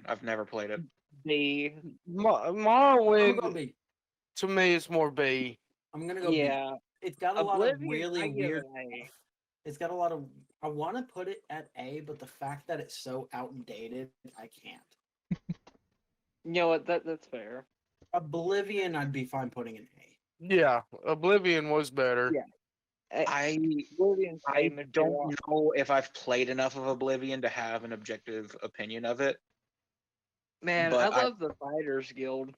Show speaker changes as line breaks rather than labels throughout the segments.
I've never played it.
B.
Morrowind,
B.
to me, is more B.
I'm gonna go B.
Yeah.
It's got a lot of
Oblivion,
really
I give
weird.
it A.
It's got a lot of. I want to put it at A, but the fact that it's so outdated, I can't.
You know what? That's fair.
Oblivion, I'd be fine putting in A.
Yeah, Oblivion was better.
Yeah.
I
Oblivion's
I
famous for
don't
what?
know if I've played enough of Oblivion to have an objective opinion of it.
Man, I
But
love the Fighters Guild.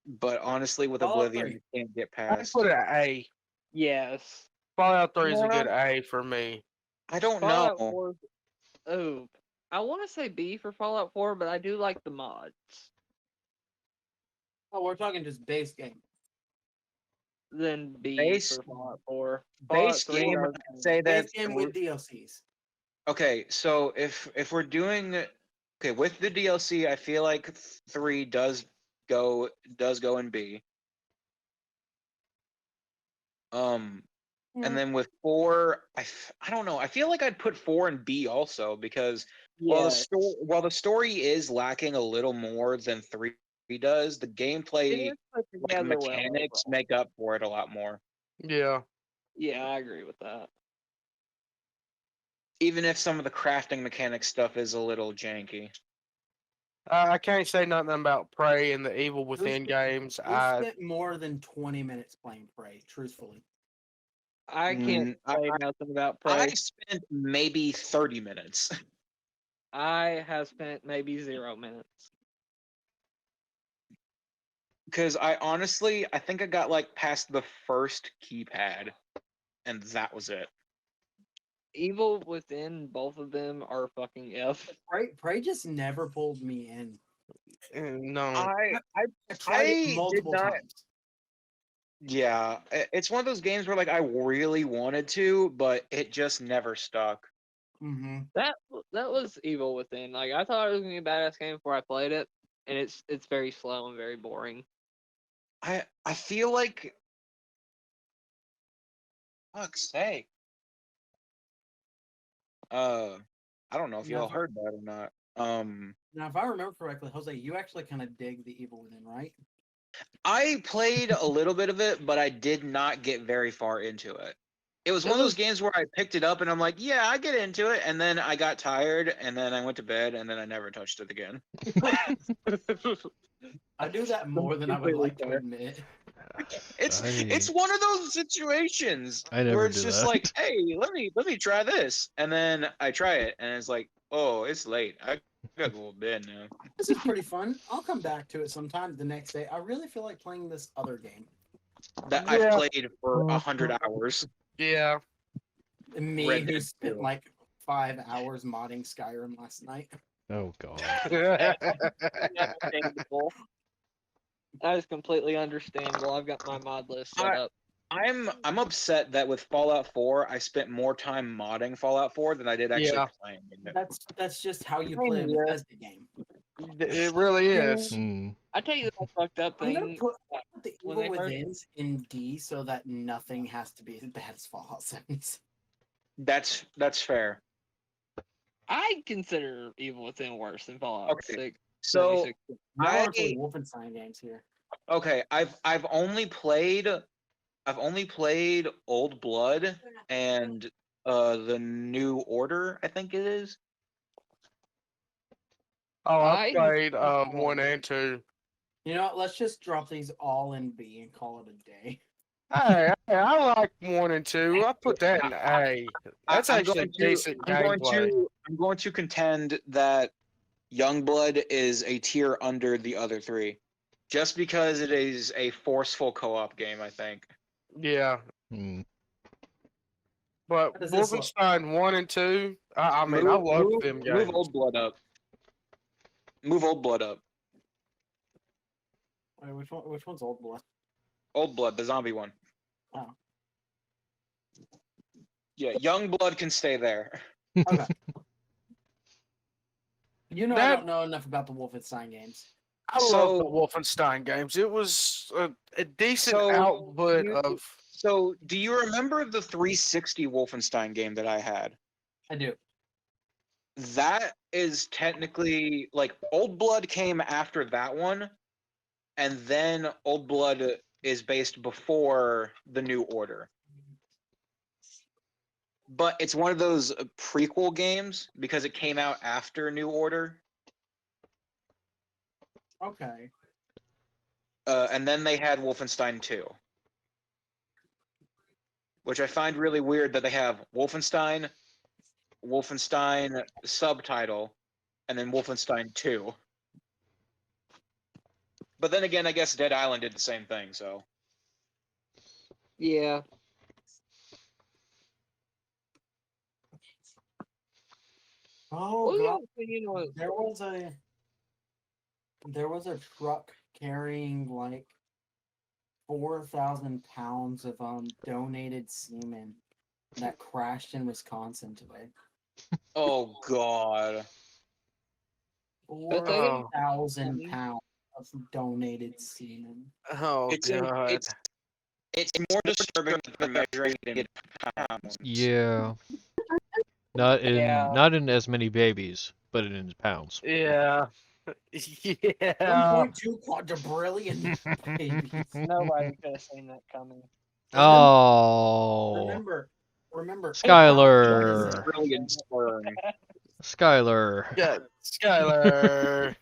but honestly, with
Fallout
Oblivion,
3.
you can't get
I
past.
put it at A.
Yes.
Fallout 3 is a
Yeah.
good A for me.
I don't
Fallout
know.
4. Oh, I want to say B for Fallout 4, but I do like the mods.
Oh, we're talking just base game.
Then B
Base-
for Fallout 4.
Base
Fallout 3
game,
does-
I'd say that.
Base game with DLCs.
Okay, so if we're doing with the DLC, I feel like 3 does go in B. And then with 4, I don't know. I feel like I'd put 4 in B also because
Yes.
while the story is lacking a little more than 3 does, the
It
gameplay
is put together
mechanics
well.
make up for it a lot more.
Yeah.
Yeah, I agree with that.
Even if some of the crafting mechanic stuff is a little janky.
I can't say nothing about Prey and the Evil Within
Who's-
games.
We spent more than 20 minutes playing Prey, truthfully.
I can't say nothing about
I
Prey.
spent maybe 30 minutes.
I have spent maybe 0 minutes.
Because I think I got like past the first keypad, and that was it.
Evil Within, both of them are fucking F.
Prey just never pulled me in.
No.
I
tried it
did
multiple
not-
times.
Yeah, it's one of those games where like I really wanted to, but it just never stuck.
Mm-hmm.
That was Evil Within. Like I thought it was gonna be a badass game before I played it, and it's very slow and very boring.
I feel like, fuck's sake. I don't know if y'all heard that or not.
Now, if I remember correctly, Jose, you actually kind of dig the Evil Within, right?
I played a little bit of it, but I did not get very far into it. It was one of those games where I picked it up and I'm like, yeah, I get into it, and then I got tired, and then I went to bed, and then I never touched it again.
I do that more than I would like to admit.
It's one of those situations
I never
where it's
do
just
that.
like, hey, let me try this, and then I try it, and it's like, oh, it's late. I gotta go to bed now.
This is pretty fun. I'll come back to it sometime the next day. I really feel like playing this other game.
That
Yeah.
I've played for 100 hours.
Yeah.
And me,
Red
who
Dead
spent
2.
like 5 hours modding Skyrim last night.
Oh god.
Understandable. That is completely understandable. I've got my mod list set up.
I'm upset that with Fallout 4, I spent more time modding Fallout 4 than I did actually
Yeah.
playing it.
That's just how you play a Bethesda game.
It really is.
Hmm.
I tell you the fucked up
I'm gonna
thing.
put the
when
Evil
they first-
Withins in D so that nothing has to be as bad as Fallout 76.
That's fair.
I consider Evil Within worse than Fallout
Okay.
6.
So
76.
Now
I-
we're playing Wolfenstein games here.
okay, I've only played Old Blood and the New Order, I think it is.
Oh, I
I-
played 1 and 2.
You know what? Let's just drop these all in B and call it a day.
Hey, I like 1 and 2. I put that in A. That's actually decent gameplay.
I'm going to contend that Youngblood is a tier under the other 3. Just because it is a forceful co-op game, I think.
Yeah.
Hmm.
But
How does this look?
Wolfenstein 1 and 2, I mean, I love them games.
Move Old Blood up. Move Old Blood up.
Wait, which one's Old Blood?
Old Blood, the zombie one.
Oh.
Yeah, Youngblood can stay there.
Okay. You know, I
That-
don't know enough about the Wolfenstein games.
I love
So-
the Wolfenstein games. It was a decent
So,
output
you-
of.
So, do you remember the 360 Wolfenstein game that I had?
I do.
That is technically like Old Blood came after that one, and then Old Blood is based before the New Order. But it's one of those prequel games because it came out after New Order.
Okay.
And then they had Wolfenstein 2. Which I find really weird that they have Wolfenstein subtitle, and then Wolfenstein 2. But then again, I guess Dead Island did the same thing, so.
Yeah.
Oh
What was
god,
your opinion on
there was a truck carrying like 4,000 pounds of donated semen that crashed in Wisconsin today.
Oh god.
But they didn't-
4,000 pounds of donated semen.
Oh
It's
god.
it's more disturbing that they're measuring it in pounds.
Yeah.
Yeah.
Not in as many babies, but in pounds.
Yeah. Yeah.
1.2 quadrillion babies.
Nobody could have seen that coming.
Oh,
Remember.
Skylar.
Trillion sperm.
Skylar.
Yeah, Skylar.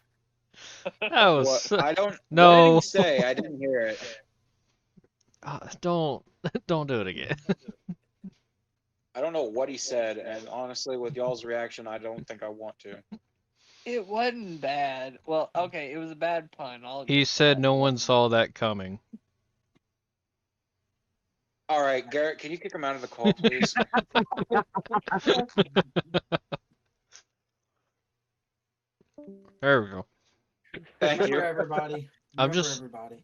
That was
What? I don't. What did
no.
he say? I didn't hear it.
Don't do it again.
I don't know what he said, and honestly, with y'all's reaction, I don't think I want to.
It wasn't bad. Well, okay, it was a bad pun.
He said no one saw that coming.
All right, Garrett, can you kick him out of the call, please?
There we go.
Thank
Remember,
you.
everybody.
I'm
Remember,
just-
everybody.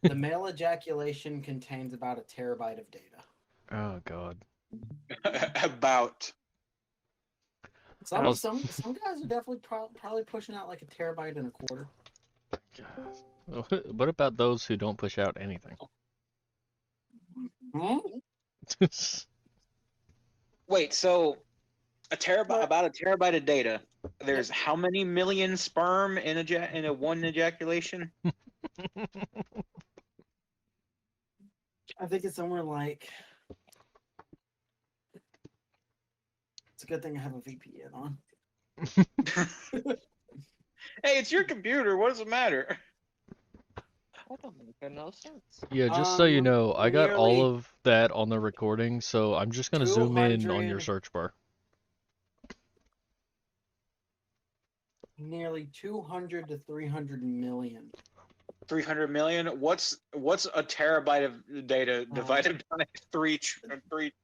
The male ejaculation contains about a terabyte of data.
Oh god.
About.
Some
I'll-
some some guys are definitely probably pushing out like a terabyte and a quarter.
What about those who don't push out anything?
Hmm?
Wait, so about a terabyte of data. There's how many million sperm in a one ejaculation?
I think it's somewhere like. It's a good thing I have a VPN on.
Hey, it's your computer. What does it matter?
That don't make no sense.
Yeah, just so you know, I got all
Nearly
of that on the recording, so I'm just gonna zoom in on your
200
search bar.
nearly 200 to 300 million.
300 million. What's a terabyte of data divided by three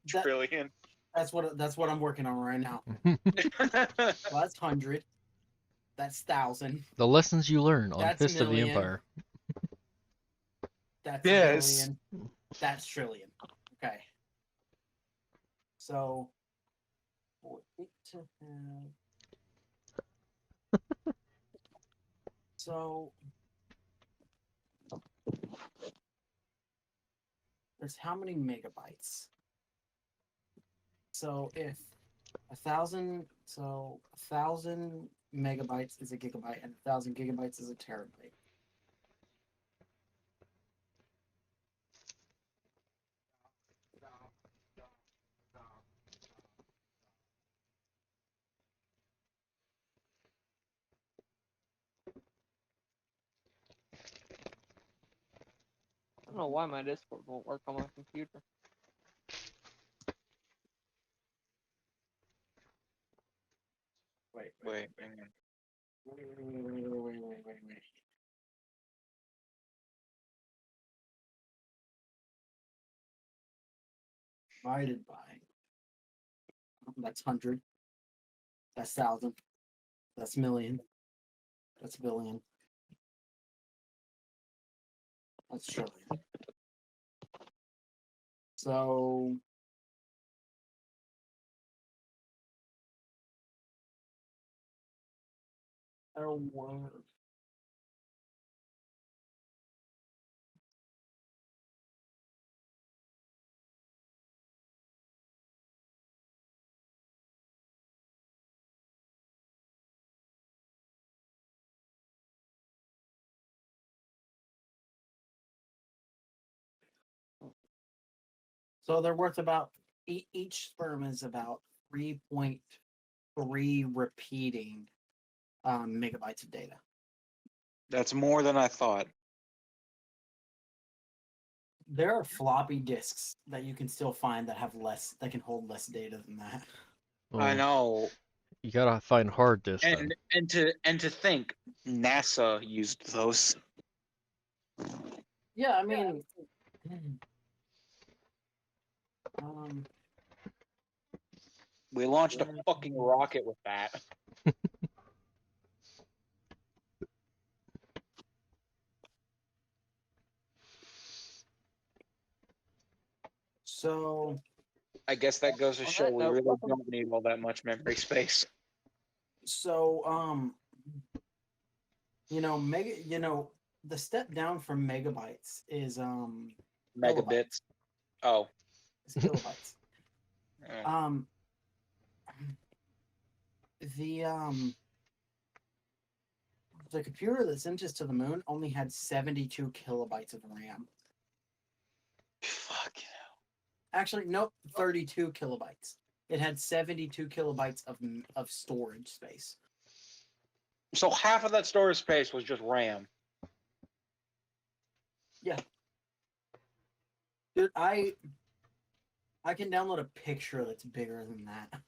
trillion?
That's what I'm working on right now. Well, that's 100. That's 1,000.
The lessons you learn on
That's
Fist of the
million.
Empire.
That's
Yes.
billion. That's trillion. Okay. So for it to have so there's how many megabytes? So if 1,000 megabytes is a gigabyte and 1,000 gigabytes is a terabyte.
I don't know why my Discord won't work on my computer.
Wait.
hang on.
Wait. Divided by. That's 100. That's 1,000. That's million. That's billion. That's trillion. So. Oh, wow. So they're worth about each sperm is about 3.3 repeating megabytes of data.
That's more than I thought.
There are floppy disks that you can still find that have less that can hold less data than that.
I
Oh,
know.
you gotta find hard disk then.
And to think NASA used those.
Yeah, I mean, um,
We launched a fucking rocket with that.
so
I guess that goes to
On
show
that
we
note,
really
welcome-
don't need all that much memory space.
so the step down from megabytes is
Megabits. Oh.
It's kilobytes.
Yeah.
The computer that sent us to the moon only had 72 kilobytes of RAM.
Fuck.
Actually, nope, 32 kilobytes. It had 72 kilobytes of storage space.
So half of that storage space was just RAM.
Dude, I can download a picture that's bigger than that.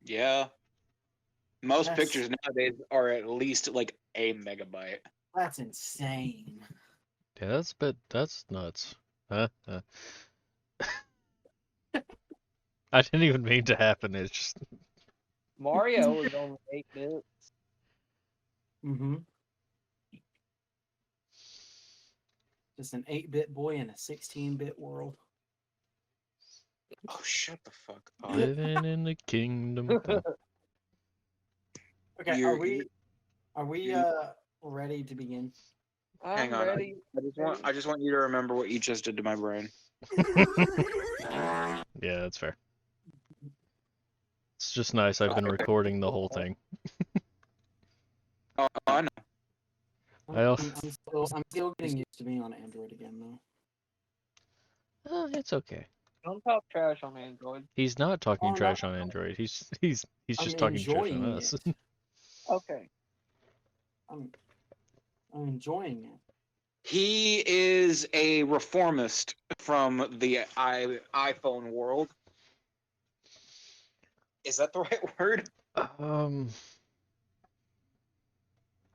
Yeah. Most
That's-
pictures nowadays are at least like a megabyte.
That's insane.
Yeah, that's nuts. Huh? I didn't even mean to happen. It's just
Mario was only 8 bits.
Mm-hmm. Just an 8-bit boy in a 16-bit world.
Oh, shut the fuck up.
living in the kingdom. Oh,
Okay,
You're-
are we
you-
ready to begin?
Hang
I'm
on.
ready.
I just want you to remember what you just did to my brain.
yeah, that's fair. It's just nice. I've been recording the whole thing.
Oh, I know.
I also-
I'm still getting used to being on Android again, though.
It's okay.
Don't talk trash on Android.
He's not talking
Oh, no,
trash on
no.
Android. He's
I'm
just talking trash on
enjoying
us.
it.
Okay.
I'm enjoying it.
He is a reformist from the iPhone world. Is that the right word?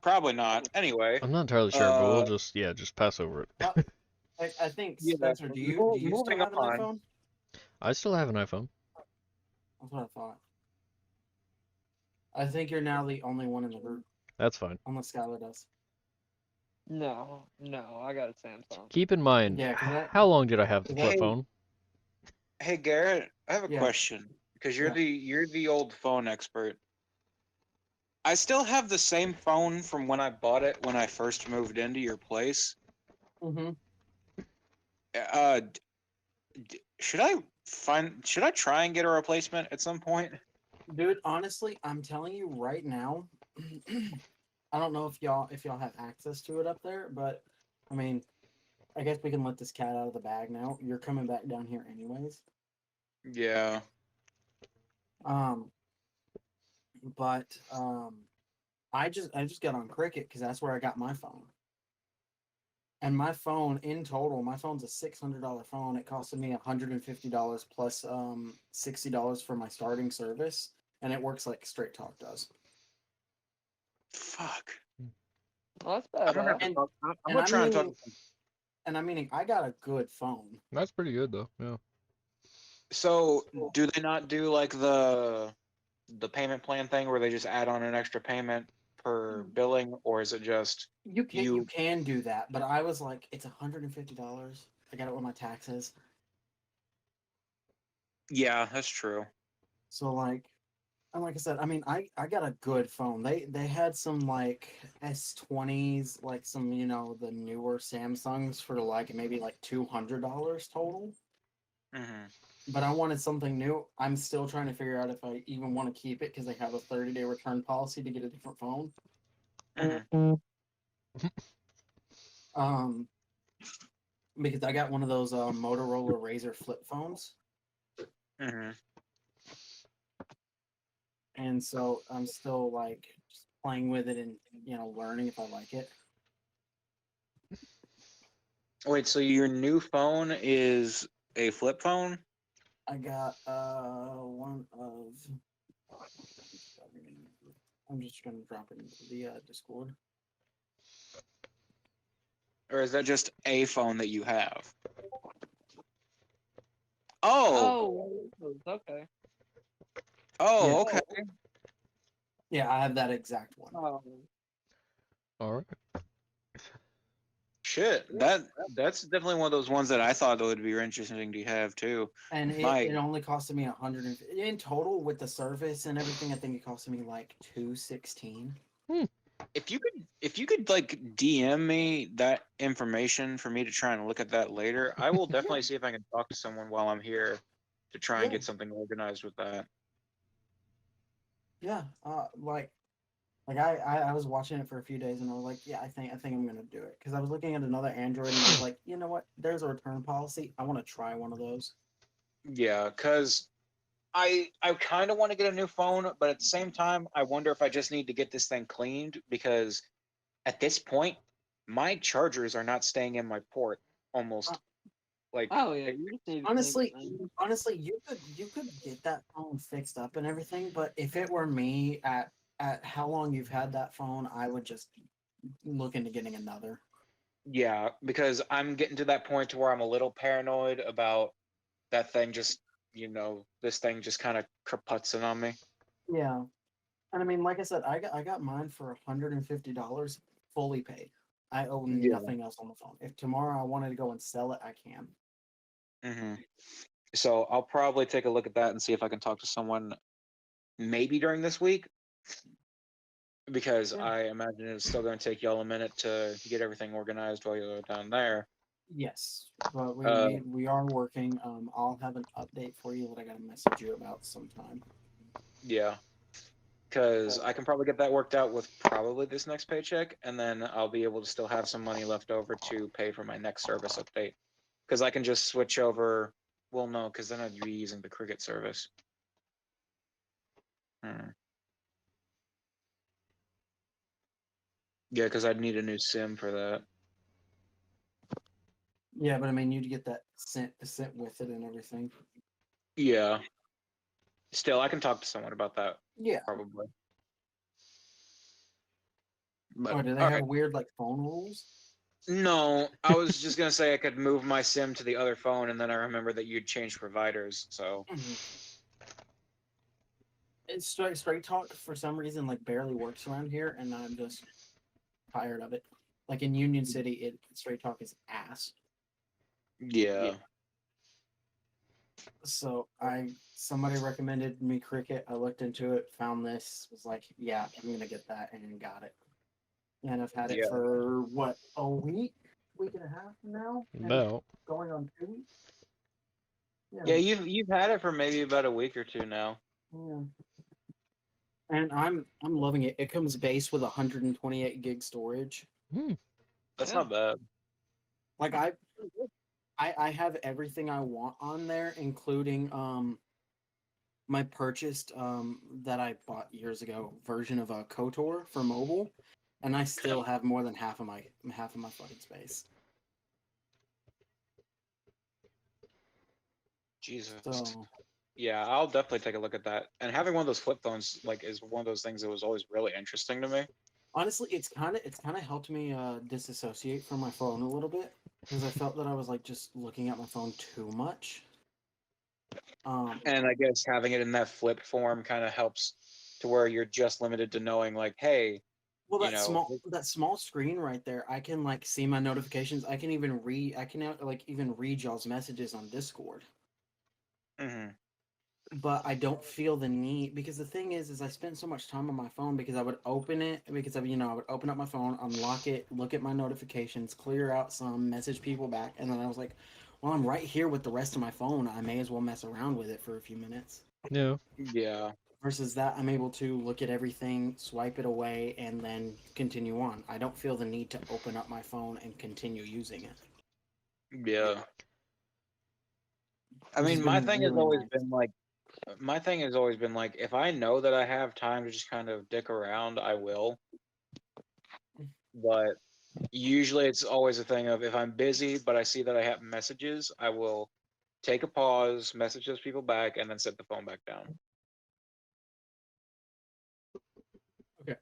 Probably not. Anyway.
I'm not entirely sure, but we'll just pass over it.
I think
Yeah,
Spencer, do you still
moving
have an
on.
iPhone?
I still have an iPhone.
That's what I thought. I think you're now the only one in the group,
That's fine.
unless Skylar does.
No, I got a Samsung.
Keep in mind,
Yeah, 'cause that-
how long did I have the flip
Hey.
phone?
Hey Garrett, I have a
Yeah.
question because you're
Yeah.
the old phone expert. I still have the same phone from when I bought it when I first moved into your place.
Mm-hmm.
Should I try and get a replacement at some point?
Dude, honestly, I'm telling you right now, I don't know if y'all have access to it up there, but I mean, I guess we can let this cat out of the bag now. You're coming back down here anyways.
Yeah.
But I just got on Cricket because that's where I got my phone. And my phone in total, my phone's a $600 phone. It costed me $150 plus $60 for my starting service, and it works like Straight Talk does.
Fuck.
Well, that's
I'm gonna,
bad.
have to talk, I'm
and
gonna
I
try and talk.
mean- And I mean, I got a good phone.
That's pretty good though. Yeah.
So, do they not do like the payment plan thing where they just add on an extra payment per billing, or is it just
You can
You-
you can do that, but I was like, it's $150. I got it with my taxes.
yeah, that's true.
So like, and like I said, I mean, I got a good phone. They had some like S20s, like some the newer Samsungs for like maybe like $200 total.
Hmm.
But I wanted something new. I'm still trying to figure out if I even want to keep it because they have a 30-day return policy to get a different phone.
Hmm.
because I got one of those Motorola Razr flip phones,
Hmm.
and so I'm still like just playing with it and learning if I like it.
Wait, so your new phone is a flip phone?
I got one of. I'm just gonna drop it into the Discord.
Or is that just a phone that you have? Oh,
Okay.
oh,
Yeah.
okay.
Yeah, I have that exact one.
All right.
Shit, that's definitely one of those ones that I thought would be interesting to have too.
And it only costed me 100 in total with the service and everything. I think it costed me like $216.
If you could like DM me that information for me to try and look at that later, I will definitely see if I can talk to someone while I'm here to try and
Yeah.
get something organized with that.
Yeah, I was watching it for a few days and I was like, yeah, I think I'm gonna do it because I was looking at another Android and I was like, you know what? There's a return policy. I want to try one of those.
Yeah, because I kind of want to get a new phone, but at the same time, I wonder if I just need to get this thing cleaned because at this point, my chargers are not staying in my port almost like
Oh yeah, you just need to
Honestly,
clean it.
honestly, you could get that phone fixed up and everything, but if it were me at how long you've had that phone, I would just look into getting another.
yeah, because I'm getting to that point to where I'm a little paranoid about that thing just, this thing just kind of kaputzing on me.
Yeah. And I mean, like I said, I got mine for $150 fully paid. I owe
Yeah.
nothing else on the phone. If tomorrow I wanted to go and sell it, I can.
Hmm. So I'll probably take a look at that and see if I can talk to someone maybe during this week because
Yeah.
I imagine it's still going to take y'all a minute to get everything organized while you're down there.
Yes, but we
Uh,
we, we are working. I'll have an update for you that I gotta message you about sometime.
yeah, because I can probably get that worked out with probably this next paycheck, and then I'll be able to still have some money left over to pay for my next service update. Because I can just switch over. Well, no, because then I'd be using the Cricket service. Hmm. Yeah, because I'd need a new SIM for that.
Yeah, but I mean, you'd get that sent with it and everything.
Yeah. Still, I can talk to someone about that
Yeah.
probably. But
Oh, do they
all
have
right.
weird like phone rules?
No, I was just gonna say I could move my SIM to the other phone, and then I remember that you'd change providers. So
It's straight talk for some reason like barely works around here, and I'm just tired of it. Like in Union City, straight talk is ass.
yeah,
So somebody recommended me Cricket. I looked into it, found this, was like, yeah, I'm gonna get that, and got it. And I've had it
yeah,
for what, a week and a half now, and
About.
going on 2 weeks.
yeah. You've had it for maybe about a week or two now.
Yeah. And I'm loving it. It comes base with 128 gig storage.
Hmm.
That's
Yeah.
not bad.
Like I have everything I want on there, including my purchased that I bought years ago version of a KOTOR for mobile, and I still have more than half of my fucking space.
Jesus.
So
Yeah, I'll definitely take a look at that. And having one of those flip phones like is one of those things that was always really interesting to me.
honestly, it's kind of helped me disassociate from my phone a little bit because I felt that I was like just looking at my phone too much.
And I guess having it in that flip form kind of helps to where you're just limited to knowing like, hey,
Well,
you know,
that small screen right there, I can like see my notifications. I can even read y'all's messages on Discord.
mhm.
But I don't feel the need because the thing is I spent so much time on my phone because I would open it because I would open up my phone, unlock it, look at my notifications, clear out some, message people back, and then I was like, well, I'm right here with the rest of my phone. I may as well mess around with it for a few minutes.
Yeah.
Yeah.
Versus that, I'm able to look at everything, swipe it away, and then continue on. I don't feel the need to open up my phone and continue using it.
Yeah. I
Which
mean,
has
my
been
thing has
really
always
nice.
been like, if I know that I have time to just kind of dick around, I will. But usually it's always a thing of if I'm busy, but I see that I have messages, I will take a pause, message those people back, and then set the phone back down.
Okay.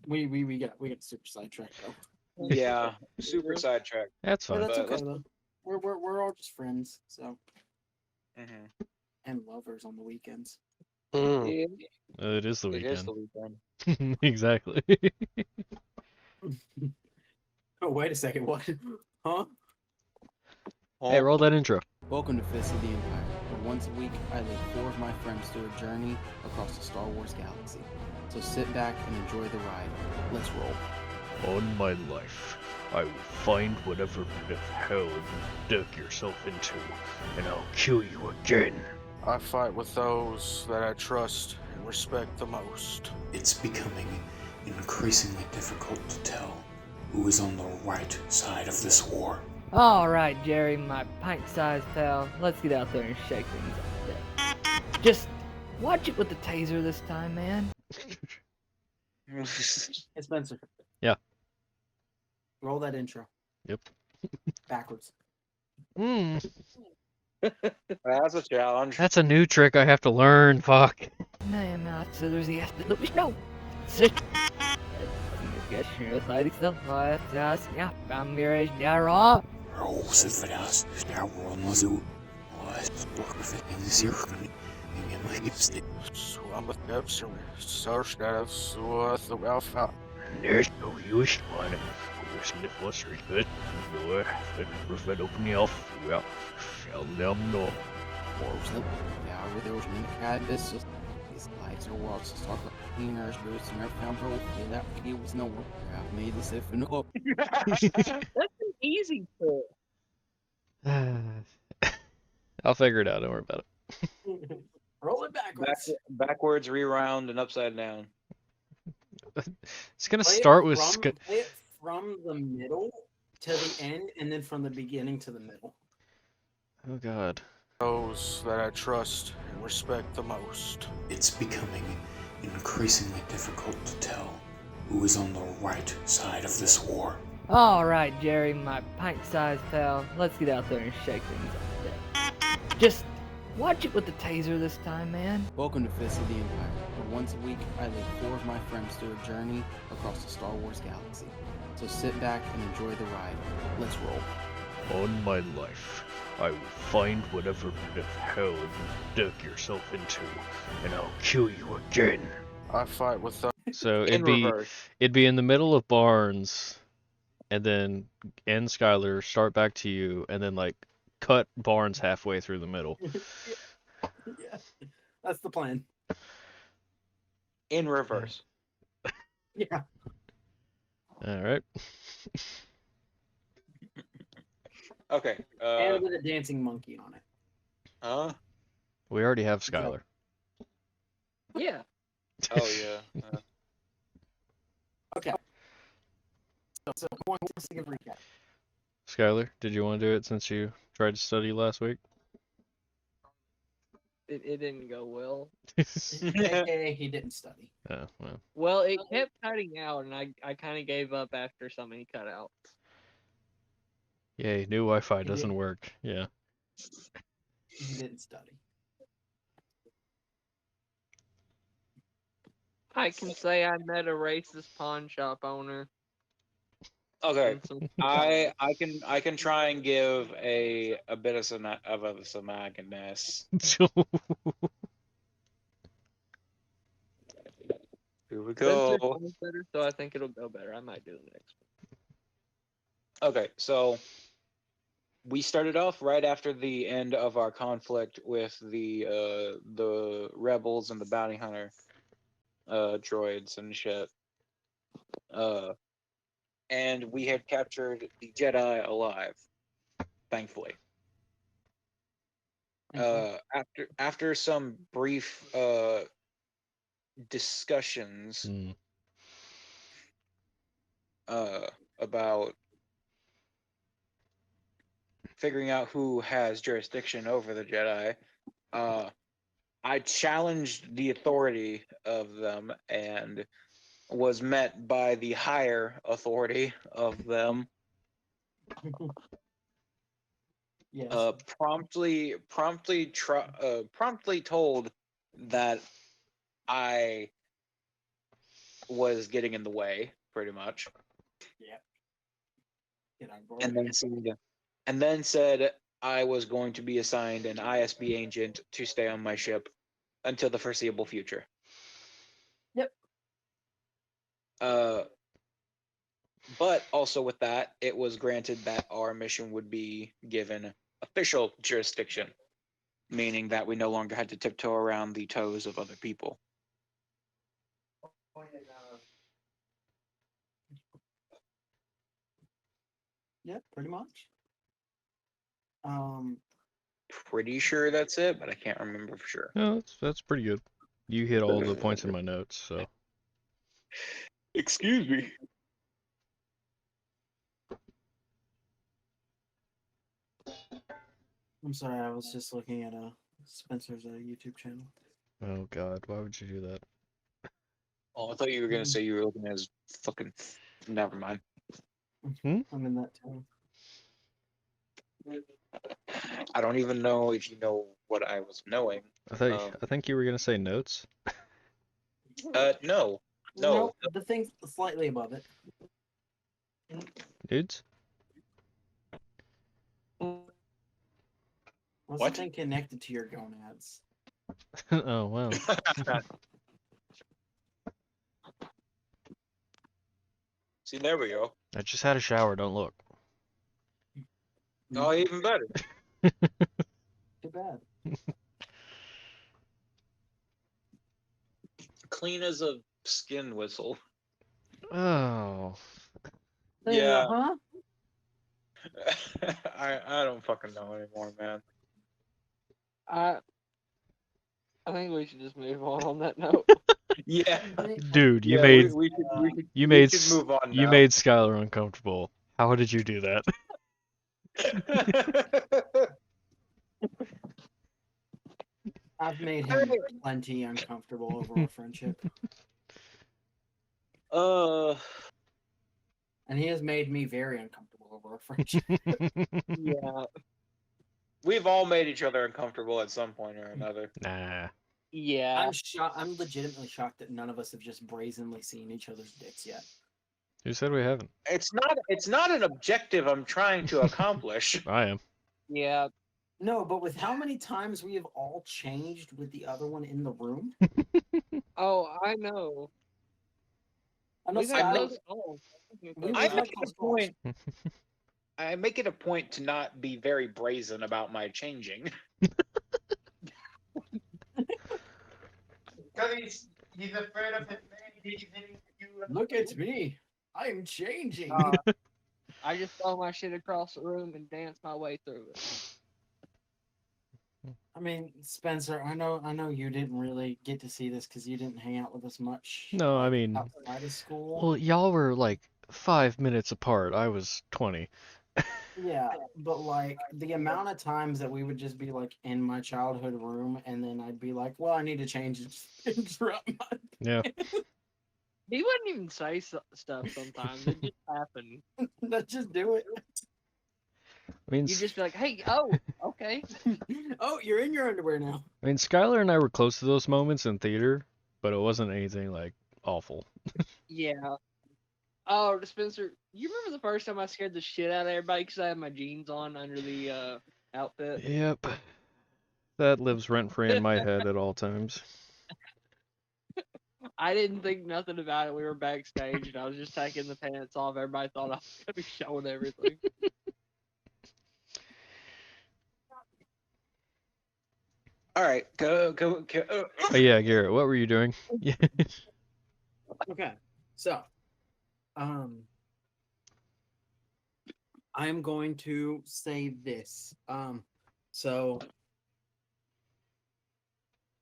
We got super sidetracked though.
Yeah, super sidetracked.
That's
Yeah,
fine.
that's
But
okay
let's-
though. We're all just friends, so
Mhm.
and lovers on the weekends.
Mm.
Yeah.
It is the
It is
weekend.
the weekend.
Exactly.
Oh wait a second, what? Huh?
Hey, roll that intro.
Welcome to Fist of the Empire, where once a week I lead 4 of my friends through a journey across the Star Wars galaxy. So sit back and enjoy the ride. Let's roll.
On my life, I will find whatever bit of hell you dug yourself into, and I'll kill you again.
I fight with those that I trust and respect the most.
It's becoming increasingly difficult to tell who is on the right side of this war.
All right, Jerry, my pint-sized pal. Let's get out there and shake things up a bit. Just watch it with the taser this time, man.
Hey Spencer.
Yeah.
Roll that intro.
Yep.
Backwards.
That's a challenge.
That's a new trick I have to learn. Fuck.
Nej, men alltså, there's the no. Sit. Jag slide stuff like that. Yeah, I'm here. Yeah,
Rolls för oss, där var man så. Och för en cirkel. Ingen man gipsligt.
Så I'm with Epson, search that so the alpha.
There's no use, man. Listen, it was really good. No, but open the off. Well, shall them know.
Ja, we there was een guy. This just these lights are wild. So talk about cleaners, boots, and everything. Bro, yeah, that kid was nowhere. I made this if no.
That's an easy trick.
I'll figure it out. Don't worry about it.
Roll it backwards.
Backwards, reround, and upside down.
It's gonna
Play it
start with
play it from the middle to the end, and then from the beginning to the middle.
Oh god.
Those that I trust and respect the most.
It's becoming increasingly difficult to tell who is on the right side of this war.
All right, Jerry, my pint-sized pal. Let's get out there and shake things up a bit. Just watch it with the taser this time, man.
Welcome to Fist of the Empire, where once a week I lead 4 of my friends through a journey across the Star Wars galaxy. So sit back and enjoy the ride. Let's roll.
On my life, I will find whatever bit of hell you dug yourself into, and I'll kill you again.
I fight with those.
So
In reverse.
it'd be in the middle of Barnes, and then end Skylar, start back to you, and then like cut Barnes halfway through the middle.
Yeah, that's the plan.
In reverse.
Yeah.
All right.
Okay.
And with a dancing monkey on it.
Huh?
We already have Skylar.
Yeah.
Oh yeah.
Okay. So let's take a recap.
Skylar, did you want to do it since you tried to study last week?
It didn't go well.
AKA he didn't study.
Oh, well.
Well, it kept cutting out, and I kind of gave up after so many cutouts.
Yay, new Wi-Fi
He
doesn't
did.
work. Yeah.
He didn't study.
I can say I met a racist pawn shop owner.
Okay.
and some-
I can try and give a bit of some semagness. Here we
Spencer
go.
sounds better, so I think it'll go better. I might do the next one.
Okay, so we started off right after the end of our conflict with the rebels and the bounty hunter droids and shit. And we had captured the Jedi alive, thankfully. After some brief discussions
Hmm.
about figuring out who has jurisdiction over the Jedi, I challenged the authority of them and was met by the higher authority of them.
Yes.
Promptly told that I was getting in the way, pretty much,
Get on board.
and then said I was going to be assigned an ISB agent to stay on my ship until the foreseeable future.
Yep.
But also with that, it was granted that our mission would be given official jurisdiction, meaning that we no longer had to tiptoe around the toes of other people.
Yeah, pretty much.
Pretty sure that's it, but I can't remember for sure.
No, that's pretty good. You hit all the points in my notes, so.
Excuse me.
I'm sorry, I was just looking at Spencer's YouTube channel.
Oh God, why would you do that?
Oh, I thought you were gonna say you were looking at his fucking. Never mind.
I'm in that too.
I don't even know if you know what I was knowing.
I think you were gonna say notes.
No.
No, the thing's slightly above it.
Dudes?
What's
What?
the thing connected to your gonads?
Oh wow.
See, there we go.
I just had a shower, don't look.
Oh, even better.
Too bad.
Clean as a skin whistle.
Oh.
Yeah.
Huh?
I don't fucking know anymore, man.
I think we should just move on that note.
Yeah.
Dude, you
Yeah,
made
we should
you made
move on
you
now.
made Skylar uncomfortable. How did you do that?
I've made him plenty uncomfortable over our friendship. And he has made me very uncomfortable over our friendship.
Yeah.
We've all made each other uncomfortable at some point or another.
Nah.
Yeah.
I'm legitimately shocked that none of us have just brazenly seen each other's dicks yet.
Who said we haven't?
It's not an objective I'm trying to accomplish.
I am.
Yeah.
No, but with how many times we have all changed with the other one in the room?
Oh, I know.
I know
We've had
Skylar-
close calls.
We've
I
had
make it
close
a
calls.
point. I make it a point to not be very brazen about my changing. Because he's afraid of his man.
Look at me. I am changing.
I just throw my shit across the room and dance my way through it.
I mean, Spencer, I know you didn't really get to see this because you didn't hang out with us much.
No, I
like,
mean,
outside of school.
well, y'all were like 5 minutes apart. I was 20.
Yeah, but like the amount of times that we would just be like in my childhood room, and then I'd be like, "Well, I need to change," and just interrupt my.
Yeah.
He wouldn't even say stuff sometimes. It just happened.
Let's just do it.
I mean,
You'd just be like, hey, oh, okay.
Oh, you're in your underwear now.
I mean, Skylar and I were close to those moments in theater, but it wasn't anything like awful.
Yeah. Oh, Spencer, you remember the first time I scared the shit out of everybody because I had my jeans on under the outfit?
Yep. That lives rent free in my head at all times.
I didn't think nothing about it. We were backstage and I was just taking the pants off. Everybody thought I was going to be showing everything.
All right, go.
Oh yeah, Garrett, what were you doing? Yeah.
Okay, so, I'm going to say this. So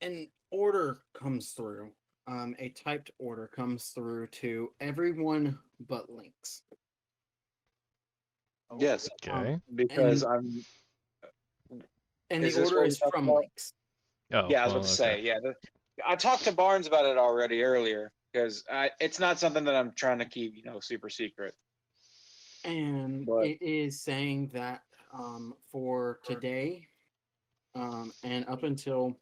an order comes through. A typed order comes through to everyone but Lyinxs.
Yes,
Okay.
because
And
Is
the
this
order
what we
is
talked
from
about?
Lyinxs.
Oh,
Yeah, I was
well,
about to
okay.
say, yeah. I talked to Barnes about it already earlier because it's not something that I'm trying to keep, super secret.
And
But
it is saying that for today and up until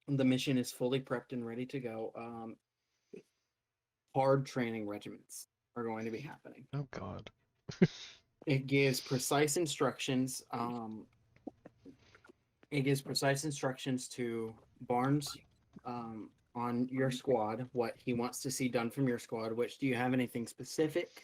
the mission is fully prepped and ready to go, hard training regiments are going to be happening.
Oh God.
It gives precise instructions. It gives precise instructions to Barnes on your squad, what he wants to see done from your squad. Which, do you have anything specific?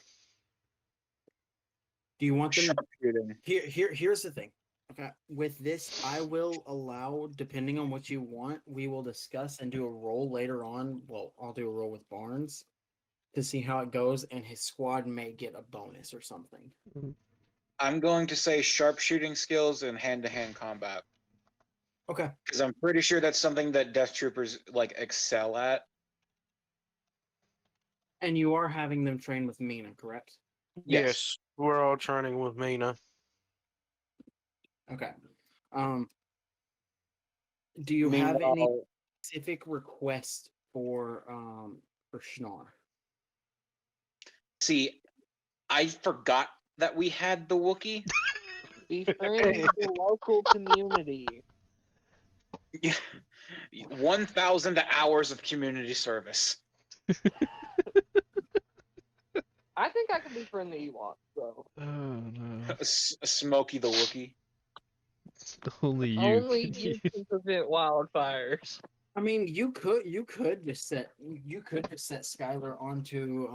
Do you want them?
sharpshooting.
Here's the thing. Okay, with this, I will allow, depending on what you want, we will discuss and do a roll later on. Well, I'll do a roll with Barnes to see how it goes, and his squad may get a bonus or something.
I'm going to say sharpshooting skills and hand-to-hand combat
Okay.
because I'm pretty sure that's something that Death Troopers excel at.
And you are having them train with Mina, correct?
Yes, we're all training with Mina.
Okay. Do you have any
Meanwhile,
specific request for Snahr?
see, I forgot that we had the Wookiee.
Befriend the local community.
1,000 hours of community service.
I think I can befriend the Ewoks, though.
Oh no.
Smokey the Wookiee.
Only you.
Only
can
you
use-
can prevent wildfires.
I mean, you could just set Skylar onto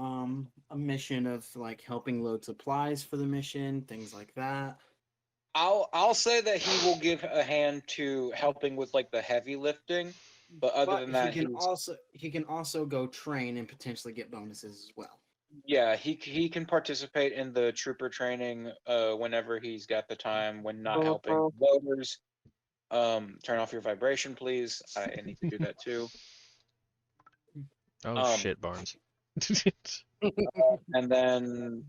a mission of helping load supplies for the mission, things like that.
I'll say that he will give a hand to helping with the heavy lifting, but other than that,
he can also go train and potentially get bonuses as well.
yeah, he can participate in the trooper training whenever he's got the time when not helping loaders. Turn off your vibration, please. I need to do that too.
Oh shit, Barnes.
And then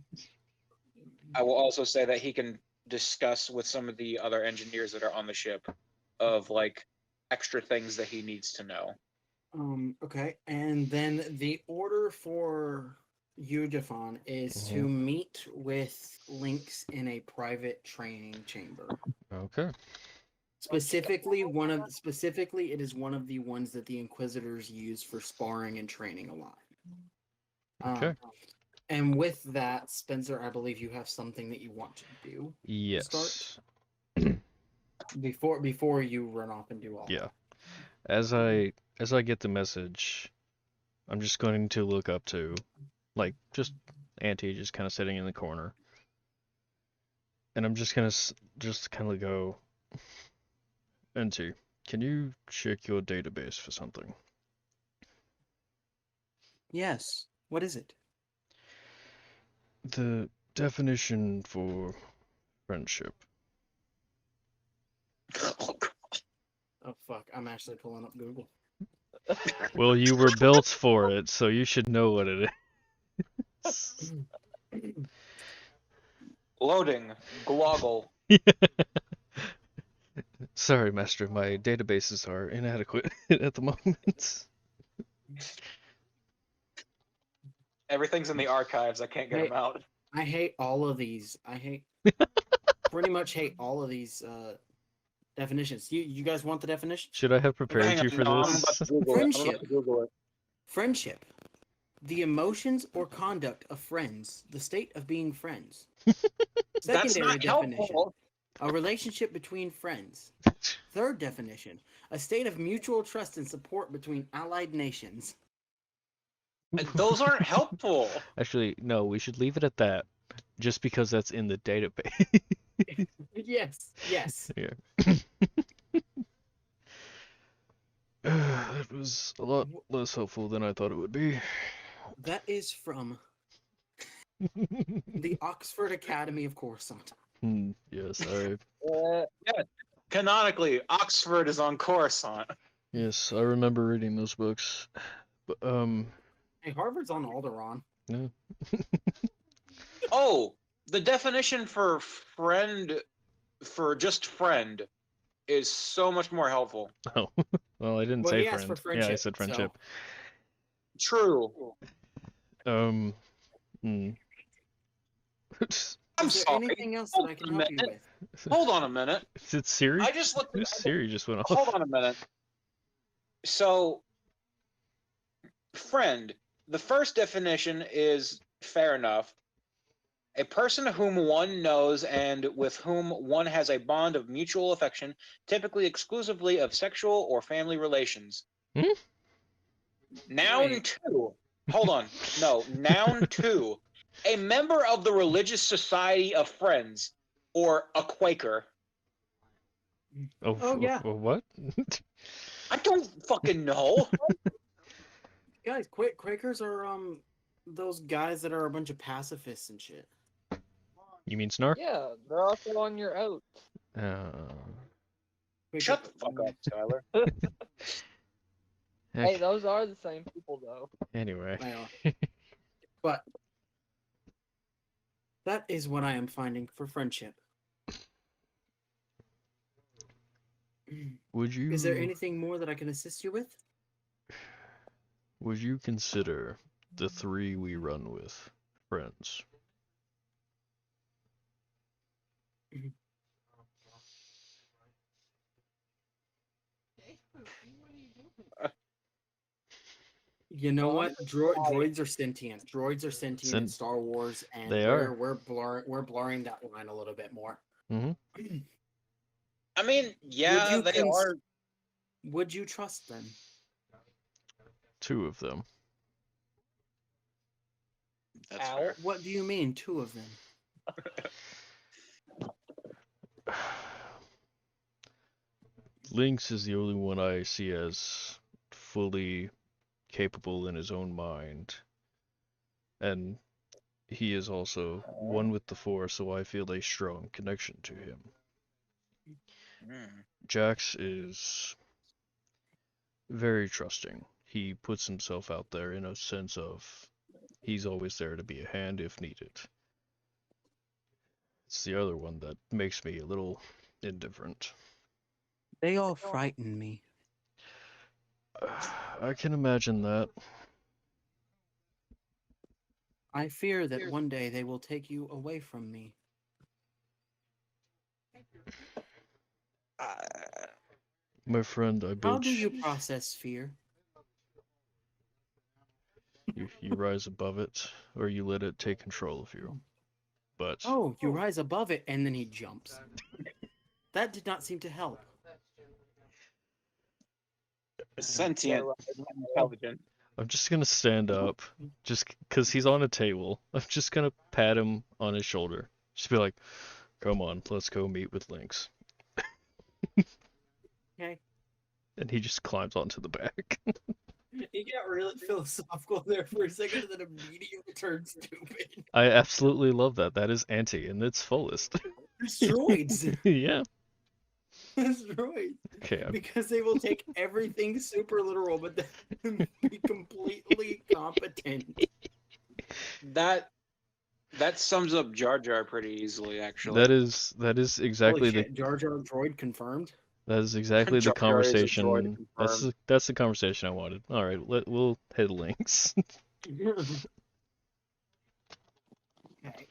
I will also say that he can discuss with some of the other engineers that are on the ship of extra things that he needs to know.
Okay, and then the order for you, Jafan, is to meet with Lyinxs in a private training chamber.
Okay.
Specifically, it is one of the ones that the Inquisitors use for sparring and training a lot.
Okay.
And with that, Spencer, I believe you have something that you want to do.
Yes.
Before you run off and do all.
Yeah. As I get the message, I'm just going to look up to, just Auntie just kind of sitting in the corner, and I'm just gonna just kind of go, Auntie, can you check your database for something?
Yes. What is it?
The definition for friendship.
Oh fuck! I'm actually pulling up Google.
Well, you were built for it, so you should know what it is.
Loading. Gloggle.
Sorry, Master, my databases are inadequate at the moment.
Everything's in the archives. I can't get them out.
I hate all of these. Pretty much hate all of these definitions. You guys want the definition?
Should I have prepared
Hang
you
on,
for
no,
this?
I'm about to Google it. I'm about to Google it.
Friendship. The emotions or conduct of friends. The state of being friends.
That's
Secondary
not
definition.
helpful.
A relationship between friends. Third definition. A state of mutual trust and support between allied nations.
Those aren't helpful.
Actually, no, we should leave it at that, just because that's in the database.
Yes.
Yeah. That was a lot less helpful than I thought it would be.
That is from the Oxford Academy of Coruscant.
Yes,
Yeah, canonically, Oxford is on Coruscant.
yes, I remember reading those books. But
Hey, Harvard's on Alderaan.
no.
Oh, The definition for friend, for just friend, is so much more helpful.
Oh, well, I didn't
Well,
say
he asked for
friend. Yeah, I
friendship,
said
so-
friendship.
True.
Hmm.
I'm
Is there
sorry.
anything else that I can help you with?
Hold on a minute.
Is it Siri?
I just looked.
Whose Siri just went off?
Hold on a minute. So, friend. The first definition is fair enough. A person whom one knows and with whom one has a bond of mutual affection, typically exclusively of sexual or family relations.
Hmm?
Noun
Wait.
2. Hold on. No, noun 2. A member of the religious society of friends, or a Quaker.
Oh, yeah.
What?
I don't fucking know.
Guys, Quakers are those guys that are a bunch of pacifists and shit.
You mean Snark?
Yeah, they're also on your oats.
Shut the fuck up, Tyler.
Hey, those are the same people though.
Anyway.
They are. But that is what I am finding for friendship.
Would you?
Is there anything more that I can assist you with?
Would you consider the 3 we run with friends?
You know what? Droids are sentient. Droids are sentient in Star Wars, and
They
we're blurring that line a little bit more.
Mm-hmm.
I mean, yeah,
you
they are.
Would you trust them?
2 of them.
That's
Ow.
fair.
What do you mean, 2 of them?
Lyinxs is the only one I see as fully capable in his own mind. And he is also one with the Force, so I feel a strong connection to him. Jax is very trusting. He puts himself out there in a sense of he's always there to be a hand if needed. It's the other one that makes me a little indifferent.
They all frighten me.
I can imagine that.
I fear that one day they will take you away from me.
My friend, I
How
built
do you process fear?
you rise above it, or you let it take control of you. But
Oh, you rise above it, and then he jumps. That did not seem to help.
Sentient, intelligent.
I'm just gonna stand up, just because he's on a table. I'm just gonna pat him on his shoulder. Just be like, "Come on, let's go meet with Lyinxs."
Okay.
And he just climbs onto the back.
He got really philosophical there for a second, and then immediately turned stupid.
I absolutely love that. That is anti in its fullest.
There's droids.
Yeah.
There's droids.
Okay.
Because they will take everything super literal, but then be completely competent.
That sums up Jar Jar pretty easily, actually.
That is exactly
Holy shit, Jar Jar droid confirmed.
That is exactly the
Jar Jar is a droid,
conversation.
confirmed.
That's the conversation I wanted. All right, we'll hit Lyinxs.
Okay.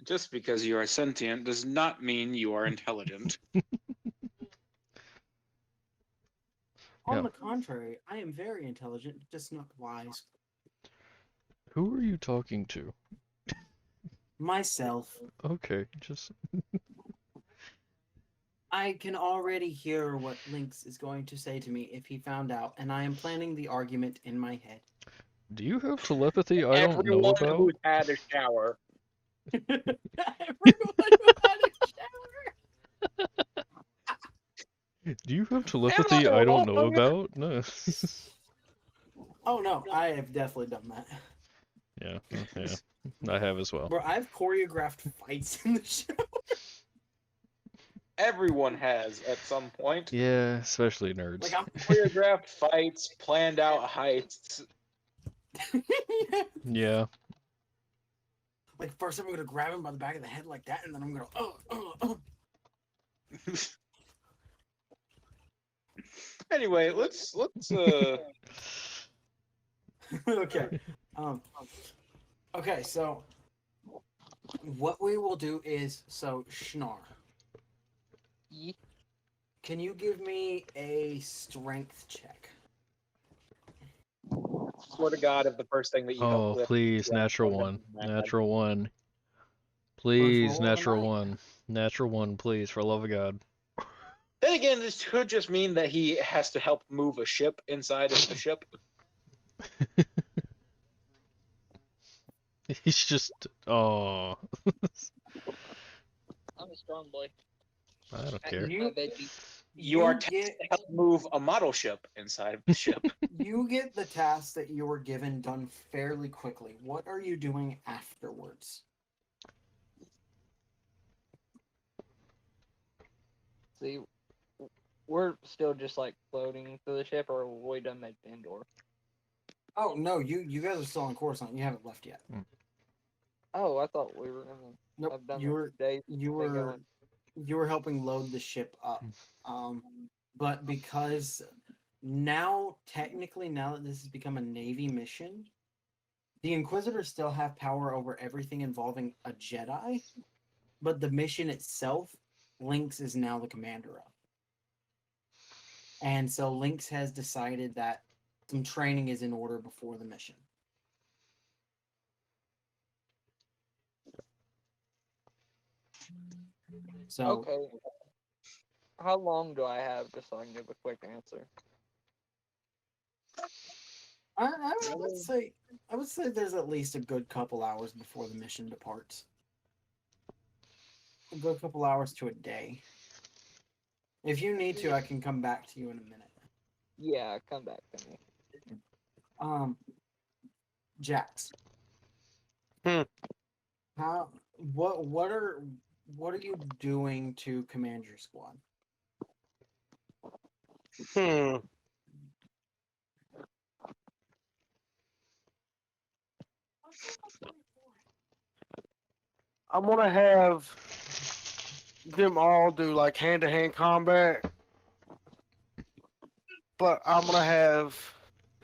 Just because you are sentient does not mean you are intelligent.
On
Yeah.
the contrary, I am very intelligent, just not wise.
Who are you talking to?
Myself.
Okay, just
I can already hear what Lyinxs is going to say to me if he found out, and I am planning the argument in my head.
do you have telepathy I don't know
Everyone
about?
who's had a shower.
Everyone who had a shower.
Do you have telepathy I don't know about? No.
Oh no, I have definitely done that.
Yeah, I have as well.
Bro, I've choreographed fights in the show.
Everyone has at some point.
Yeah, especially nerds.
Like I'm
Choreographed fights, planned out heists.
Yeah,
Like first I'm gonna grab him by the back of the head like that, and then I'm gonna
Anyway, let's
Okay. Okay, so what we will do is Snahr.
Ye-
Can you give me a strength check?
swear to God, if the first thing that you help
Oh,
with,
please,
yeah,
natural
I'm
one.
mad.
Natural one.
First
Please,
roll of the
natural
night.
one. Natural one, please, for love of God.
Then again, this could just mean that he has to help move a ship inside of the ship.
He's just. Oh.
I'm a strong boy.
I don't
I
care.
eat my veggies.
You are tasked to help move a model ship inside of the ship.
You get the task that you were given done fairly quickly. What are you doing afterwards?
See, we're still just like floating through the ship, or we done make the indoor.
Oh no, you guys are still on course, you haven't left yet.
Oh, I thought we were gonna.
Nope,
I've done
you were
days.
you
been
were
going.
you were helping load the ship up. But because now technically now that this has become a Navy mission, the Inquisitors still have power over everything involving a Jedi, but the mission itself, Lyinxs is now the commander of. And so Lyinxs has decided that some training is in order before the mission. So
Okay. How long do I have just so I can give a quick answer?
I would say there's at least a good couple hours before the mission departs. A good couple hours to a day. If you need to, I can come back to you in a minute.
Yeah, come back to me.
Jax.
Hmm.
What are you doing to command your squad?
I'm gonna have them all do like hand-to-hand combat, but I'm gonna have.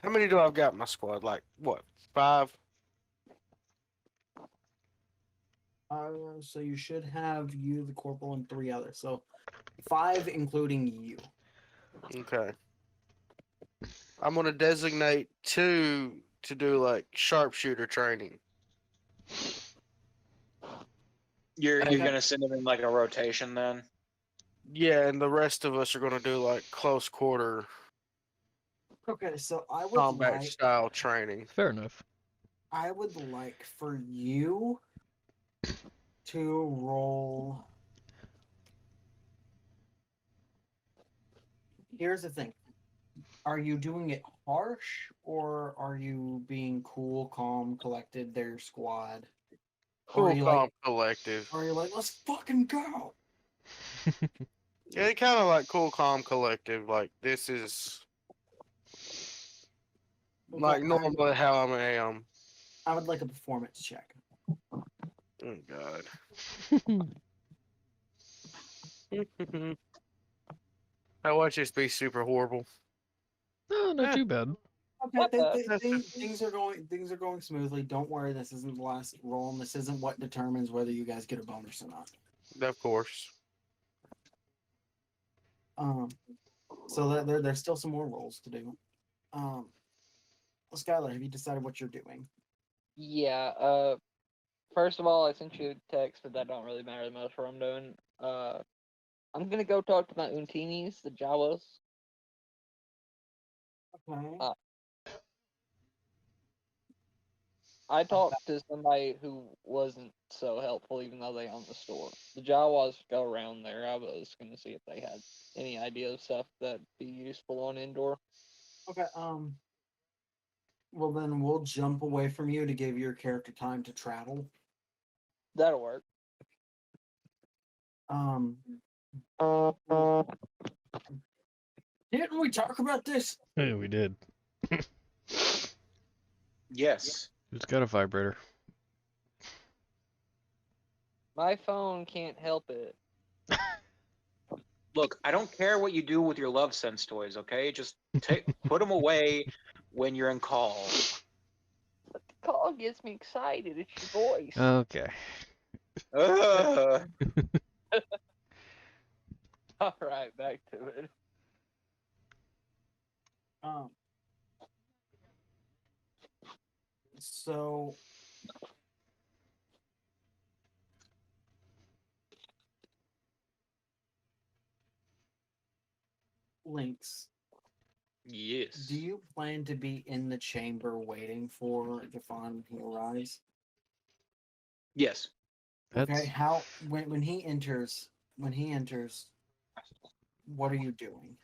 How many do I've got in my squad? Like what? 5?
So you should have you, the corporal, and 3 others. So 5, including you.
Okay. I'm gonna designate 2 to do like sharpshooter training.
You're
Okay.
gonna send him in like a rotation then.
Yeah, and the rest of us are gonna do like close quarter
Okay, so
combat style training.
Fair enough.
I would like for you to roll. Here's the thing. Are you doing it harsh or are you being cool, calm, collected, their squad? Or are
Cool,
you
calm,
like,
collective.
or are you like, let's fucking go?
Yeah, they kind of like cool, calm, collective. Like this is like normally how I am.
I would like a performance check.
Oh God. I watch this be super horrible.
No, not too bad.
Okay, things are going smoothly. Don't worry, this isn't the last roll, and this isn't what determines whether you guys get a bonus or not.
Of course.
So there's still some more rolls to do. Skylar, have you decided what you're doing?
Yeah. First of all, I sent you a text, but that don't really matter the most. What I'm doing. I'm gonna go talk to my Untinis, the Jawas.
Okay.
I talked to somebody who wasn't so helpful, even though they own the store. The Jawas go around there. I was gonna see if they had any idea of stuff that'd be useful on indoor.
Okay. Well, then we'll jump away from you to give your character time to travel.
That'll work.
Didn't we talk about this?
Yeah, we did.
Yes.
It's got a vibrator.
My phone can't help it.
Look, I don't care what you do with your love sense toys, okay? Just put them away when you're in call.
But the call gets me excited. It's your voice.
Okay.
Ugh.
All right, back to it.
So Lyinxs,
Yes.
do you plan to be in the chamber waiting for Jafan when he arrives?
Yes.
Okay,
That's
how when he enters, what are you doing?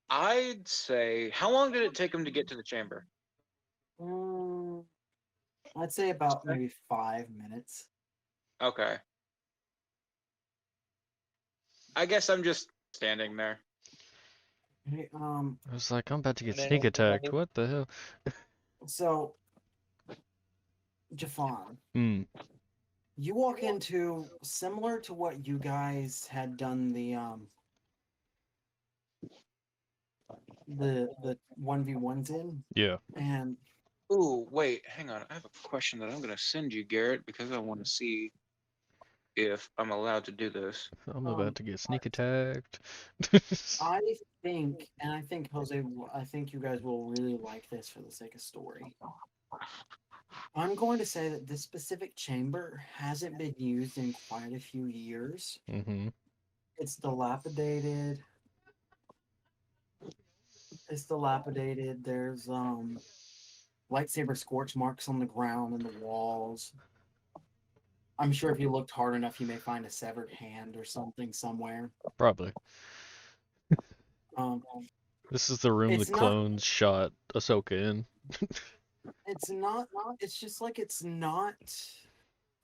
I'd say, how long did it take him to get to the chamber?
I'd say about maybe 5 minutes.
Okay. I guess I'm just standing there.
Okay,
I was like, I'm about to get
And then
sneak attacked.
everybody-
What the hell?
so Jafan,
Hmm.
you walk into similar to what you guys had done the 1v1s in,
Yeah.
and
Ooh, wait, hang on. I have a question that I'm gonna send you, Garrett, because I want to see if I'm allowed to do this.
I'm about to get sneak attacked.
I think, and I think Jose, I think you guys will really like this for the sake of story. I'm going to say that this specific chamber hasn't been used in quite a few years.
Mm-hmm.
It's dilapidated. There's lightsaber scorch marks on the ground and the walls. I'm sure if you looked hard enough, you may find a severed hand or something somewhere.
Probably.
Um,
This is the room the
It's not-
clones shot Ahsoka in.
it's not. It's just like it's not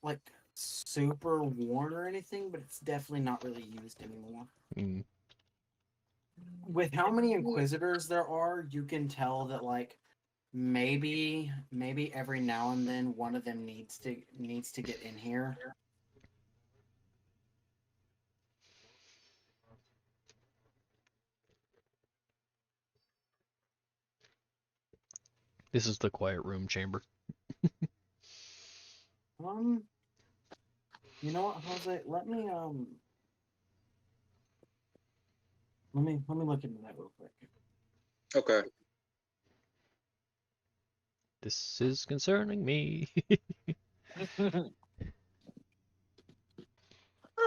like super worn or anything, but it's definitely not really used anymore.
Mm.
With how many Inquisitors there are, you can tell that like maybe every now and then one of them needs to get in here.
This is the quiet room chamber.
You know what, Jose? Let me look into that real quick.
Okay.
This is concerning me.
I don't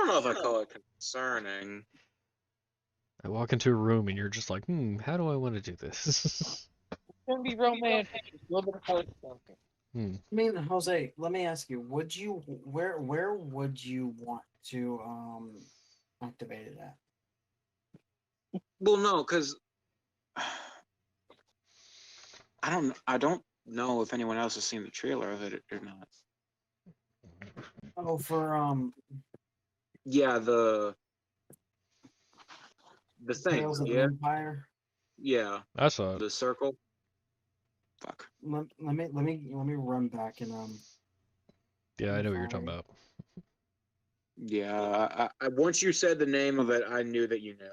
know if I call it concerning.
I walk into a room and you're just like, how do I want to do this?
It's gonna be romantic. It's a little bit hard something.
I mean, Jose, let me ask you: would you where would you want to activate it at?
Well, no, because I don't know if anyone else has seen the trailer of it or not.
Oh, for
Yeah, the thing.
Tales of the
Yeah,
Empire.
yeah,
I saw it.
the circle. Fuck.
Let me run back and
Yeah, I know what you're talking about.
Yeah, I once you said the name of it, I knew that you knew.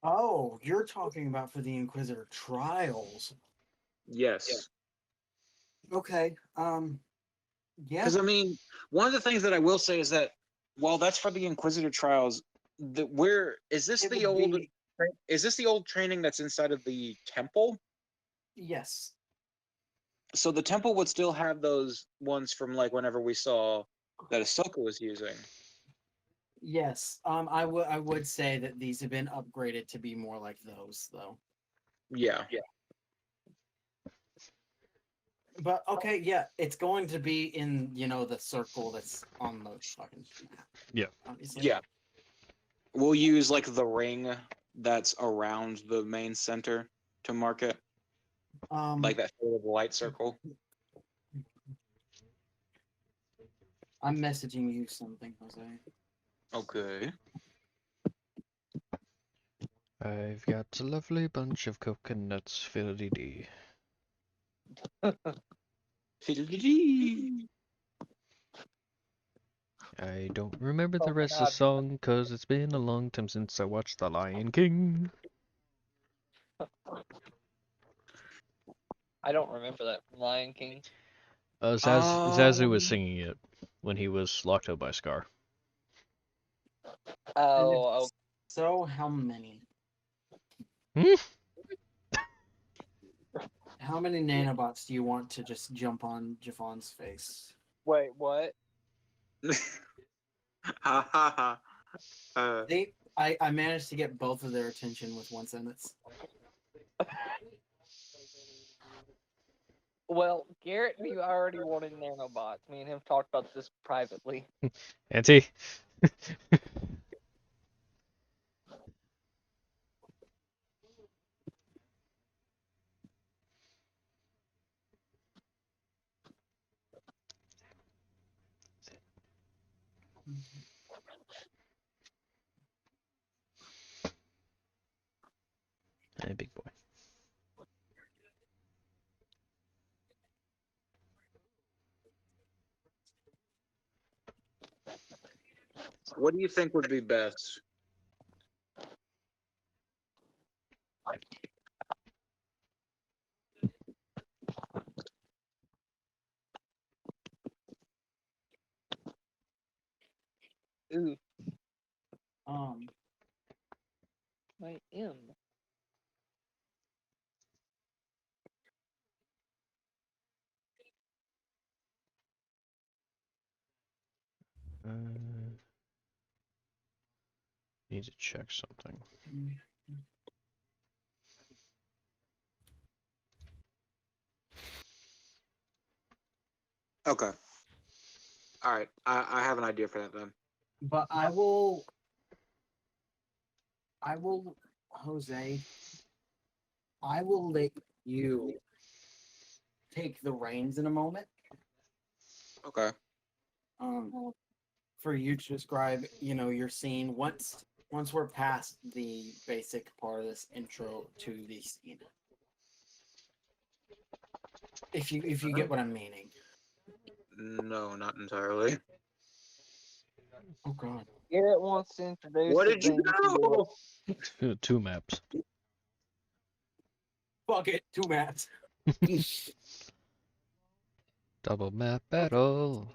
Oh, you're talking about for the Inquisitor trials.
Yes.
Okay. Yeah.
Because I mean, one of the things that I will say is that while that's for the Inquisitor trials, is this
It
the
would
old
be-
is this the old training that's inside of the temple?
Yes.
So the temple would still have those ones from like whenever we saw that Ahsoka was using.
Yes. I would say that these have been upgraded to be more like those, though.
Yeah.
But okay, yeah, it's going to be in the circle that's on the fucking map.
Yeah.
Obviously.
Yeah. We'll use like the ring that's around the main center to mark it, like that sort of light circle.
I'm messaging you something, Jose.
Okay.
I've got a lovely bunch of coconuts, fiddly-dee.
Fiddle-dee-dee.
I don't remember the
Oh,
rest of the
God.
song, 'cause it's been a long time since I watched The Lion King.
I don't remember that from Lion King.
Zazu was singing it when he was locked up by Scar.
Oh,
So how many?
Hmm?
How many nanobots do you want to just jump on Jafan's face?
wait, what?
Ha ha ha.
I managed to get both of their attention with one sentence.
Well, Garrett, you already wanted nanobots. Me and him talked about this privately.
Auntie? Hey, big boy.
What do you think would be best?
Ooh,
Um,
I am.
Need to check something.
Okay. All right. I have an idea for that then.
but Jose, I will let you take the reins in a moment.
Okay.
For you to describe, your scene once we're past the basic part of this intro to the scene. If you get what I'm meaning.
No, not entirely.
Oh God.
Garrett wants to introduce
What
the
did you
thing to
do?
2 maps.
Fuck it, 2 maps.
Double map battle.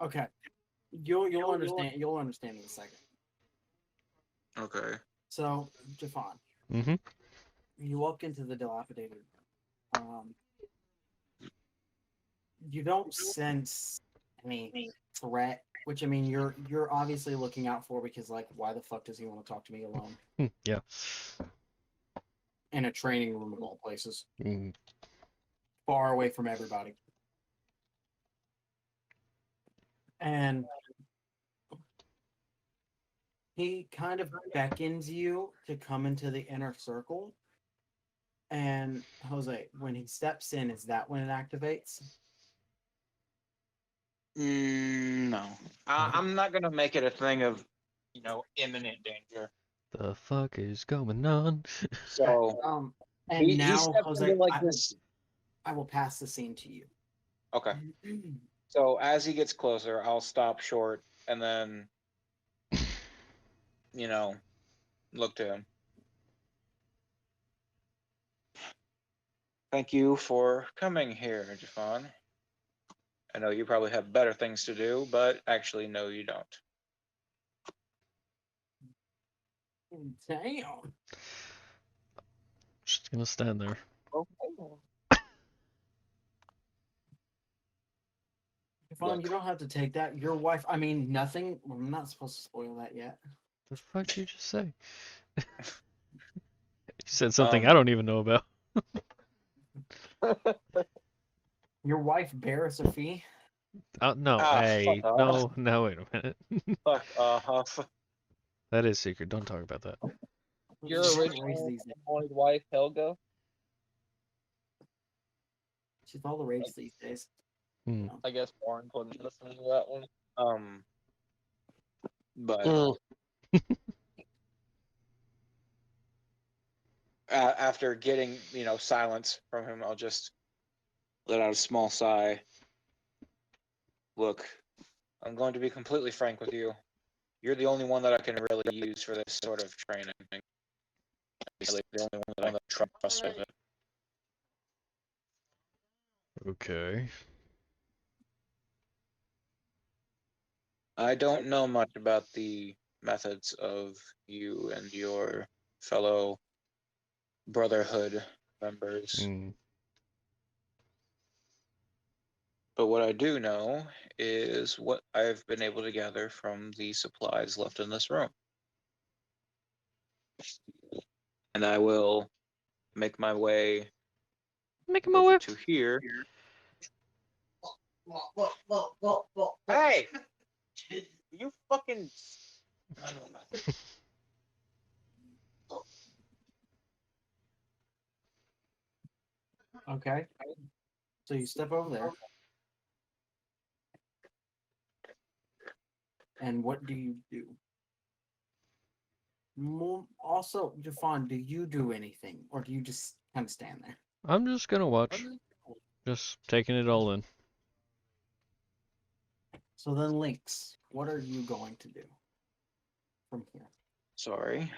Okay. You'll understand in a second.
Okay.
So, Jafan,
Mm-hmm.
you walk into the dilapidated. You don't sense any threat, which I mean you're obviously looking out for, because like, why the fuck does he want to talk to me alone
Yeah.
in a training room of all places,
Mm.
far away from everybody? And he kind of beckons you to come into the inner circle. And Jose, when he steps in, is that when it activates?
No. I'm not gonna make it a thing of, imminent danger.
The fuck is going on?
So
And
he
now,
steps
Jose,
into like this.
I will pass the scene to you.
Okay. So as he gets closer, I'll stop short and then, look to him. Thank you for coming here, Jafan. I know you probably have better things to do, but actually, no, you don't.
Damn.
Just gonna stand there.
Fine, you don't have to take that. Your wife, I mean, nothing. I'm not supposed to spoil that yet.
The fuck did you just say? You said something I don't even know about.
Your wife bears a fee.
No,
Ah,
hey,
fuck off.
no, wait a minute.
Fuck off.
That is secret. Don't talk about that.
Your
She's all the rage
original
these days.
annoyed wife, Helga.
She's all the rage these days.
Hmm.
I guess Warren couldn't listen to that one.
But after getting, silence from him, I'll just let out a small sigh. Look, I'm going to be completely frank with you. You're the only one that I can really use for this sort of training. Really, the only one that I can trust with it.
Okay.
I don't know much about the methods of you and your fellow Brotherhood members.
Hmm.
But what I do know is what I've been able to gather from the supplies left in this room. And I will make my way
Make him my
over
way.
to here. Hey! You fucking...
Okay. So you step over there. And what do you do? Also, Jafan, do you do anything? Or do you just kind of stand there?
I'm just gonna watch. Just taking it all in.
So then, Lyinxs, what are you going to do from here?
Sorry.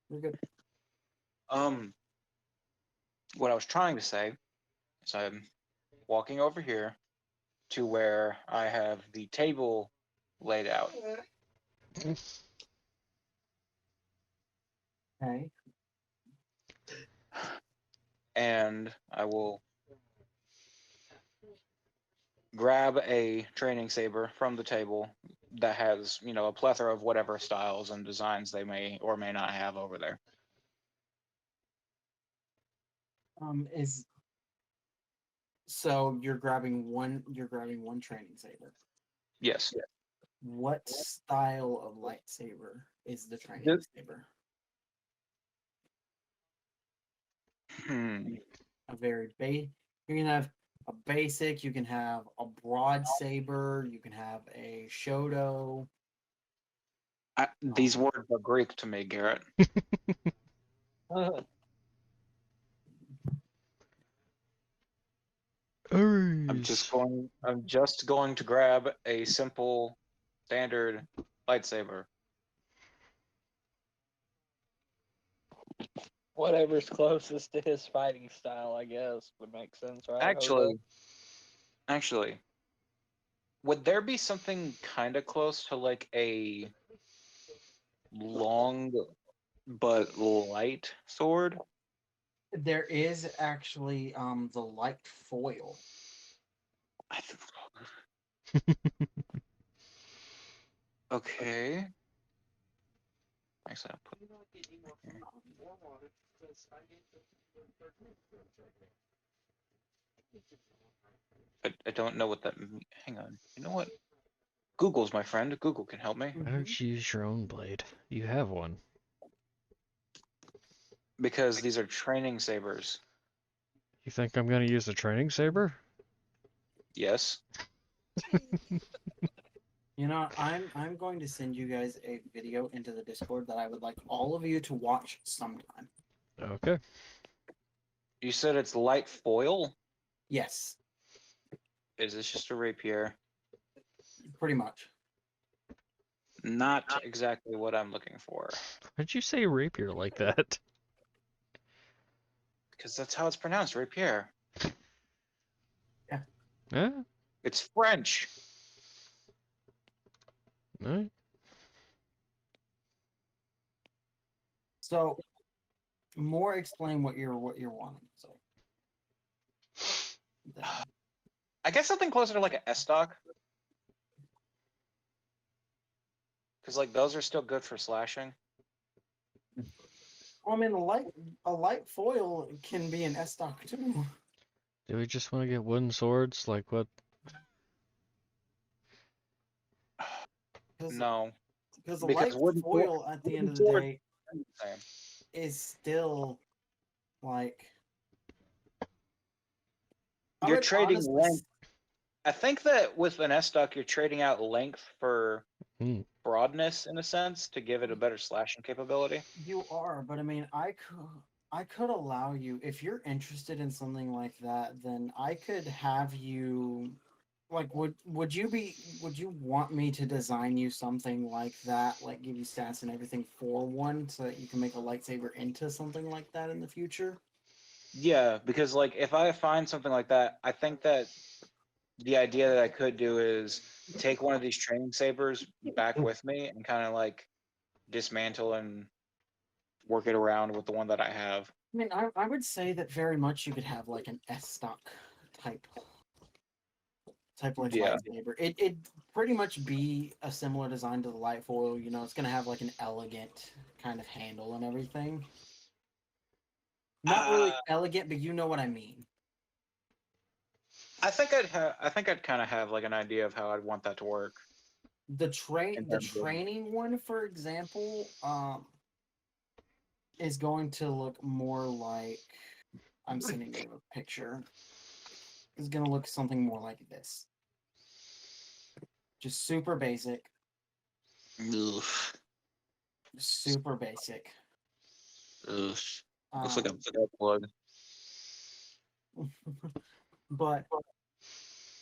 You're good.
What I was trying to say is I'm walking over here to where I have the table laid out.
Okay.
And I will grab a training saber from the table that has, a plethora of whatever styles and designs they may or may not have over there.
So you're grabbing one training saber.
Yes.
What style of lightsaber is the training
This-
saber?
Hmm.
A very you can have a basic, you can have a broad saber, you can have a shoto.
These words are Greek to me, Garrett. I'm just going to grab a simple standard lightsaber.
Whatever's closest to his fighting style, I guess, would make sense, right? Hoda?
Actually, would there be something kind of close to like a long but light sword?
There is actually the light foil.
Okay. Actually, I'll put I don't know what that. Hang on. You know what? Google's my friend. Google can help me.
Why don't you use your own blade? You have one.
Because these are training sabers.
You think I'm gonna use the training saber?
Yes.
I'm going to send you guys a video into the Discord that I would like all of you to watch sometime.
Okay.
You said it's light foil?
Yes,
Is this just a rapier?
pretty much.
Not exactly what I'm looking for.
Why'd you say rapier like that?
Because that's how it's pronounced, rapier.
Yeah?
It's French.
Alright.
So, more explain what you're wanting. So,
I guess something closer to like an S-stock. Because like those are still good for slashing.
I mean, a light foil can be an S stock too.
Do we just want to get wooden swords? Like what?
No,
because the
because
light
wooden
foil at the end of the
sword-
day
same.
is still like I
You're
would
trading
honestly
length. I think that with an S-Duck, you're trading out length for
Hmm.
broadness in a sense to give it a better slashing capability.
You are, but I mean, I could allow you if you're interested in something like that. Then I could have you. Like, would you want me to design you something like that? Like, give you stats and everything for one, so that you can make a lightsaber into something like that in the future?
Yeah, because like if I find something like that, I think that the idea that I could do is take one of these training sabers back with me and kind of like dismantle and work it around with the one that I have.
I mean, I would say that very much you could have like an S stock type like
Yeah.
lightsaber. It'd pretty much be a similar design to the light foil. You know, it's gonna have like an elegant kind of handle and everything. Not really elegant, but you know what I mean.
I think I'd kind of have like an idea of how I'd want that to work.
The
In
the
terms of-
training one, for example, is going to look more like I'm sending you a picture. It's gonna look something more like this. Just super basic.
Ugh.
Super basic.
Ugh. Looks like a
Um,
plug.
but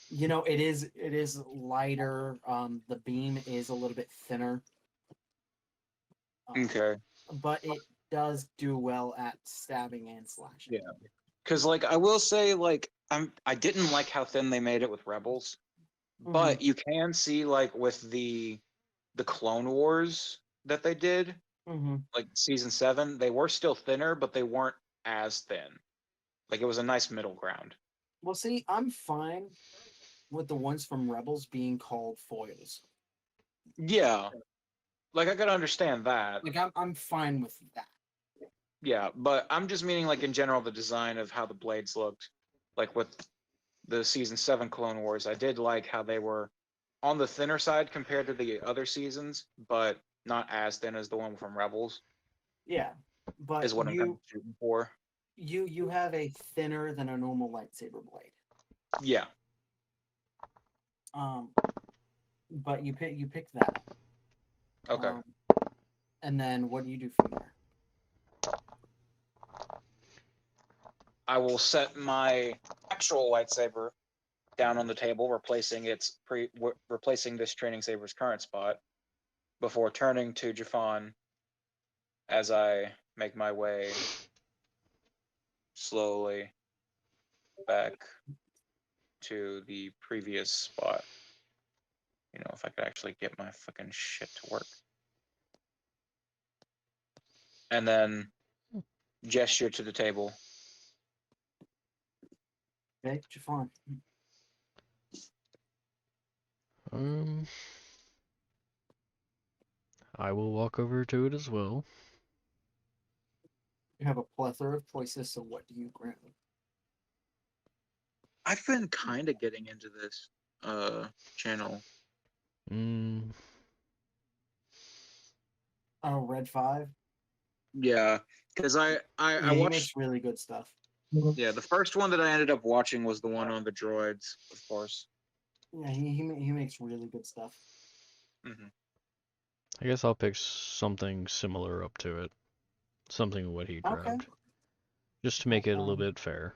you know, it is lighter. The beam is a little bit thinner.
Okay.
But it does do well at stabbing and slashing.
Yeah. Because like I will say like I didn't like how thin they made it with Rebels, but you can see like with the Clone Wars that they did,
Mm-hmm.
like season 7, they were still thinner, but they weren't as thin. Like it was a nice middle ground.
Well, see, I'm fine with the ones from Rebels being called foils.
Yeah. Like I could understand that.
Like I'm fine with that.
Yeah, but I'm just meaning like in general the design of how the blades looked. Like with the season 7 Clone Wars, I did like how they were on the thinner side compared to the other seasons, but not as thin as the one from Rebels,
Yeah, but
is what I'm kind of shooting for.
you have a thinner than a normal lightsaber blade.
Yeah.
But you pick that.
Okay.
And then what do you do from there?
I will set my actual lightsaber down on the table, replacing this training saber's current spot, before turning to Jafan as I make my way slowly back to the previous spot. You know, if I could actually get my fucking shit to work. And then gesture to the table.
Okay, Jafan.
I will walk over to it as well.
You have a plethora of choices, so what do you grab?
I've been kind of getting into this channel.
Oh, Red 5.
Yeah, because I
He
watched.
makes really good stuff.
Yeah, the first one that I ended up watching was the one on the droids, of course.
Yeah, he makes really good stuff.
Mm-hmm.
I guess I'll pick something similar up to it. Something what he grabbed.
Okay.
Just to make it a little bit fair.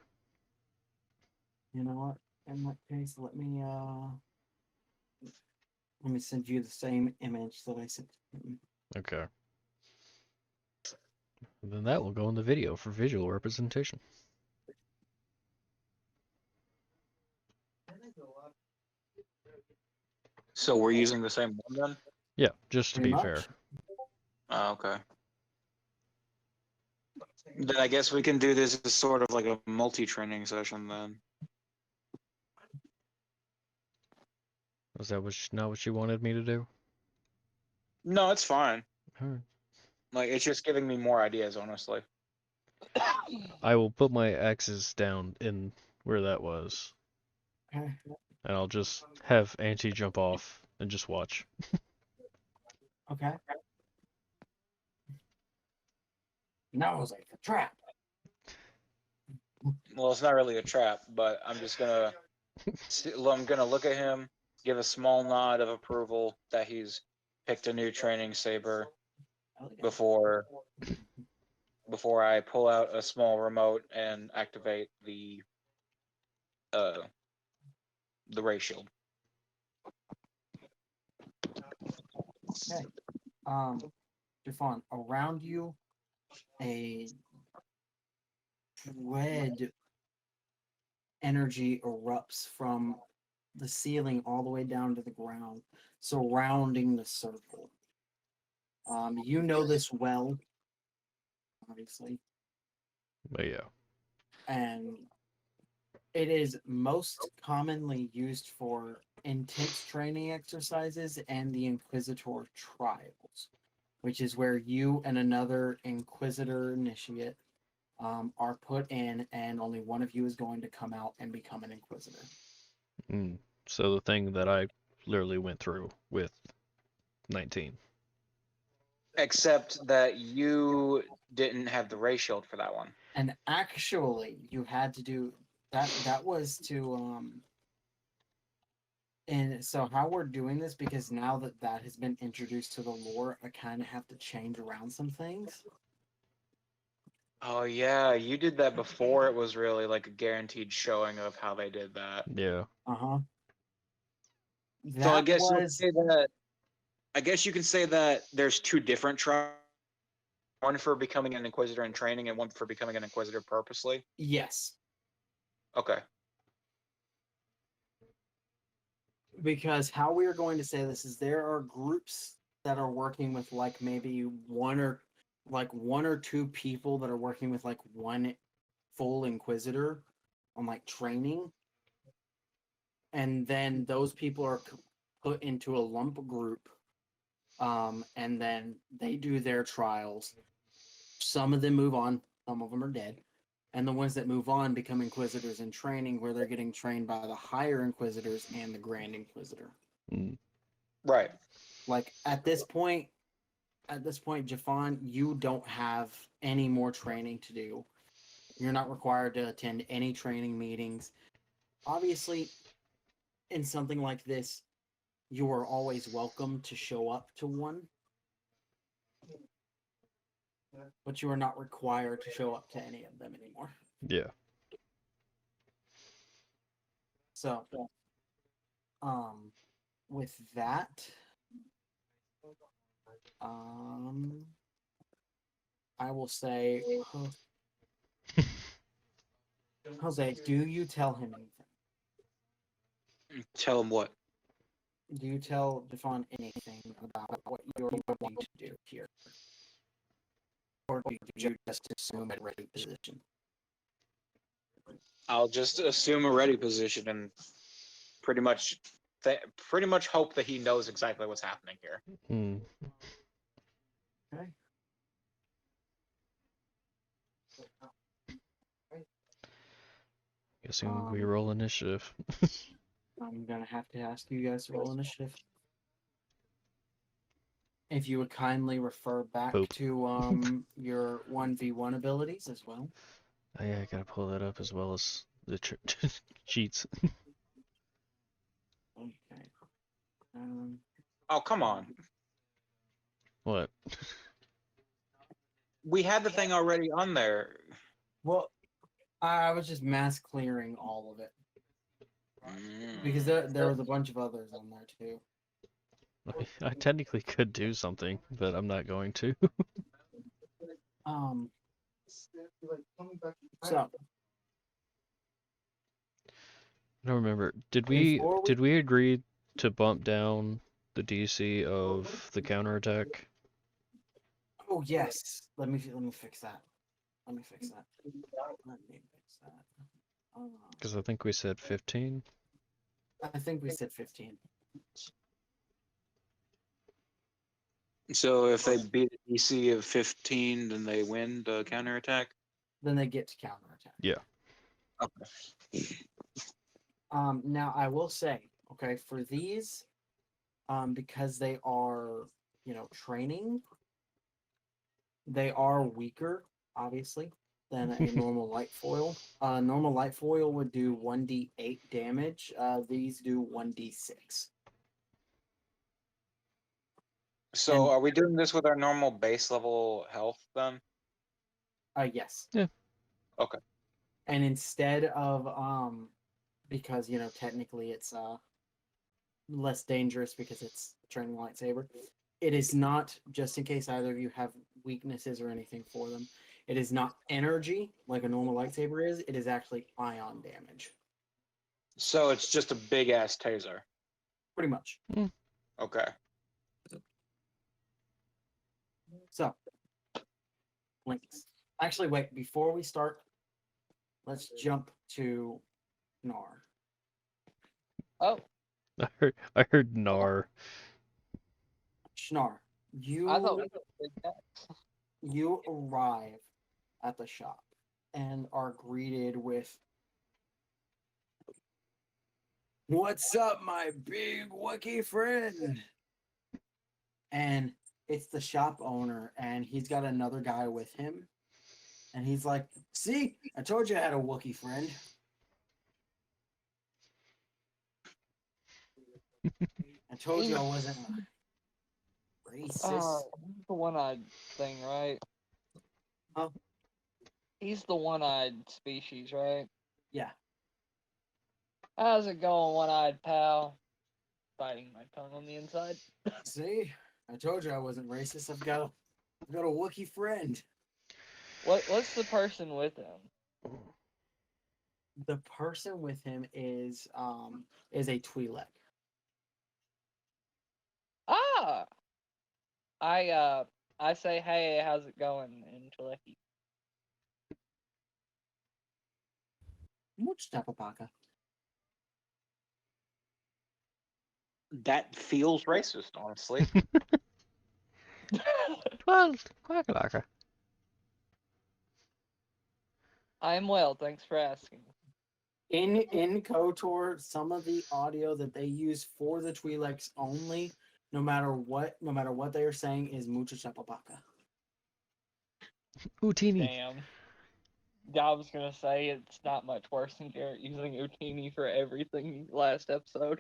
You know what? In that case, let me send you the same image that I sent to him.
Okay. And then that will go in the video for visual representation.
So we're using the same one then?
Yeah, just to
Pretty
be
much.
fair.
Oh, okay. Then I guess we can do this as sort of like a multi-training session then.
Was that not what you wanted me to do?
No, it's fine.
Alright.
Like it's just giving me more ideas, honestly.
I will put my axes down in where that was.
Okay.
And I'll just have Auntie jump off and just watch.
Okay. No, it was like a trap.
Well, it's not really a trap, but I'm just gonna I'm gonna look at him, give a small nod of approval that he's picked a new training saber before I pull out a small remote and activate the ray shield.
Okay. Jafan, around you, a red energy erupts from the ceiling all the way down to the ground, surrounding the circle. You know this well, obviously,
But yeah.
and it is most commonly used for intense training exercises and the Inquisitor trials, which is where you and another Inquisitor initiate are put in, and only one of you is going to come out and become an Inquisitor.
So the thing that I literally went through with 19.
Except that you didn't have the ray shield for that one.
And actually, you had to do that. That was to And so how we're doing this, because now that that has been introduced to the lore, I kind of have to change around some things.
Oh yeah, you did that before it was really like a guaranteed showing of how they did that.
Yeah.
Uh-huh.
So I
That
guess
was
you can say that there's two different trials. One for becoming an Inquisitor in training and one for becoming an Inquisitor purposely.
yes.
Okay.
Because how we are going to say this is there are groups that are working with like maybe one or two people that are working with like one full Inquisitor on like training. And then those people are put into a lump group. And then they do their trials. Some of them move on, some of them are dead. And the ones that move on become Inquisitors in training, where they're getting trained by the higher Inquisitors and the Grand Inquisitor.
Right.
Like at this point, Jafan, you don't have any more training to do. You're not required to attend any training meetings. Obviously, in something like this, you are always welcome to show up to one. But you are not required to show up to any of them anymore.
Yeah.
So, with that, I will say, Jose, do you tell him anything?
Tell him what?
Do you tell Jafan anything about what you're going to do here? Or do you just assume a ready position?
I'll just assume a ready position and pretty much hope that he knows exactly what's happening here.
Okay.
Guessing we roll initiative.
I'm gonna have to ask you guys to roll initiative. If you would kindly refer back to your 1v1 abilities as well.
Oh yeah, I gotta pull that up as well as the cheats.
Okay.
Oh, come on.
What?
We had the thing already on there.
Well, I was just mass clearing all of it. Because there was a bunch of others on there too.
I technically could do something, but I'm not going to.
So
I don't remember. Did we agree to bump down the DC of the counterattack?
oh yes. Let me fix that.
Because I think we said 15.
I think we said 15.
So if they beat a DC of 15, then they win the counterattack?
Then they get to counterattack.
Yeah.
Okay.
Now I will say, okay, for these, because they are training, they are weaker, obviously, than a normal light foil. Normal light foil would do 1d8 damage. These do 1d6.
So
And-
are we doing this with our normal base level health then?
Yes.
Yeah.
Okay.
And instead of because technically it's less dangerous because it's training lightsaber. It is not, just in case either of you have weaknesses or anything for them. It is not energy like a normal lightsaber is. It is actually ion damage.
So it's just a big ass taser.
Pretty much.
Okay.
So, Lyinxs. Actually, wait, before we start, let's jump to Snahr.
Oh,
I heard Nar.
Snahr,
I thought we were big Jax.
you arrive at the shop and are greeted with, "What's up, my big Wookiee friend?" And it's the shop owner, and he's got another guy with him. And he's like, "See, I told you I had a Wookiee friend." I told you I wasn't racist.
He's the one-eyed thing, right?
Huh?
He's the one-eyed species, right?
Yeah.
How's it going, one-eyed pal? Biting my tongue on the inside.
See, I told you I wasn't racist. I've got a Wookiee friend.
What's the person with him?
The person with him is a Twi'lek.
Ah, I say, hey, how's it going in Twi'leki?
Much Tapapaka.
That feels racist, honestly.
Well, quackalaka.
I am well, thanks for asking.
In KOTOR, some of the audio that they use for the Twi'leks only, no matter what they are saying, is Mucha Chapapaka.
Utini.
Damn. I was gonna say it's not much worse than Garrett using Utini for everything last episode.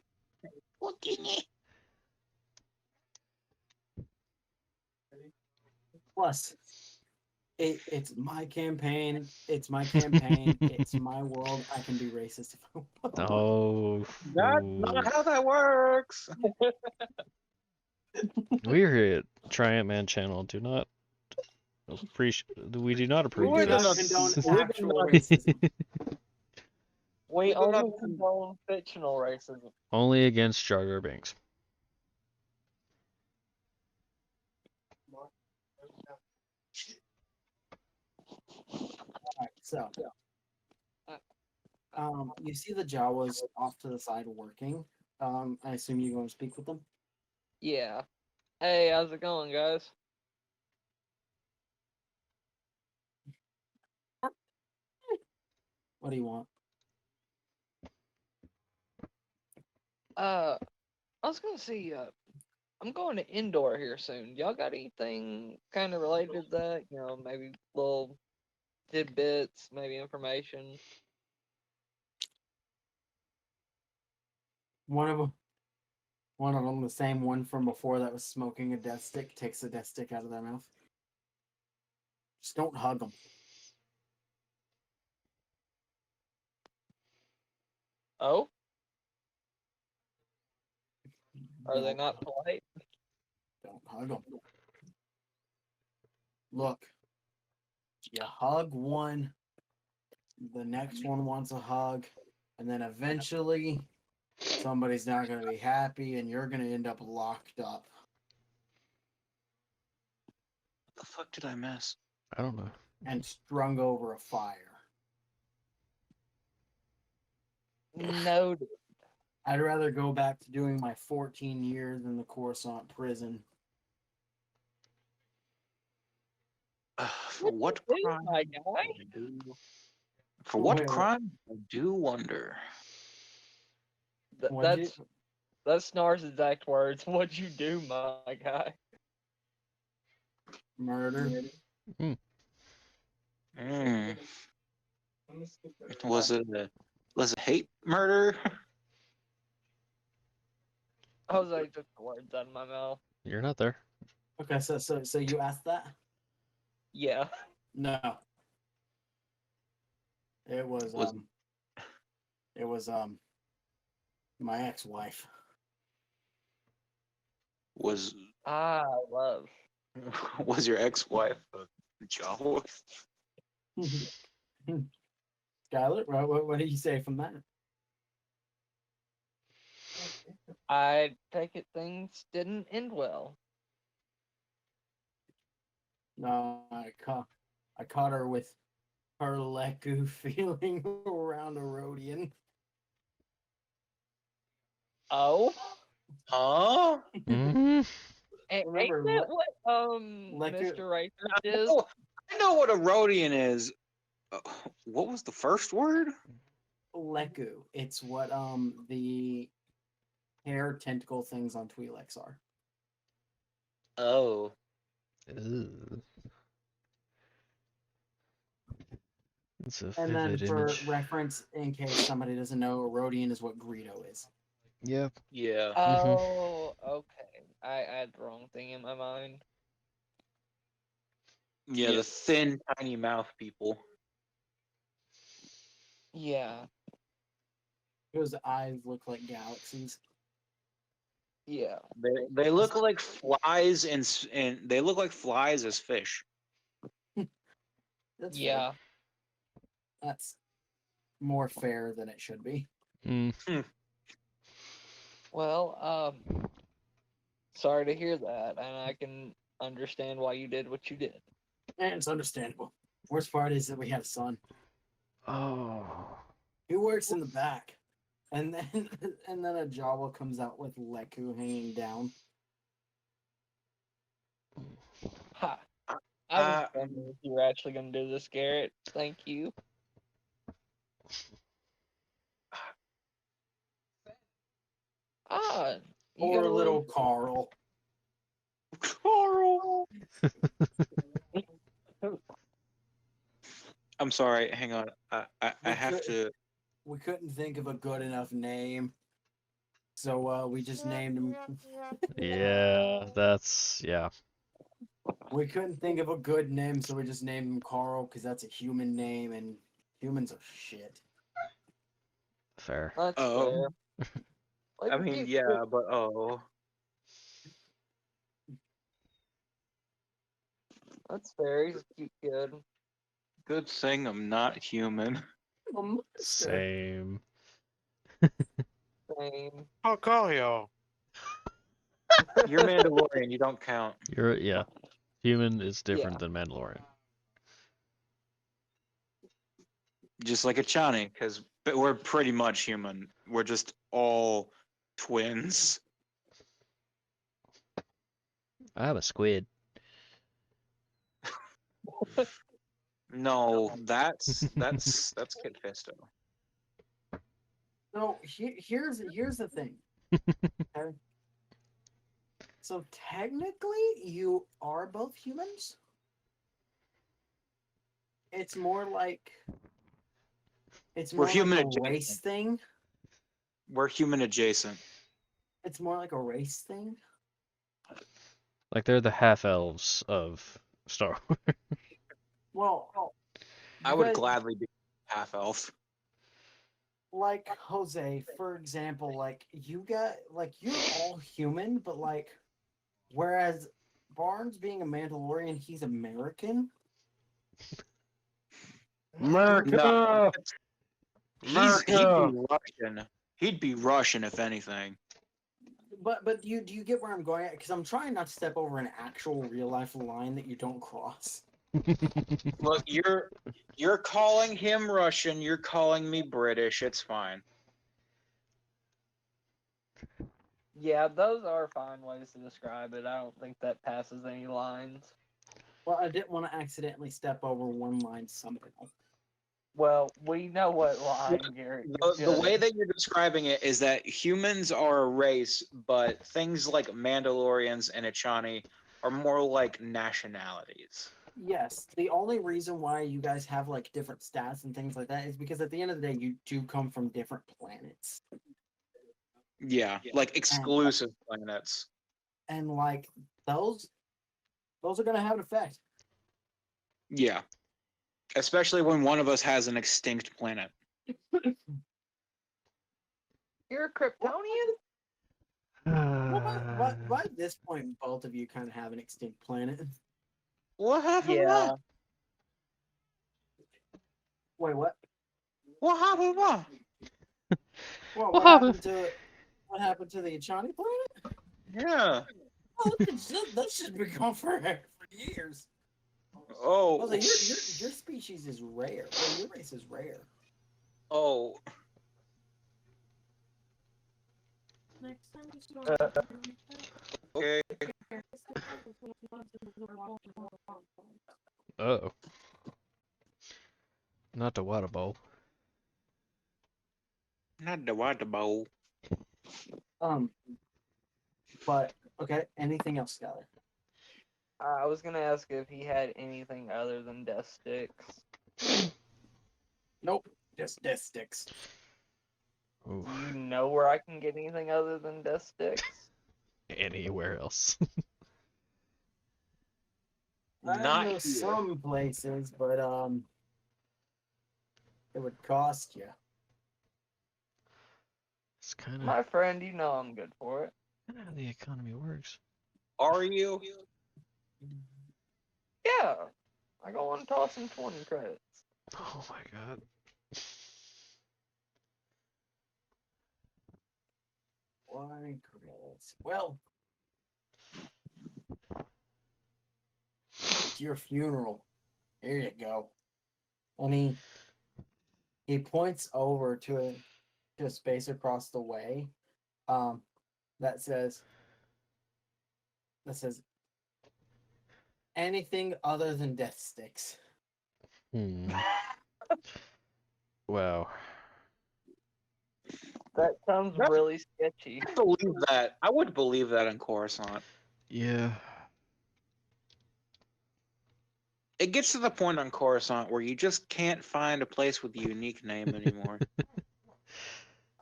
Plus, it's my campaign. It's my campaign. It's my world. I can be racist if I want.
Oh.
That's not how that works.
We're here at TriAntMan channel. Do not appreciate. We do not approve
We
of
do not
this.
condone actual racism.
We
do
only
not-
condone fictional racism.
Only against Jar Jar Binks.
Alright, so you see the Jawas off to the side working. I assume you're going to speak with them.
Yeah. Hey, how's it going, guys?
What do you want?
I was gonna see. I'm going to indoor here soon. Y'all got anything kind of related to that? You know, maybe little tidbits, maybe information.
One of them, the same one from before that was smoking a death stick, takes the death stick out of their mouth. Just don't hug them.
Oh, are they not polite?
Don't hug them. Look, you hug one, the next one wants a hug, and then eventually somebody's not going to be happy and you're going to end up locked up.
What the fuck did I miss?
I don't know.
And strung over a fire.
Noted.
I'd rather go back to doing my 14 years in the Coruscant prison.
For what
Hey,
crime?
my guy.
For what
Wait, what?
crime? I do wonder.
What'd
That's Snahr's exact words. What'd you do, my guy?
Murder.
Mm. Was it hate murder?
Jose took the words out of my mouth.
You're not there.
Okay, so you asked that?
Yeah.
No. It was my ex-wife.
Was
I love.
was your ex-wife a Jawa?
Skylar, what do you say from that?
I take it things didn't end well.
No, I caught her with her Leku feeling around a Rhodian.
Oh.
Huh?
Mhm.
Ain't
Remember,
that what
Leku-
Mr. Racist is?
Oh, I know what a Rhodian is. What was the first word?
Leku. It's what the hair tentacle things on Twi'leks are.
Oh.
Ugh. It's a
And then
vivid
for
image.
reference, in case somebody doesn't know, a Rhodian is what Greedo is.
Yep.
Yeah.
Oh, okay. I had the wrong thing in my mind.
Yeah, the thin, tiny mouth people.
Yeah.
Whose eyes look like galaxies.
Yeah.
They look like flies and they look like flies as fish.
That's fair.
Yeah.
That's more fair than it should be.
Mm.
Well, sorry to hear that, and I can understand why you did what you did.
And it's understandable. Worst part is that we have a son.
Oh.
He works in the back. And then a Jawa comes out with Leku hanging down.
Ha. I was wondering if you were actually going to do this, Garrett. Thank you. Ah, you
Or
got a
little Carl.
Carl. I'm sorry. Hang on. I have to.
We couldn't think of a good enough name. So we just named him.
Yeah, that's yeah.
We couldn't think of a good name, so we just named him Carl because that's a human name, and humans are shit.
Fair.
That's
Oh.
fair. Like,
I mean, yeah, but
That's fair. He's a cute kid.
good thing I'm not human.
Same.
Same.
I'll call y'all.
You're Mandalorian. You don't count.
Yeah. Human is different than Mandalorian.
Just like a Chani, because we're pretty much human. We're just all twins.
I have a squid.
No, that's Kid Fisto.
So here's the thing. Okay? So technically, you are both humans. It's more like
We're human
like a
adjacent.
race thing.
We're human adjacent.
It's more like a race thing.
Like they're the half elves of Star Wars.
Well,
I would gladly be half elf.
like Jose, for example, like you're all human, but like whereas Barnes being a Mandalorian, he's American.
America!
No, he'd
America!
be Russian. He'd be Russian if anything.
But do you get where I'm going at? Because I'm trying not to step over an actual real life line that you don't cross.
Look, you're calling him Russian. You're calling me British. It's fine.
Yeah, those are fine ways to describe it. I don't think that passes any lines.
Well, I didn't want to accidentally step over one line somehow.
Well, we know what line, Garrett.
The way that you're describing it is that humans are a race, but things like Mandalorians and Achani are more like nationalities.
Yes, the only reason why you guys have like different stats and things like that is because at the end of the day, you do come from different planets,
Yeah, like exclusive planets.
and like those are gonna have an effect.
Yeah, especially when one of us has an extinct planet.
You're a Kryptonian?
Well, by this point, both of you kind of have an extinct planet.
What happened?
Yeah.
Wait, what?
What happened? What?
Well,
What
what
happened?
happened to the Achani planet?
Yeah.
Oh, that's just been gone for years.
Oh.
Well, your species is rare. Well, your race is rare.
Oh. Okay.
Uh-oh. Not the water bowl.
Not the water bowl.
But okay. Anything else, Skyler?
I was gonna ask if he had anything other than death sticks.
Nope. Just death sticks.
Ooh,
Do you know where I can get anything other than death sticks?
anywhere else.
I
Not
know
here.
some places, but it would cost you.
It's kind of
My friend, you know I'm good for it.
how the economy works.
Are you?
Yeah. I go on tossing 20 credits.
Oh my god.
20 credits. Well, it's your funeral. Here you go. And he points over to a space across the way, that says anything other than death sticks.
Hmm. Wow.
That sounds
That's-
really sketchy.
I believe that. I would believe that in Coruscant.
Yeah.
It gets to the point on Coruscant where you just can't find a place with a unique name anymore.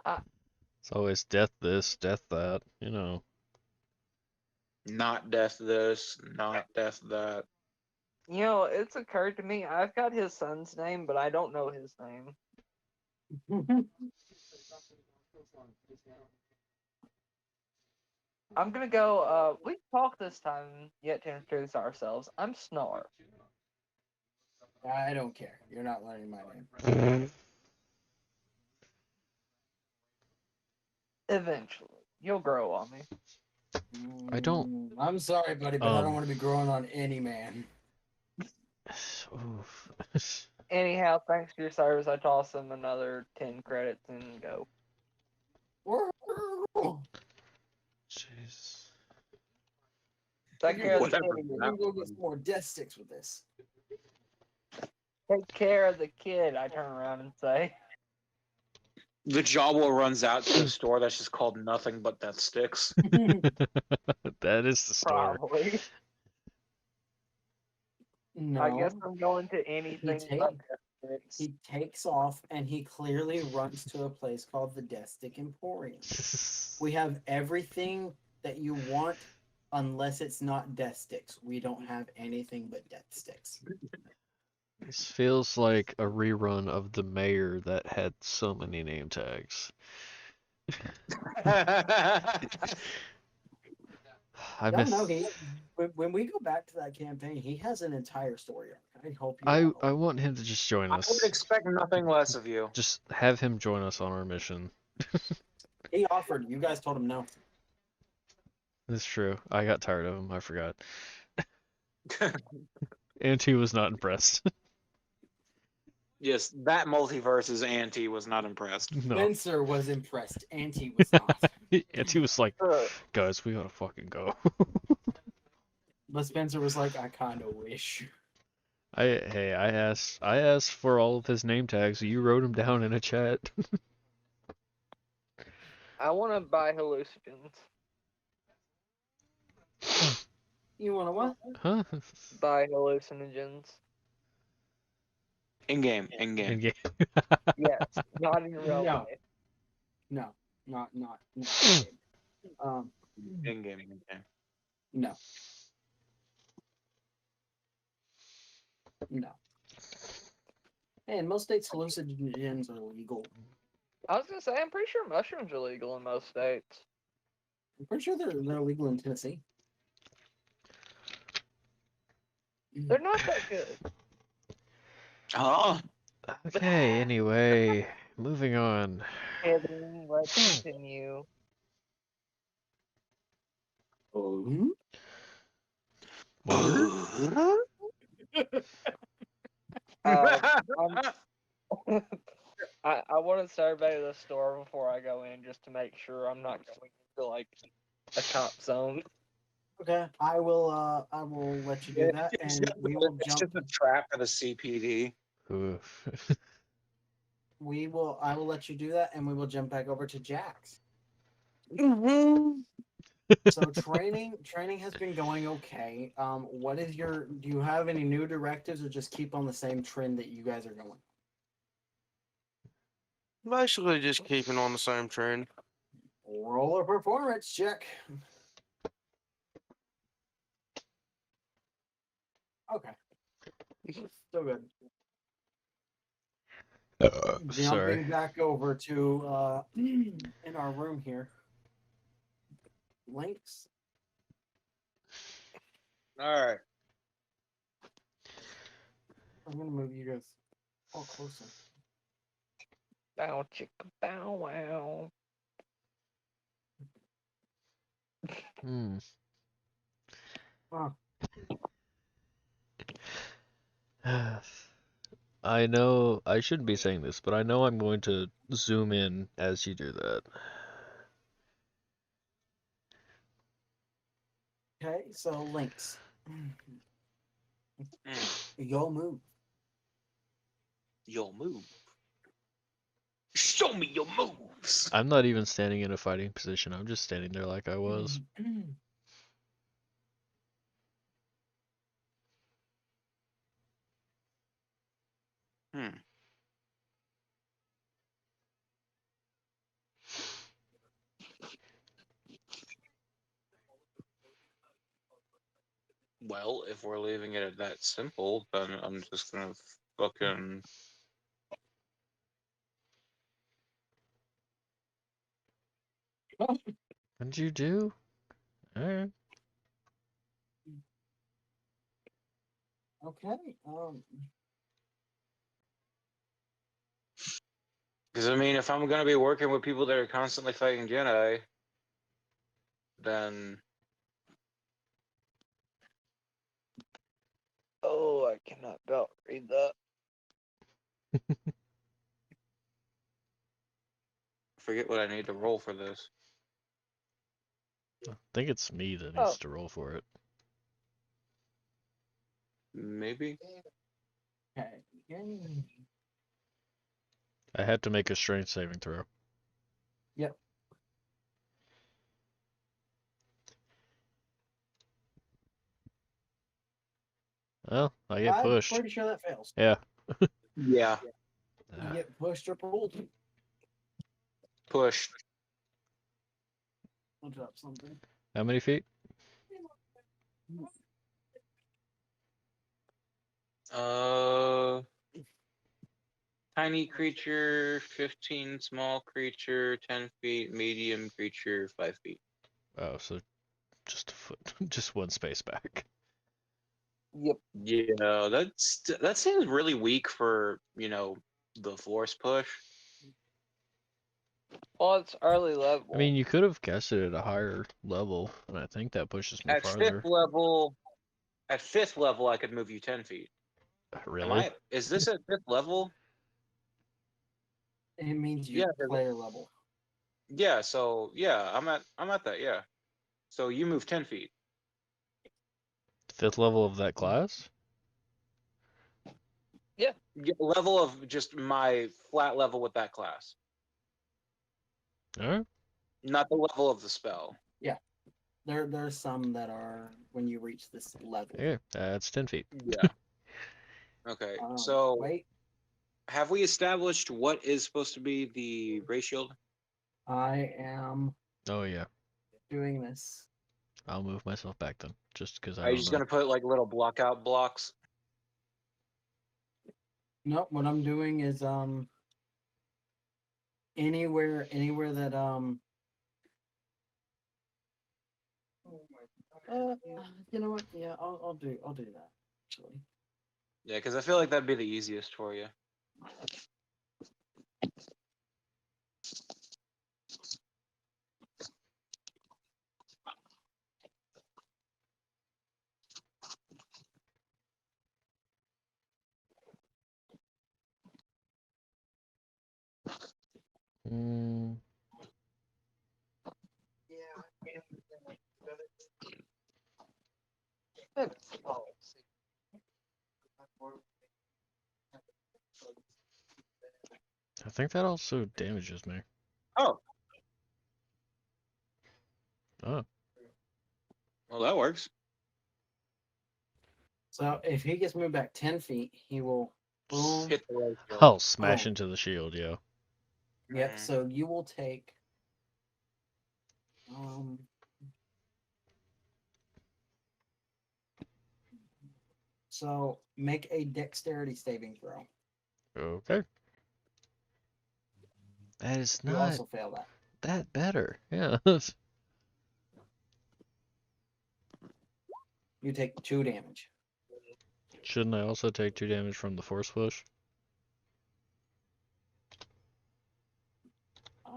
It's always death this, death that, you know.
Not death this, not death that.
You know, it's occurred to me, I've got his son's name, but I don't know his name. I'm gonna go, we talked this time yet to introduce ourselves. I'm Snahr.
I don't care. You're not learning my name.
Eventually. You'll grow on me.
I don't-
I'm sorry, buddy, but I don't want to be growing on any man.
Oof.
Anyhow, thanks for your service. I toss him another 10 credits and go.
Jeez.
Take care of the
Whatever.
kid.
We're gonna go get some more death sticks with this.
Take care of the kid, I turn around and say.
The Jawa runs out to a store that's just called nothing but death sticks.
That is the store.
Probably.
No,
I guess I'm going to anything but Netflix.
he takes off and he clearly runs to a place called the Death Stick Emporium. We have everything that you want, unless it's not death sticks. We don't have anything but death sticks.
This feels like a rerun of The Mayor that had so many name tags. I
No,
miss.
no, when we go back to that campaign, he has an entire story arc. I hope you
I
know.
want him to just join
I
us.
would expect nothing less of you.
Just have him join us on our mission.
He offered. You guys told him no.
That's true. I got tired of him. I forgot. And he was not impressed.
Yes, that multiverse's auntie was not impressed.
No.
Spencer was impressed. Auntie was not.
And he was like,
Ugh.
guys, we gotta fucking go.
But Spencer was like, I kind of wish.
I asked for all of his name tags. You wrote them down in a chat.
I want to buy hallucinogens.
You want to what?
Huh?
Buy hallucinogens.
In game.
In game.
Yes, not in real
No.
life.
No, not. Um,
In game.
no, no. Hey, in most states, hallucinogens are legal.
I was gonna say, I'm pretty sure mushrooms are legal in most states.
I'm pretty sure they're legal in Tennessee.
They're not that good.
Oh,
Okay, anyway, moving on.
Kidding. Let's continue.
Oh.
What?
I want to survey the store before I go in just to make sure I'm not going into like a cop zone.
Okay, I will let you do that, and we will
It's
jump.
just a trap for the CPD.
Oof.
I will let you do that, and we will jump back over to Jax. So training has been going okay. What is do you have any new directives, or just keep on the same trend that you guys are going?
Basically, just keeping on the same trend.
Roll a performance check. Okay. Still good.
Sorry.
Jumping back over to in our room here. Lyinxs.
All right.
I'm gonna move you guys all closer.
Bow chicka bow wow.
Hmm.
Huh.
I know I shouldn't be saying this, but I know I'm going to zoom in as you do that.
Okay, so Lyinxs. You'll move.
You'll move. Show me your moves.
I'm not even standing in a fighting position. I'm just standing there like I was.
Well, if we're leaving it at that simple, then I'm just gonna fucking.
What'd you do? Alright.
Okay.
Because I mean, if I'm gonna be working with people that are constantly fighting Jedi, then
Oh, I cannot about read that.
forget what I need to roll for this.
I think it's me that
Oh.
needs to roll for it.
Maybe.
Okay.
I had to make a strength saving throw.
Yep.
Well, I get
I'm
pushed.
pretty sure that fails.
Yeah.
Yeah.
You get pushed or pulled.
Push.
I'll drop something.
How many feet?
Tiny creature, 15 small creature, 10 feet, medium creature, 5 feet.
Oh, so just a foot, just one space back.
Yep.
Yeah, that seems really weak for, the force push.
Well, it's early level.
I mean, you could have guessed it at a higher level, and I think that pushes me
At
farther.
fifth level, I could move you 10 feet.
Really?
Is this at 5th level?
It means you player level.
Yeah, so yeah, I'm at that, yeah. So you move 10 feet.
5th level of that class?
Yeah, level of just my flat level with that class.
Alright.
Not the level of the spell.
Yeah. There's some that are when you reach this level.
Okay, that's 10 feet.
Yeah. Okay. So
wait,
have we established what is supposed to be the ray shield?
I am
Oh yeah,
doing this.
I'll move myself back then, just because I
Are you
don't
just
know.
gonna put like little blockout blocks?
Nope, what I'm doing is anywhere that you know what? Yeah, I'll do that actually.
Yeah, because I feel like that'd be the easiest for you.
Mm, I think that also damages me.
Oh,
Oh,
well, that works.
So if he gets moved back 10 feet, he will boom.
Hit the ray shield.
I'll smash
Oh.
into the shield, yo.
Yep.
Mhm.
So you will take so make a dexterity saving throw.
Okay. That is
You
not
also fail that.
that better. Yeah.
You take 2 damage.
Shouldn't I also take 2 damage from the force push?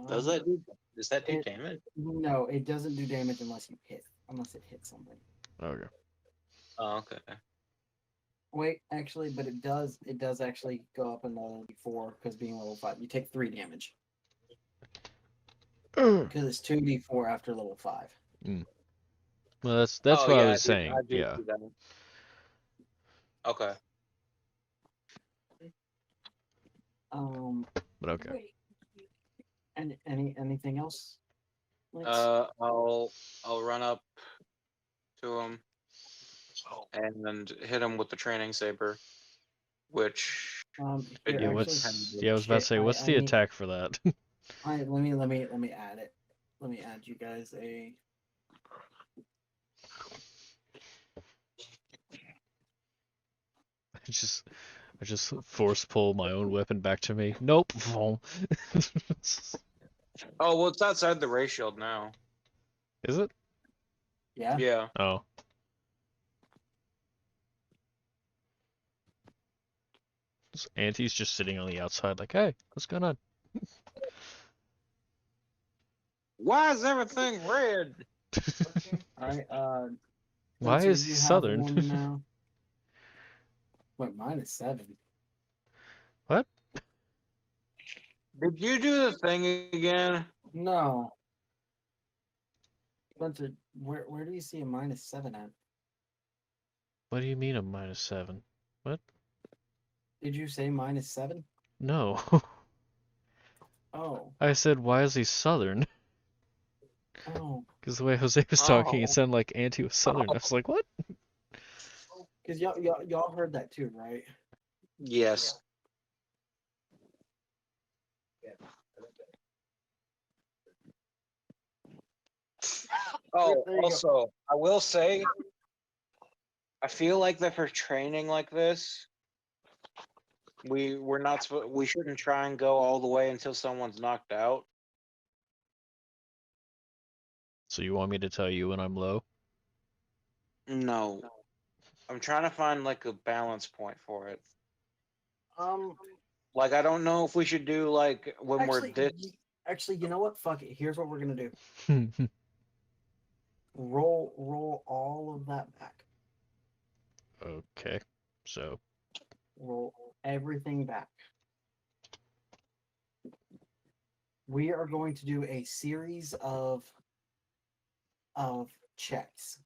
Does
Um,
that do? Does that do
it-
damage?
No, it doesn't do damage unless it hits something.
Okay.
Oh, okay.
Wait, actually, but it does actually go up another 4 because being level 5, you take 3 damage because it's 2d4 after level 5.
Well, that's
Oh,
what I
yeah,
was saying.
I do
Yeah.
see that. Okay.
But okay.
And anything else? Lyinxs?
I'll run up to him and hit him with the training saber, which
Here,
Yeah,
actually,
what's I was about to
shit,
say, what's the
need-
attack for that?
let me add it. Let me add you guys a.
I just force pull my own weapon back to me. Nope.
oh well, it's outside the ray shield now.
Is it?
Yeah.
Yeah.
Oh. Auntie's just sitting on the outside like, hey, what's going on?
Why is everything red?
All right.
Why
Spencer,
is he
you have
southern?
one now. What? -7.
What?
Did you do the thing again?
No. Spencer, where do you see a -7 at?
What do you mean a -7? What?
Did you say -7?
No.
Oh.
I said, why is he southern?
Oh.
Because the way Jose was talking, it
Oh.
sounded like Auntie was southern. I was like, what?
Because y'all heard that too, right?
Yes. Oh,
There you go.
also, I will say, I feel like that for training like this, we're not we shouldn't try and go all the way until someone's knocked out.
So you want me to tell you when I'm low?
No, I'm trying to find like a balance point for it. Like I don't know if we should do like when we're this.
Actually, you know what? Fuck it. Here's what we're gonna do. Roll all of that back.
Okay. So,
Roll everything back. We are going to do a series of checks.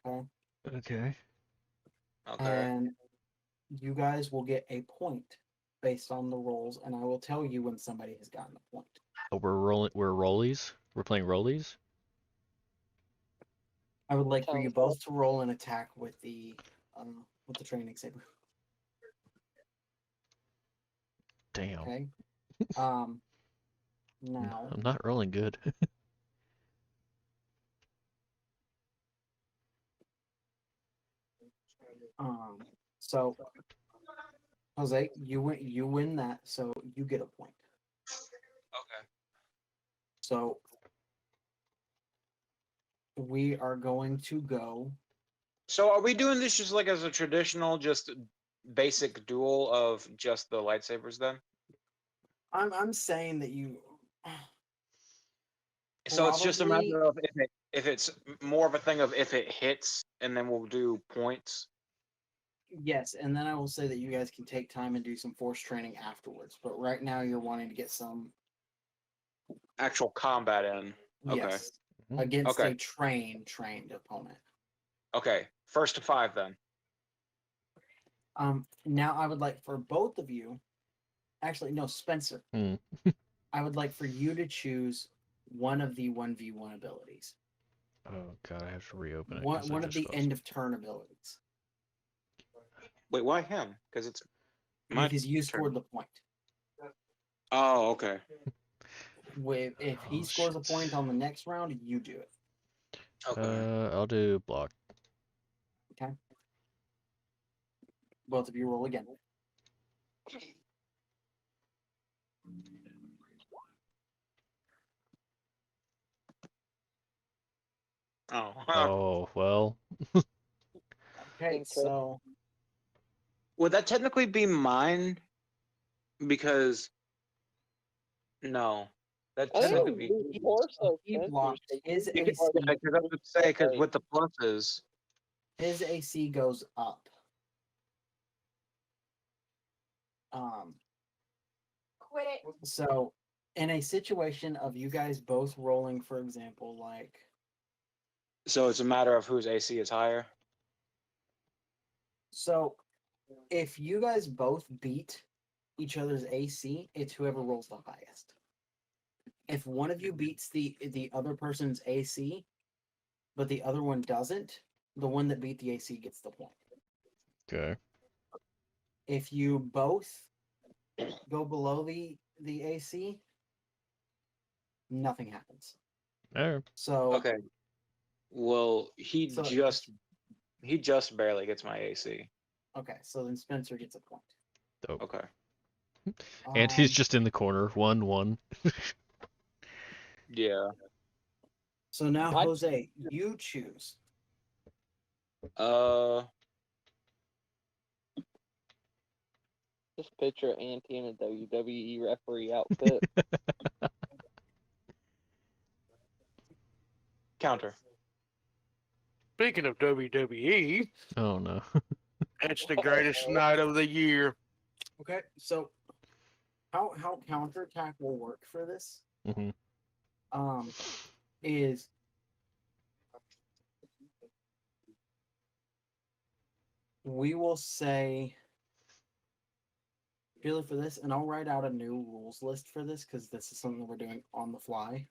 Okay.
okay.
Okay.
And you guys will get a point based on the rolls, and I will tell you when somebody has gotten a point.
Oh, we're rolling. We're rollies. We're playing rollies.
I would like for you
Sounds
both to roll an attack with the training saber.
Damn.
Okay. Now
I'm not rolling good.
so Jose, you win that, so you get a point.
Okay.
So we are going to go.
So are we doing this just like as a traditional, just basic duel of just the lightsabers then?
I'm saying that you.
So it's just a
Probably-
matter of if it's more of a thing of if it hits, and then we'll do points.
Yes, and then I will say that you guys can take time and do some force training afterwards. But right now, you're wanting to get some
Actual combat in. Okay.
yes
Mhm.
against
Okay.
a trained opponent.
Okay. First to 5 then.
Now I would like for both of you, actually no, Spencer.
Hmm.
I would like for you to choose one of the 1v1 abilities.
Oh god, I have to reopen it.
One
'Cause I
one of
just
the
froze.
end of turn abilities.
Wait, why him? Because it's my
Because you
turn.
scored the point.
Oh, okay.
If he
Oh,
scores a
shit.
point on the next round, you do it.
Okay.
I'll do block.
Both of you roll again.
Oh.
Oh well.
Okay,
Okay.
so
Would that technically be mine? Because no, that
I think
technically
it would
be
be more so
he
Spencer's,
blocked
'cause
his
he's
AC.
part of the
Because I would say because
group
with the pluses.
His AC goes up.
Quit it.
So in a situation of you guys both rolling, for example, like
So it's a matter of whose AC is higher.
so if you guys both beat each other's AC, it's whoever rolls the highest. If one of you beats the other person's AC, but the other one doesn't, the one that beat the AC gets the point.
Okay.
If you both go below the AC, nothing happens.
Alright.
So
Okay. Well,
So-
he just barely gets my AC.
okay, so then Spencer gets a point.
Dope.
Okay.
And he's
Um,
just in the corner. 1-1.
Yeah.
So now,
I-
Jose, you choose.
Just picture Auntie in a WWE referee outfit.
Counter.
Speaking of WWE,
Oh no.
it's the greatest night of the year.
Okay, so how counterattack will work for this
Hmm.
is we will say purely for this, and I'll write out a new rules list for this because this is something we're doing on the fly.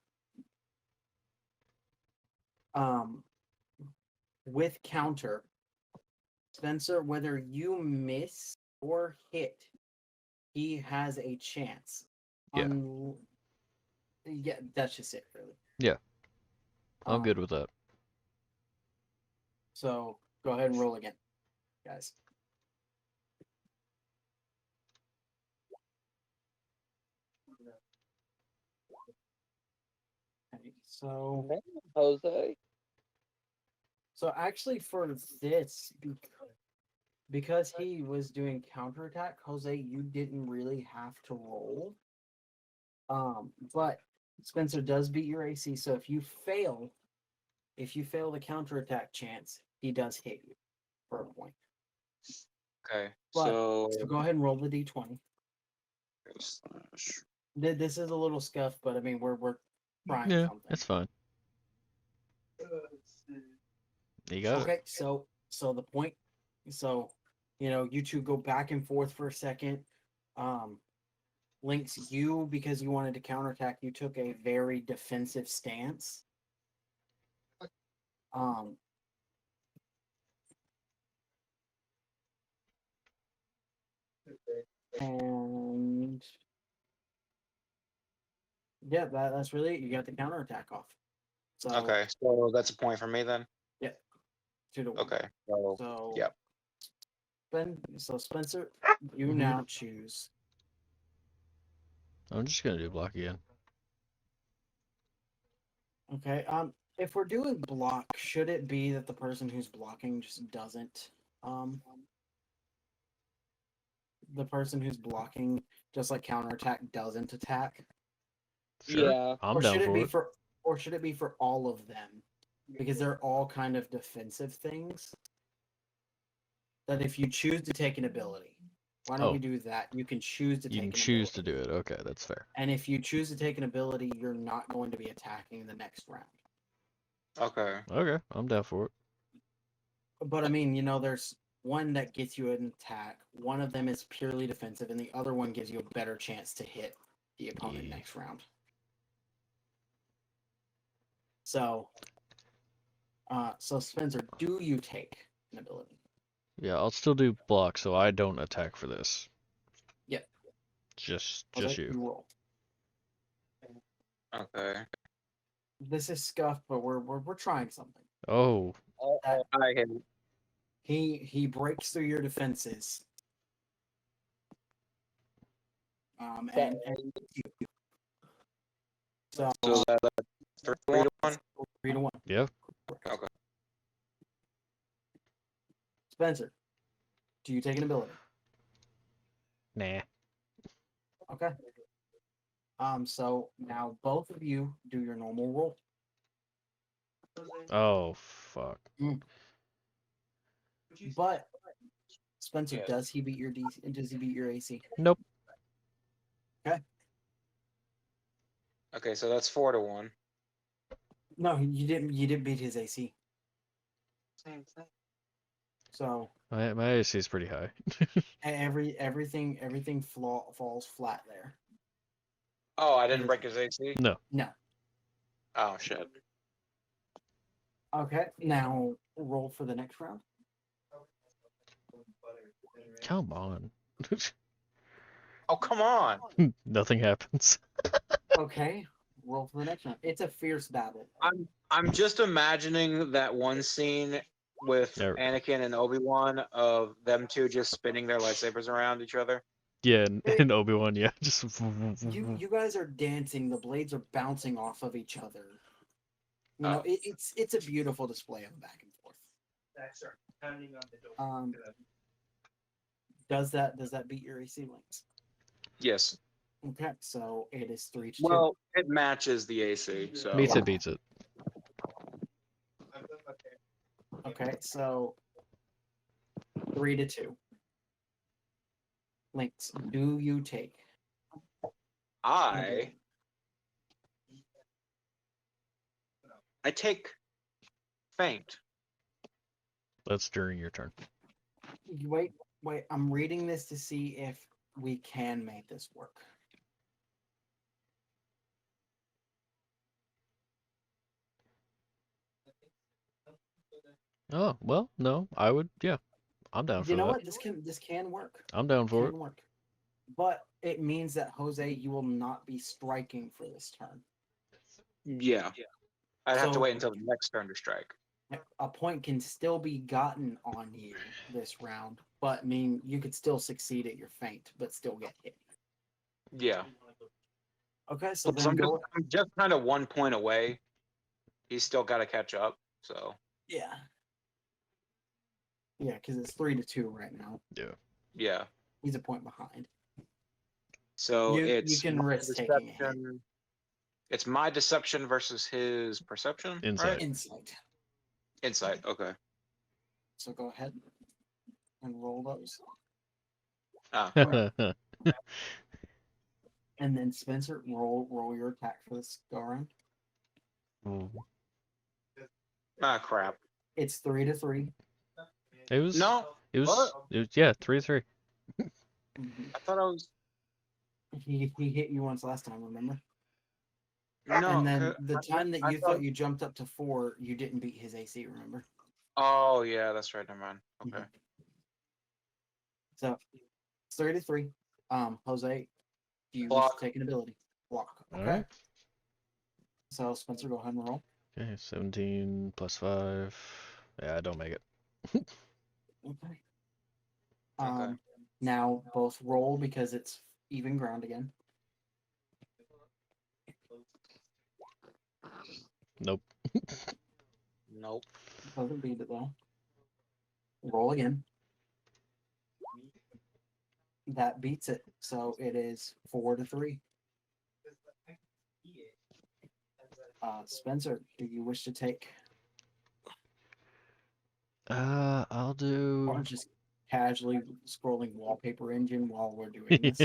With counter, Spencer, whether you miss or hit, he has a chance.
Yeah.
Yeah, that's just it, really.
Yeah. I'm
Um,
good with that.
So go ahead and roll again, guys. Okay, so
Man, Jose.
actually for this, because he was doing counterattack, Jose, you didn't really have to roll. But Spencer does beat your AC, so if you fail the counterattack chance, he does hit you for a point.
Okay.
But
So
so go ahead and roll the d20.
slash-
This is a little scuffed, but I mean we're trying
Yeah,
something.
that's fine. You got it.
Okay, so the point, so you two go back and forth for a second. Lyinxs, you, because you wanted to counterattack, you took a very defensive stance. And yeah, that's really it. You got the counterattack off. So
Okay, so that's a point for me then.
2-1.
Okay, so
So
yep.
So Spencer, you
Mhm.
now choose.
I'm just gonna do block again.
Okay. If we're doing block, should it be that the person who's blocking just doesn't the person who's blocking just like counterattack doesn't attack?
Sure.
Yeah.
I'm
Or
down
should it
for
be
it.
or should it be for all of them? Because they're all kind of defensive things. That if you choose to take an ability, why don't we
Oh.
do that? You can choose to
You
take
can
an
choose to
ability.
do it. Okay, that's fair.
And if you choose to take an ability, you're not going to be attacking the next round.
Okay.
Okay, I'm down for it.
But I mean, there's one that gets you an attack, one of them is purely defensive, and the other one gives you a better chance to hit the opponent
Yeah.
next round. So, so Spencer, do you take an ability?
Yeah, I'll still do block, so I don't attack for this.
Yep.
Just
Okay,
you.
roll.
Okay.
This is scuffed, but we're trying something.
Oh,
I hit.
He breaks through your defenses. And so
So that's 3-1.
3-1.
yeah.
Okay.
Spencer, do you take an ability?
Nah.
Okay. So now both of you do your normal roll.
Oh, fuck.
But Spencer, does he beat your DC? Does he beat your AC?
Nope.
Okay, so that's 4-1.
No, you didn't. You didn't beat his AC.
Same thing.
So
My AC is pretty high.
everything falls flat there.
Oh, I didn't break his AC?
No.
No.
Oh, shit.
Okay. Now roll for the next round.
Come on.
Oh, come on.
Nothing happens.
Okay. Roll for the next round. It's a fierce battle.
I'm just imagining that one scene with
There-
Anakin and Obi-Wan of them two just spinning their lightsabers around each other.
Yeah, and Obi-Wan, yeah, just
You guys are dancing. The blades are bouncing off of each other.
Oh.
It's a beautiful display of back and forth. Does that beat your AC links?
Yes.
Okay, so it is 3-2.
Well, it matches the AC, so.
beats it, beats it.
Okay, so 3-2. Links, do you take?
I take faint.
That's during your turn.
Wait, I'm reading this to see if we can make this work.
Oh, well, no, I would, yeah. I'm down for
You know
that.
what? This can work.
I'm down for it.
Can work. But it means that Jose, you will not be striking for this turn.
Yeah. I'd have to
So-
wait until the next turn to strike.
A point can still be gotten on you this round, but I mean you could still succeed at your feint, but still get hit.
Yeah.
Okay, so
Plus,
then go.
I'm just kind of 1 point away. He's still got to catch up, so.
Yeah. Yeah, because it's 3-2 right now.
Yeah.
He's a point behind.
So
You
it's
can
my
risk taking a hit.
deception. It's my deception versus his perception.
Insight.
Right?
Insight.
Insight. Okay.
So go ahead and roll those.
Ah.
And then Spencer, roll your attack for this go around.
Ah, crap.
It's 3-3.
It was
No.
It was,
What?
yeah, 3-3.
I thought I was.
He hit you once last time, remember?
No.
And then the
I-
time that
I
you
thought-
thought you jumped up to 4, you didn't beat his AC, remember?
Oh yeah, that's right. Never mind. Okay.
So it's 3-3. Jose, do you wish
Block.
to take an ability? Block. Okay.
Alright.
So Spencer, go ahead and roll.
Okay, 17 plus 5. Yeah, I don't make it.
Okay.
Okay.
Now both roll because it's even ground again.
Nope.
Nope.
Doesn't beat it though. Roll again. That beats it. So it is 4-3. Spencer, do you wish to take
I'll do.
or just casually scrolling wallpaper engine while we're doing this?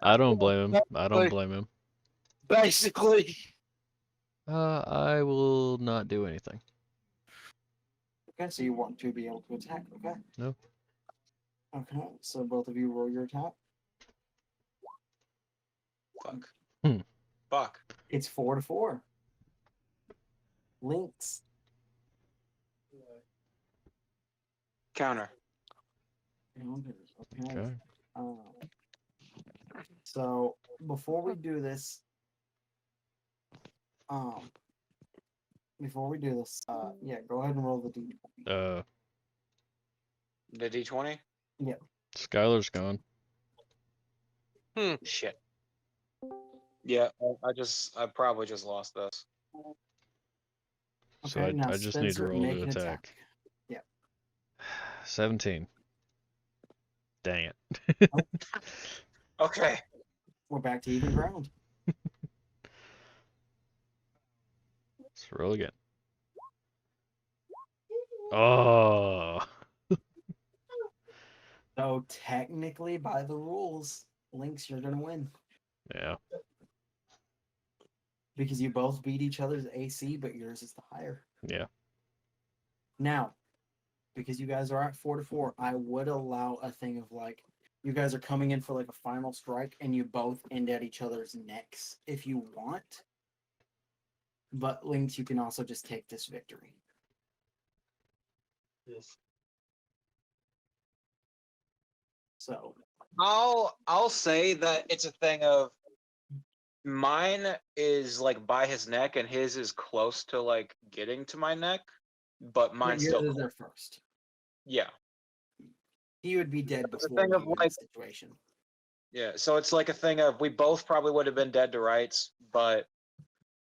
I don't blame him. I don't blame him.
Basically.
I will not do anything.
Okay, so you want to be able to attack, okay?
No.
Okay, so both of you roll your attack.
Fuck.
Hmm.
Fuck.
It's 4-4. Lyinxs.
Counter.
Okay.
Okay.
So before we do this, yeah, go ahead and roll the d20.
The D20?
Skylar's gone.
Shit. Yeah, I probably just lost this.
So
Okay, now
I just need to
Spencer,
roll
make
to
an
attack.
Yeah.
17. Dang it.
Okay.
We're back to even ground.
Let's roll again. Oh.
So technically, by the rules, Lynx, you're gonna win
Yeah.
because you both beat each other's AC, but yours is the higher.
Yeah.
Now, because you guys are at 4-4, I would allow a thing of like you guys are coming in for like a final strike, and you both end at each other's necks if you want. But Lynx, you can also just take this victory. So
I'll say that it's a thing of mine is like by his neck and his is close to like getting to my neck, but mine's
yours
still
is there first.
yeah.
He would be dead
It's a
before
thing
you
of,
in
like-
this situation.
Yeah, so it's like a thing of we both probably would have been dead to rights, but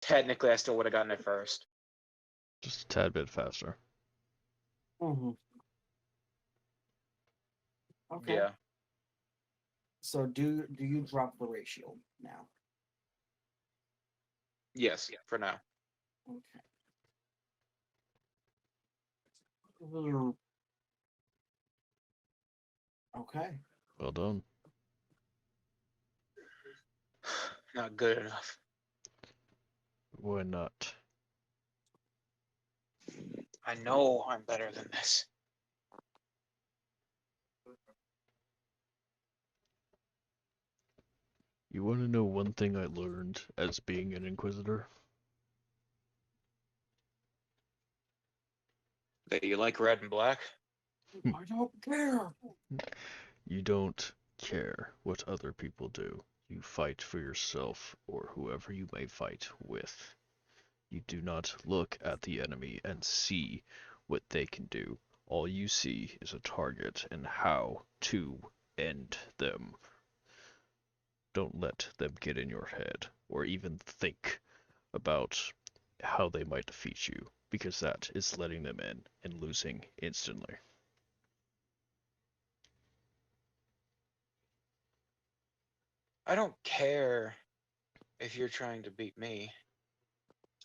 technically I still would have gotten it first.
Just a tad bit faster.
Mm-hmm. Okay.
Yeah.
So do you drop the ratio now?
Yes, for now.
Okay. Okay.
Well done.
Not good enough.
Why not?
I know I'm better than this.
You want to know one thing I learned as being an Inquisitor?
That you like red and black?
I don't care.
You don't care what other people do. You fight for yourself or whoever you may fight with. You do not look at the enemy and see what they can do. All you see is a target and how to end them. Don't let them get in your head or even think about how they might defeat you, because that is letting them in and losing instantly.
I don't care if you're trying to beat me.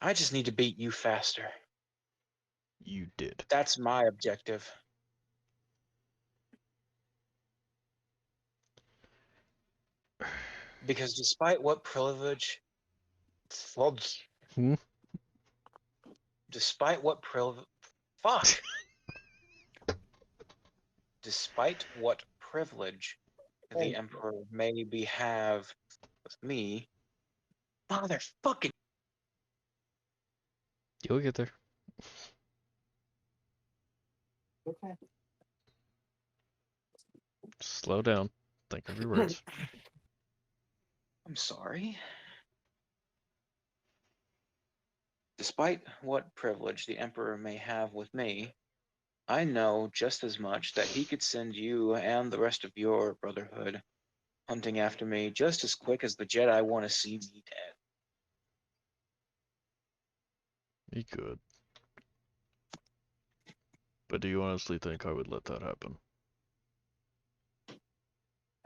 I just need to beat you faster.
You did.
That's my objective. Because despite what privilege,
Hmm?
despite what fuck, despite what privilege the Emperor maybe have with me, motherfucking.
You'll get there.
Okay.
Slow down. Think of your words.
I'm sorry. Despite what privilege the Emperor may have with me, I know just as much that he could send you and the rest of your Brotherhood hunting after me just as quick as the Jedi want to see me dead.
He could. But do you honestly think I would let that happen?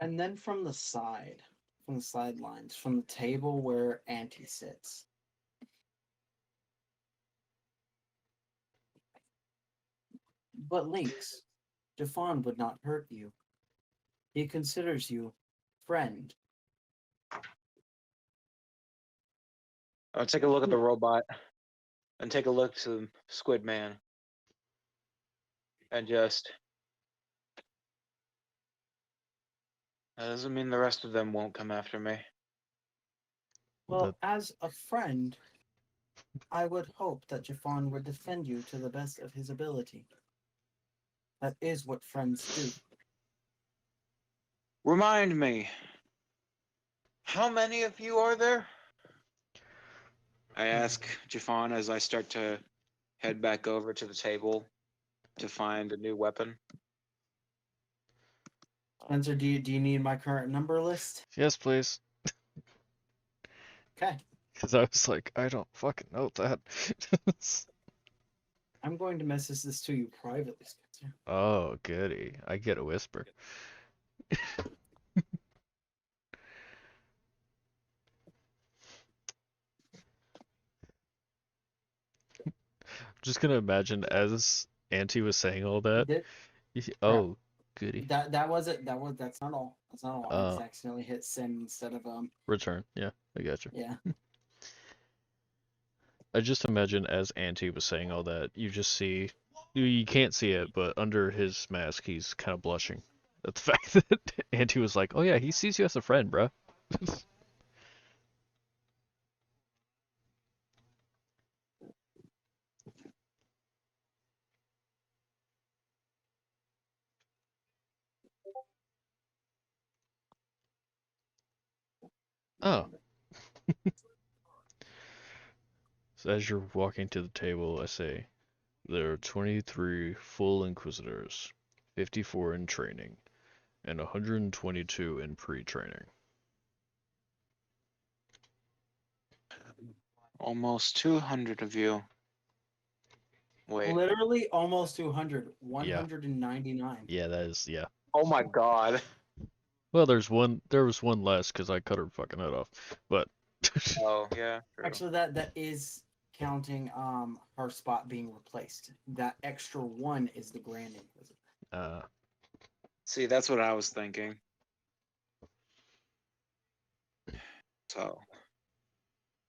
And then from the sidelines, from the table where Auntie sits. But Lyinxs, Jafan would not hurt you. He considers you friend.
I'll take a look at the robot and take a look to Squid Man and just. That doesn't mean the rest of them won't come after me.
Well, as a friend, I would hope that Jafan would defend you to the best of his ability. That is what friends do.
Remind me, how many of you are there? I ask Jafan as I start to head back over to the table to find a new weapon.
Spencer, do you need my current number list?
Yes, please.
Okay.
Because I was like, I don't fucking know that.
I'm going to message this to you privately, Spencer.
Oh, goody. I get a whisper. Just gonna imagine as Auntie was saying all that. Oh, goody.
That's not all. That's not all. I just accidentally hit send instead of
return. Yeah, I got you.
Yeah.
I just imagine as Auntie was saying all that, you just see, you can't see it, but under his mask, he's kind of blushing at the fact that Auntie was like, "Oh yeah, he sees you as a friend, bruh." Oh. So as you're walking to the table, I say, there are 23 full Inquisitors, 54 in training, and 122 in pre-training.
Almost 200 of you. Wait.
Literally almost 200. 199.
Yeah, that is, yeah.
Oh my god.
Well, there was one less because I cut her fucking head off, but.
Oh yeah. True.
Actually, that is counting her spot being replaced. That extra one is the Grand Inquisitor.
See, that's what I was thinking. So,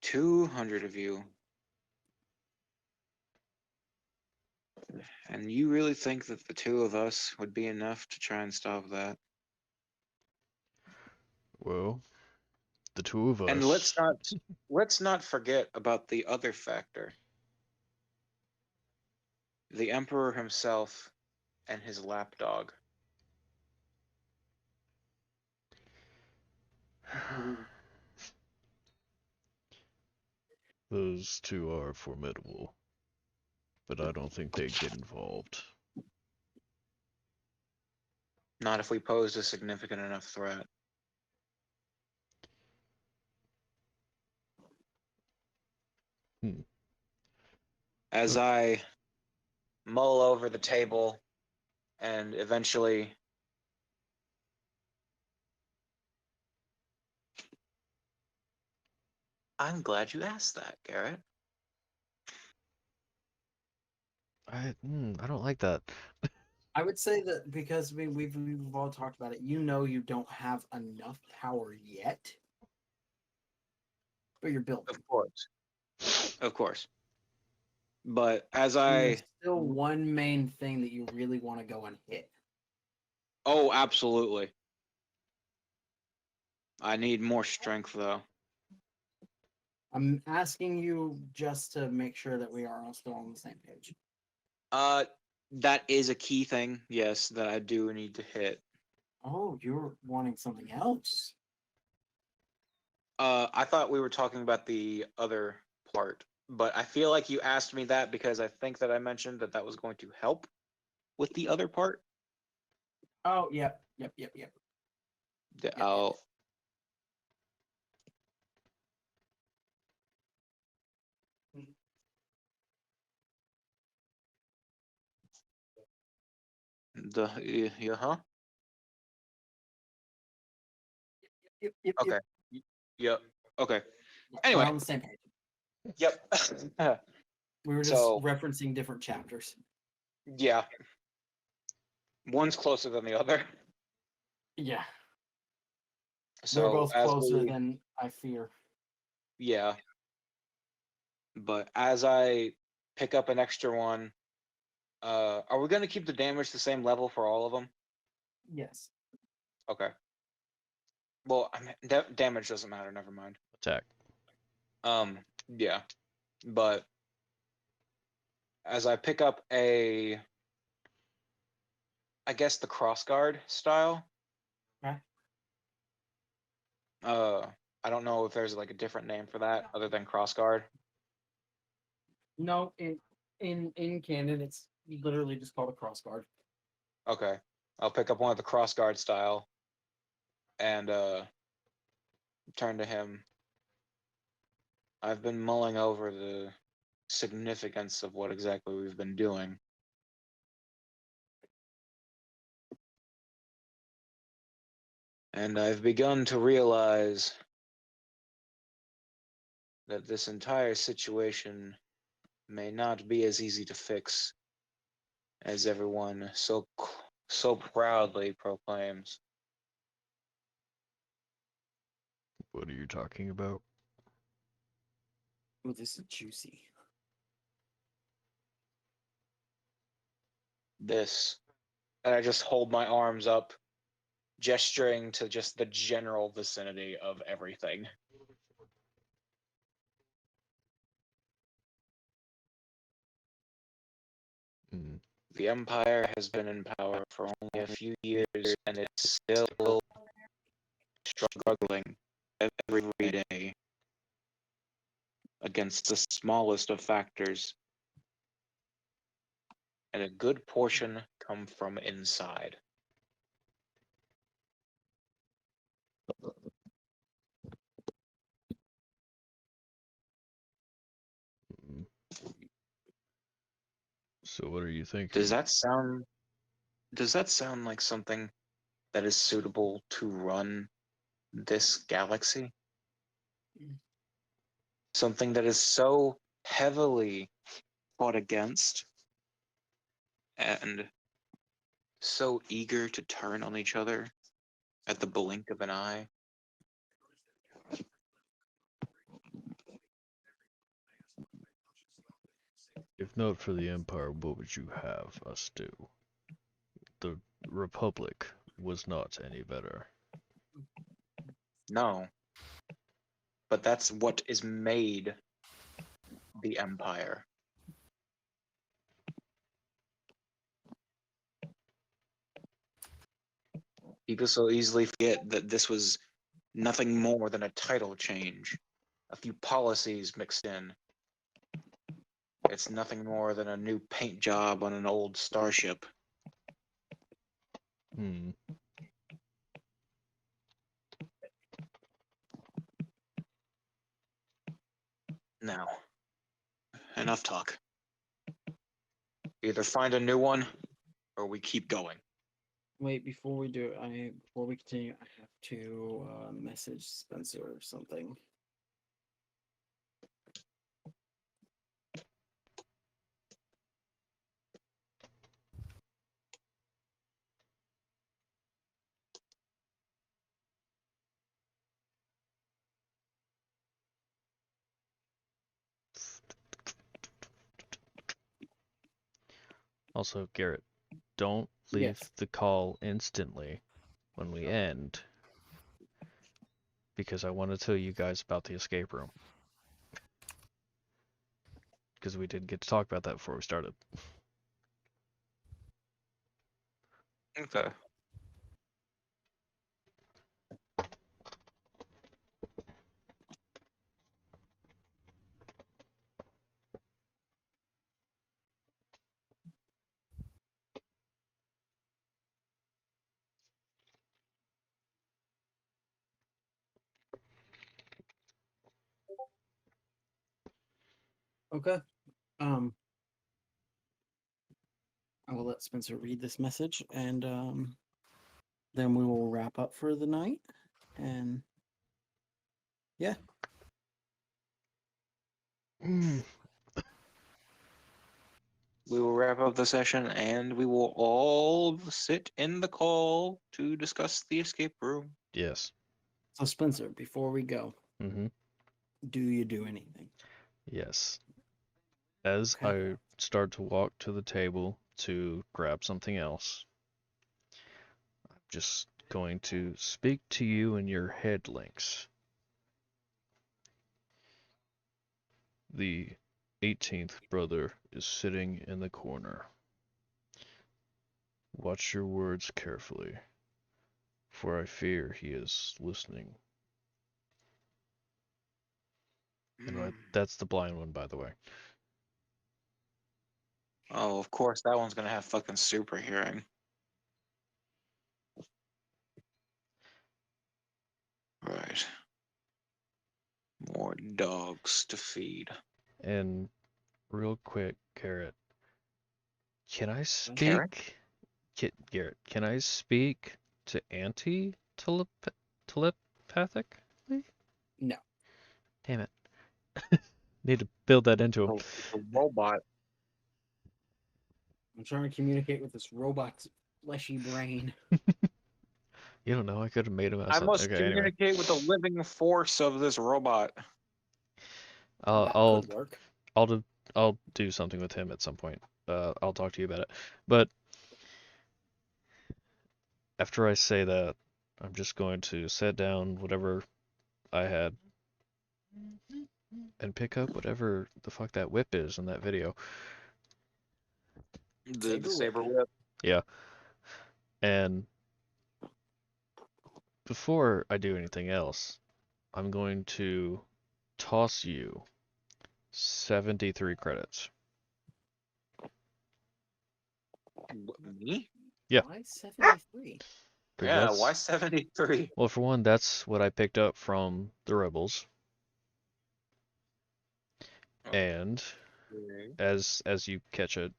200 of you. And you really think that the two of us would be enough to try and stop that?
Well, the two of us.
And let's not forget about the other factor. The Emperor himself and his lapdog.
Those two are formidable, but I don't think they'd get involved.
Not if we posed a significant enough threat. As I mull over the table and eventually I'm glad you asked that, Garrett.
I don't like that.
I would say that because we've all talked about it. You know you don't have enough power yet, but you're built.
Of course. But as
there's still one main thing that you really want to go and hit.
Oh, absolutely. I need more strength, though.
I'm asking you just to make sure that we are all still on the same page.
That is a key thing, yes, that I do need to hit.
Oh, you're wanting something else.
I thought we were talking about the other part, but I feel like you asked me that because I think that I mentioned that that was going to help with the other part.
Oh, yep.
I'll yeah, huh?
Yep.
Okay. Yep. Okay.
We're
Anyway.
on the same page.
Yep.
We were just
So-
referencing different chapters.
Yeah. One's closer than the other.
Yeah.
So
They're both
as
closer
we-
than I fear.
Yeah. But as I pick up an extra one, are we going to keep the damage the same level for all of them?
Yes.
Okay. Well, I mean, damage doesn't matter. Never mind.
Attack.
Yeah. But as I pick up I guess the crossguard style.
Okay.
I don't know if there's like a different name for that other than crossguard.
No, in canon, it's literally just called a crossguard.
Okay. I'll pick up one of the crossguard style and turn to him. I've been mulling over the significance of what exactly we've been doing. And I've begun to realize that this entire situation may not be as easy to fix as everyone so proudly proclaims.
What are you talking about?
Oh, this is juicy.
This, and I just hold my arms up, gesturing to just the general vicinity of everything.
Mm.
The Empire has been in power for only a few years, and it's still struggling every day against the smallest of factors. And a good portion come from inside.
Mm. So what are you thinking?
Does that sound like something that is suitable to run this galaxy? Something that is so heavily fought against and so eager to turn on each other at the blink of an eye?
If not for the Empire, what would you have us do? The Republic was not any better.
No. But that's what is made the Empire. People so easily forget that this was nothing more than a title change, a few policies mixed in. It's nothing more than a new paint job on an old starship.
Hmm.
Now, enough talk. Either find a new one, or we keep going.
Wait, before we do it, before we continue, I have to message Spencer or something.
Also, Garrett, don't leave
Yes.
the call instantly when we end, because I want to tell you guys about the escape room. Because we didn't get to talk about that before we started.
Okay.
Okay. I will let Spencer read this message, and then we will wrap up for the night. And yeah,
Mm,
We will wrap up the session and we will all sit in the call to discuss the escape room.
yes.
so Spencer, before we go,
Mm-hmm.
do you do anything?
Yes. As
Okay.
I start to walk to the table to grab something else, I'm just going to speak to you in your head, Lyinxs. The 18th brother is sitting in the corner. Watch your words carefully, for I fear he is listening. And that's the blind one, by the way.
Oh, of course, that one's gonna have fucking super hearing. Right. More dogs to feed.
And real quick, Garrett, can I
Garrett?
speak? Garrett, can I speak to Auntie telepathically?
No.
Damn it. Need to build that into him.
The robot.
I'm trying to communicate with this robot's fleshy brain.
You don't know, I could have made him out of
I
something.
must
Okay, anyway.
communicate with the living force of this robot.
I'll
That
I'll
could work.
I'll do something with him at some point. I'll talk to you about it. But after I say that, I'm just going to set down whatever I had and pick up whatever the fuck that whip is in that video.
The saber whip.
Yeah. And before I do anything else, I'm going to toss you 73 credits.
Me?
Yeah.
Why 73?
'Cause
Yeah,
that's,
why 73?
well, for one, that's what I picked up from the Rebels. And as you catch it,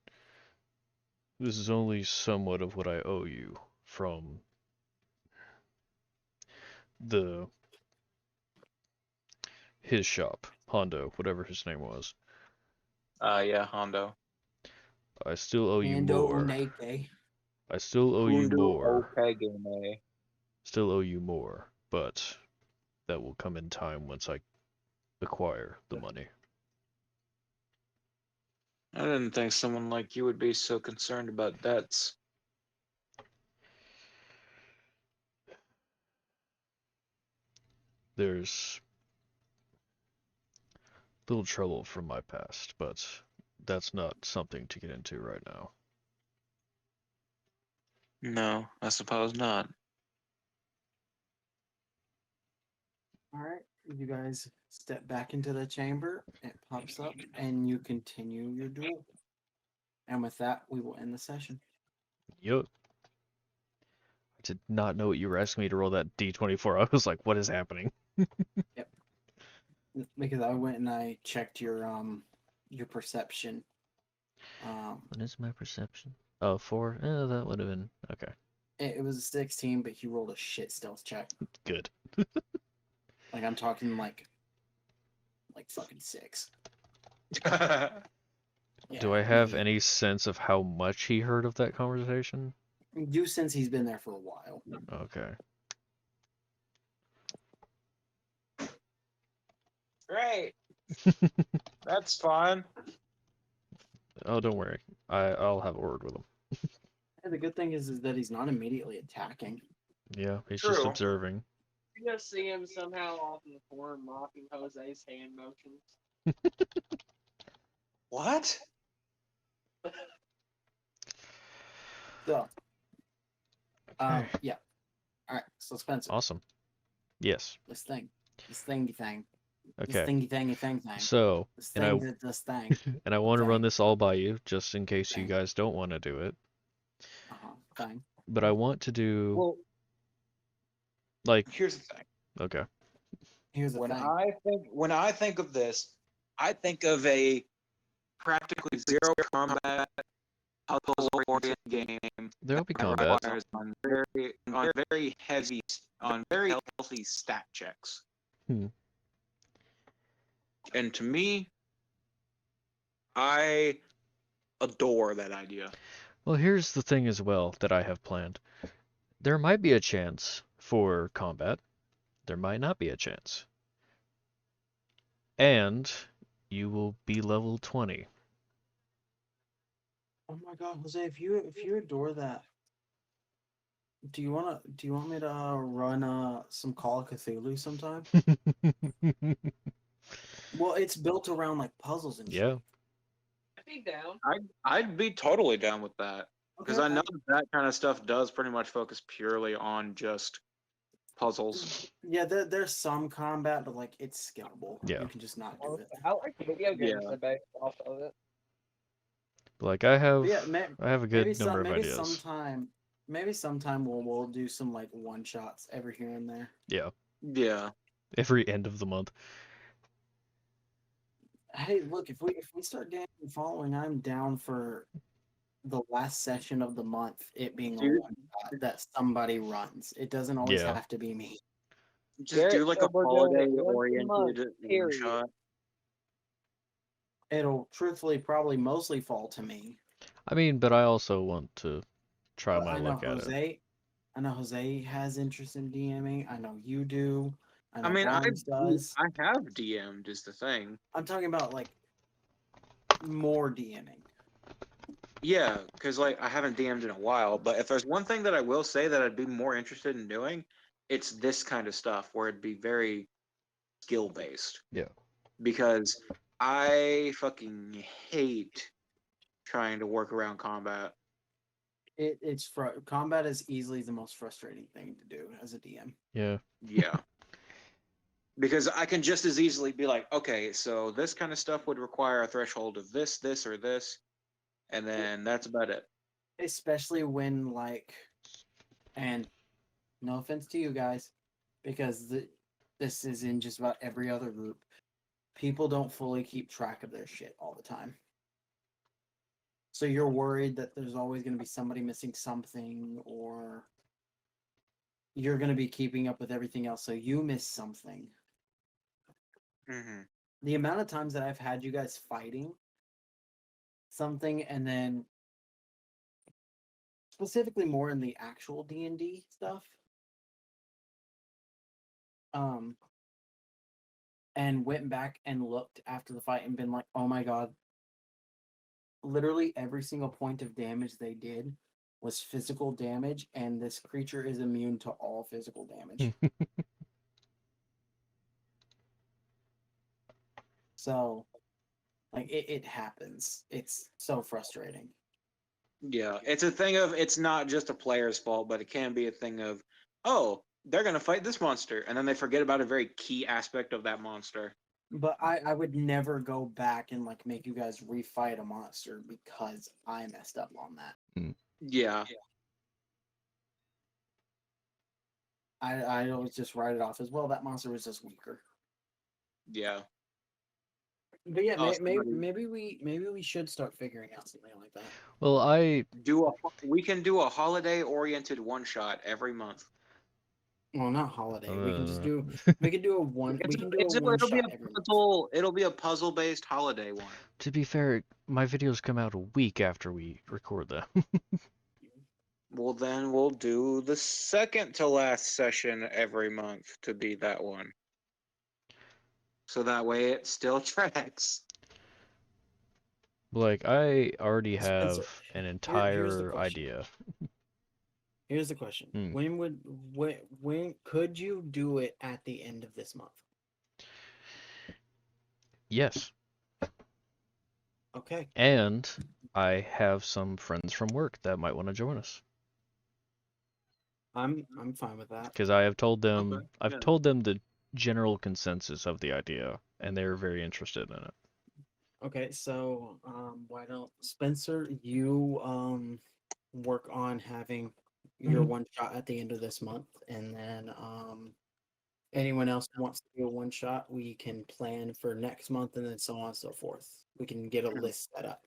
this is only somewhat of what I owe you from his shop, Hondo, whatever his name was.
Yeah, Hondo.
I still owe you
Ando
more.
Oneke.
I still owe you
Hundu
more.
Okagame.
Still owe you more, but that will come in time once I acquire the money.
I didn't think someone like you would be so concerned about debts.
There's little trouble from my past, but that's not something to get into right now.
No, I suppose not.
All right, you guys step back into the chamber. It pops up, and you continue your duel. And with that, we will end the session.
Yup. I did not know what you were asking me to roll that D24. I was like, what is happening?
Yep. Because I went and I checked your perception.
What is my perception? Oh, 4? That would have been okay.
It was a 16, but he rolled a shit stealth check.
Good.
Like I'm talking like fucking 6.
Do I have any sense of how much he heard of that conversation?
You since he's been there for a while.
Okay.
Great. That's fine.
Oh, don't worry. I'll have a word with him.
And the good thing is that he's not immediately attacking.
Yeah, he's just
True.
observing.
You just see him somehow off in the corner mocking Jose's hand motions.
What?
So,
Okay.
yeah. All right. So Spencer,
Awesome. Yes.
this thingy thing.
Okay.
This thingy thing.
So,
This
and
thing that this thing.
and I want to run
Thing.
this all by you, just in case you
Thing.
guys don't want to do it.
Thing.
But I want to do
Well,
like
here's the thing.
okay.
Here's the
When
thing.
I think of this, I think of a practically zero combat, puzzle-oriented game.
There'll be
that
combat.
requires on very healthy stat checks.
Hmm.
And to me, I adore that idea.
Well, here's the thing as well that I have planned. There might be a chance for combat. There might not be a chance. And you will be level 20.
Oh my god, Jose, if you adore that, do you want me to run some Call of Cthulhu sometime? Well, it's built around like puzzles and shit.
Yeah.
I'd be down.
I'd be totally down with that. Because
Okay,
I know that kind of stuff does pretty much focus purely on just puzzles.
yeah, there's some combat, but like it's skippable.
Yeah.
You can just not do it.
I like video games
Yeah.
that based off of it.
Like I have
But yeah,
I have a good number of
maybe
ideas.
sometime we'll do some like one shots every here and there.
Yeah.
Yeah.
Every end of the month.
Hey, look, if we start getting following, I'm down for the last session of the month, it being a
Dude.
one shot that somebody runs. It doesn't always
Yeah.
have to be me.
Just
Garrett
do like a
said we're doing it once a month,
holiday-oriented
period.
one-shot.
It'll truthfully probably mostly fall to me.
I mean, but I also want to try
But
my
I know
luck at it.
Jose has interest in DMing. I know you do. I know
I mean,
Barnes does.
I have DM'd is the thing.
I'm talking about like more DMing.
Yeah, because like I haven't DM'd in a while, but if there's one thing that I will say that I'd be more interested in doing, it's this kind of stuff where it'd be very skill based.
Yeah.
Because I fucking hate trying to work around combat.
Combat is easily the most frustrating thing to do as a DM.
Yeah.
Yeah. Because I can just as easily be like, okay, so this kind of stuff would require a threshold of this, or this, and then that's about it.
Especially when like, and no offense to you guys, because this is in just about every other group. People don't fully keep track of their shit all the time. So you're worried that there's always going to be somebody missing something, or you're going to be keeping up with everything else, so you miss something.
Mm-hmm.
The amount of times that I've had you guys fighting something, and then specifically more in the actual D&D stuff, and went back and looked after the fight and been like, oh my god, literally every single point of damage they did was physical damage, and this creature is immune to all physical damage. So, like, it happens. It's so frustrating.
Yeah, it's a thing of it's not just a player's fault, but it can be a thing of, oh, they're gonna fight this monster, and then they forget about a very key aspect of that monster.
But I would never go back and like make you guys refight a monster because I messed up on that.
Yeah.
I always just write it off as, well, that monster was just weaker.
Yeah.
But yeah,
Oh,
maybe we should start figuring out something like that.
Well,
We can do a holiday-oriented one-shot every month.
Well, not holiday. We can just do. We can do a one. We can do
It'll
a one
be
shot
a
every month.
puzzle. It'll be a puzzle-based holiday one.
to be fair, my videos come out a week after we record them.
Well, then we'll do the second to last session every month to be that one. So that way it still tracks.
Like, I already
Spencer,
have an
here's the
entire
question.
idea.
Here's the question: when could you do it at the end of this month?
Yes.
Okay.
And I have some friends from work that might want to join us.
I'm fine with that.
Because I have told them,
Okay,
I've
yeah.
told them the general consensus of the idea, and they're very interested in it.
Okay, so why don't Spencer, you work on having your one shot at the end of this month, and then anyone else who wants to do a one shot, we can plan for next month and then so on and so forth. We can get a list set up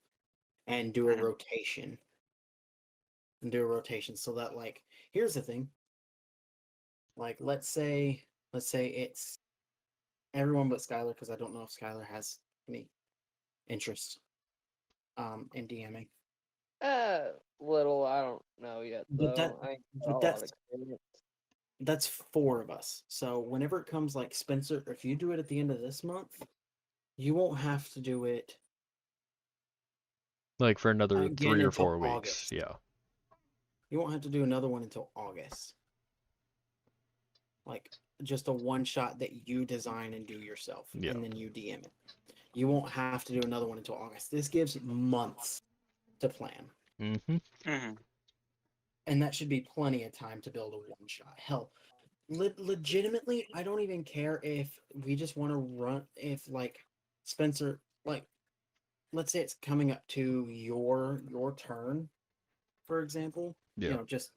and do a rotation. So that, like, here's the thing. Like, let's say it's everyone but Skylar, because I don't know if Skylar has any interest in DMing.
Little, I don't know yet
But
though. I ain't got a lot
that's
of experience.
that's 4 of us. So whenever it comes, like, Spencer, if you do it at the end of this month, you won't have to do it
Like for another
again
3 or
until
4 weeks.
August.
Yeah.
You won't have to do another one until August. Like, just a one shot that you design and do yourself,
Yeah.
and then you DM it. You won't have to do another one until August. This gives months to plan.
Mm-hmm.
And that should be plenty of time to build a one shot. Hell, legitimately, I don't even care if we just want to run. If, like, Spencer, like, let's say it's coming up to your turn, for example.
Yeah.
You know, just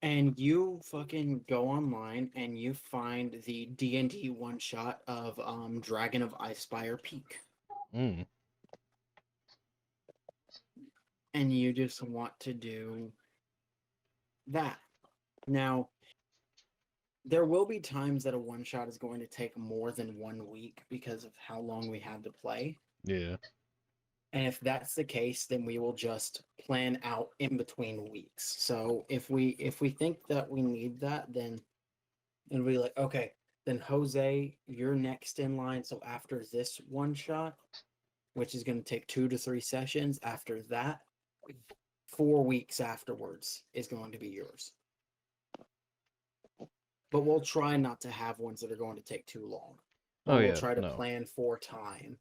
and you fucking go online and you find the D&D one shot of Dragon of Icespire Peak.
Mm.
And you just want to do that. Now, there will be times that a one shot is going to take more than 1 week because of how long we have to play.
Yeah.
And if that's the case, then we will just plan out in between weeks. So if we think that we need that, then it'll be like, okay, then Jose, you're next in line. So after this one shot, which is going to take 2 to 3 sessions, after that, 4 weeks afterwards is going to be yours. But we'll try not to have ones that are going to take too long.
Oh,
We'll
yeah,
try to
no.
plan for time.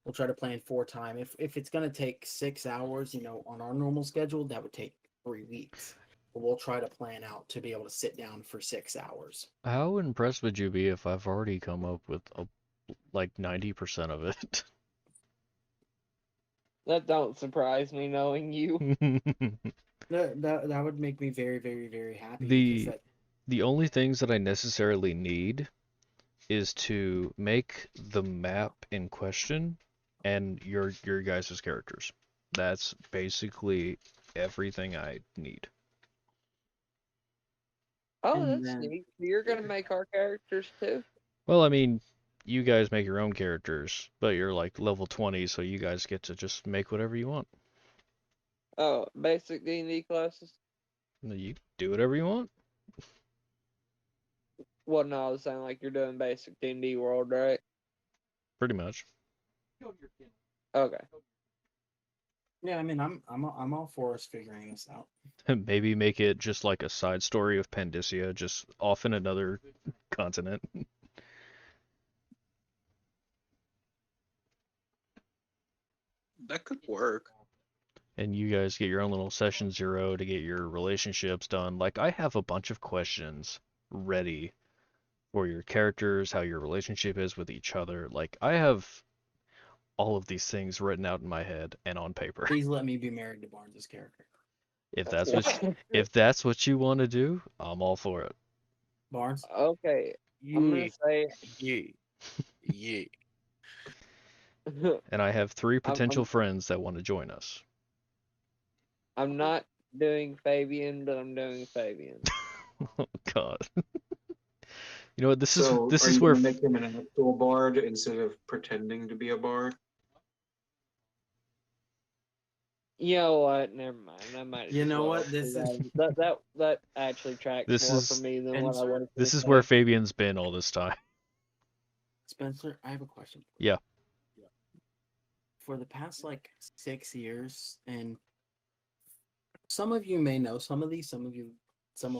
We'll try to plan for time. If it's going to take 6 hours, you know, on our normal schedule, that would take 3 weeks. But we'll try to plan out to be able to sit down for 6 hours.
How impressed would you be if I've already come up with like 90% of it?
That don't surprise me knowing you.
That would make me very, very, very happy. Because
The only things that I necessarily need is to make the map in question and your guys' characters. That's basically everything I need.
Oh,
And
that's
then-
neat. You're gonna make our characters too?
Well, I mean, you guys make your own characters, but you're like level 20, so you guys get to just make whatever you want.
Oh, basic D&D classes?
You do whatever you want.
Well, no, I was saying like you're doing basic D&D world, right?
Pretty much.
Okay.
yeah, I mean, I'm all for us figuring this out.
Maybe make it just like a side story of Pandacia, just off in another continent.
That could work.
And you guys get your own little session 0 to get your relationships done. Like, I have a bunch of questions ready for your characters, how your relationship is with each other. Like, I have all of these things written out in my head and on paper.
Please let me be married to Barnes' character.
If that's what you want to do, I'm all for it.
Barnes?
Okay. I'm gonna say
Yeah.
And I have 3 potential
I'm-
friends that want to join us.
I'm not doing Fabian, but I'm doing Fabian.
Oh God. You know what? This is
Are
where
you gonna make him an actual bard instead of pretending to be a bard?
You know what? Never mind. I might.
You
as
know
well
what? This
do
is-
that actually tracks
This
more
is-
for me than
and
what I was.
this
gonna
is where
say.
Fabian's been all this time.
Spencer, I have a question.
Yeah.
For the past, like, 6 years, and some of you may know some of these, some of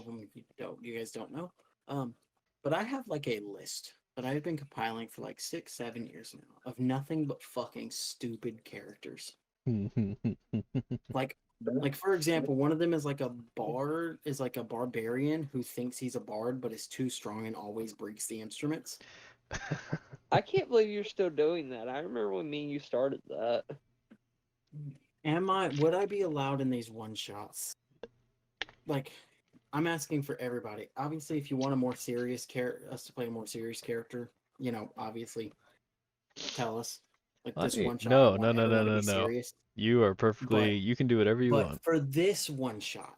them you don't. You guys don't know. But I have, like, a list that I've been compiling for like 6-7 years now of nothing but fucking stupid characters. Like, for example, one of them is like a bard, is like a barbarian who thinks he's a bard but is too strong and always breaks the instruments.
I can't believe you're still doing that. I remember when me and you started that.
Would I be allowed in these one shots? Like, I'm asking for everybody. Obviously, if you want a more serious us to play a more serious character, obviously tell us. Like this one shot, I
No,
want everyone to be
no.
serious.
You are perfectly. You can do whatever you
But
want.
for this one shot,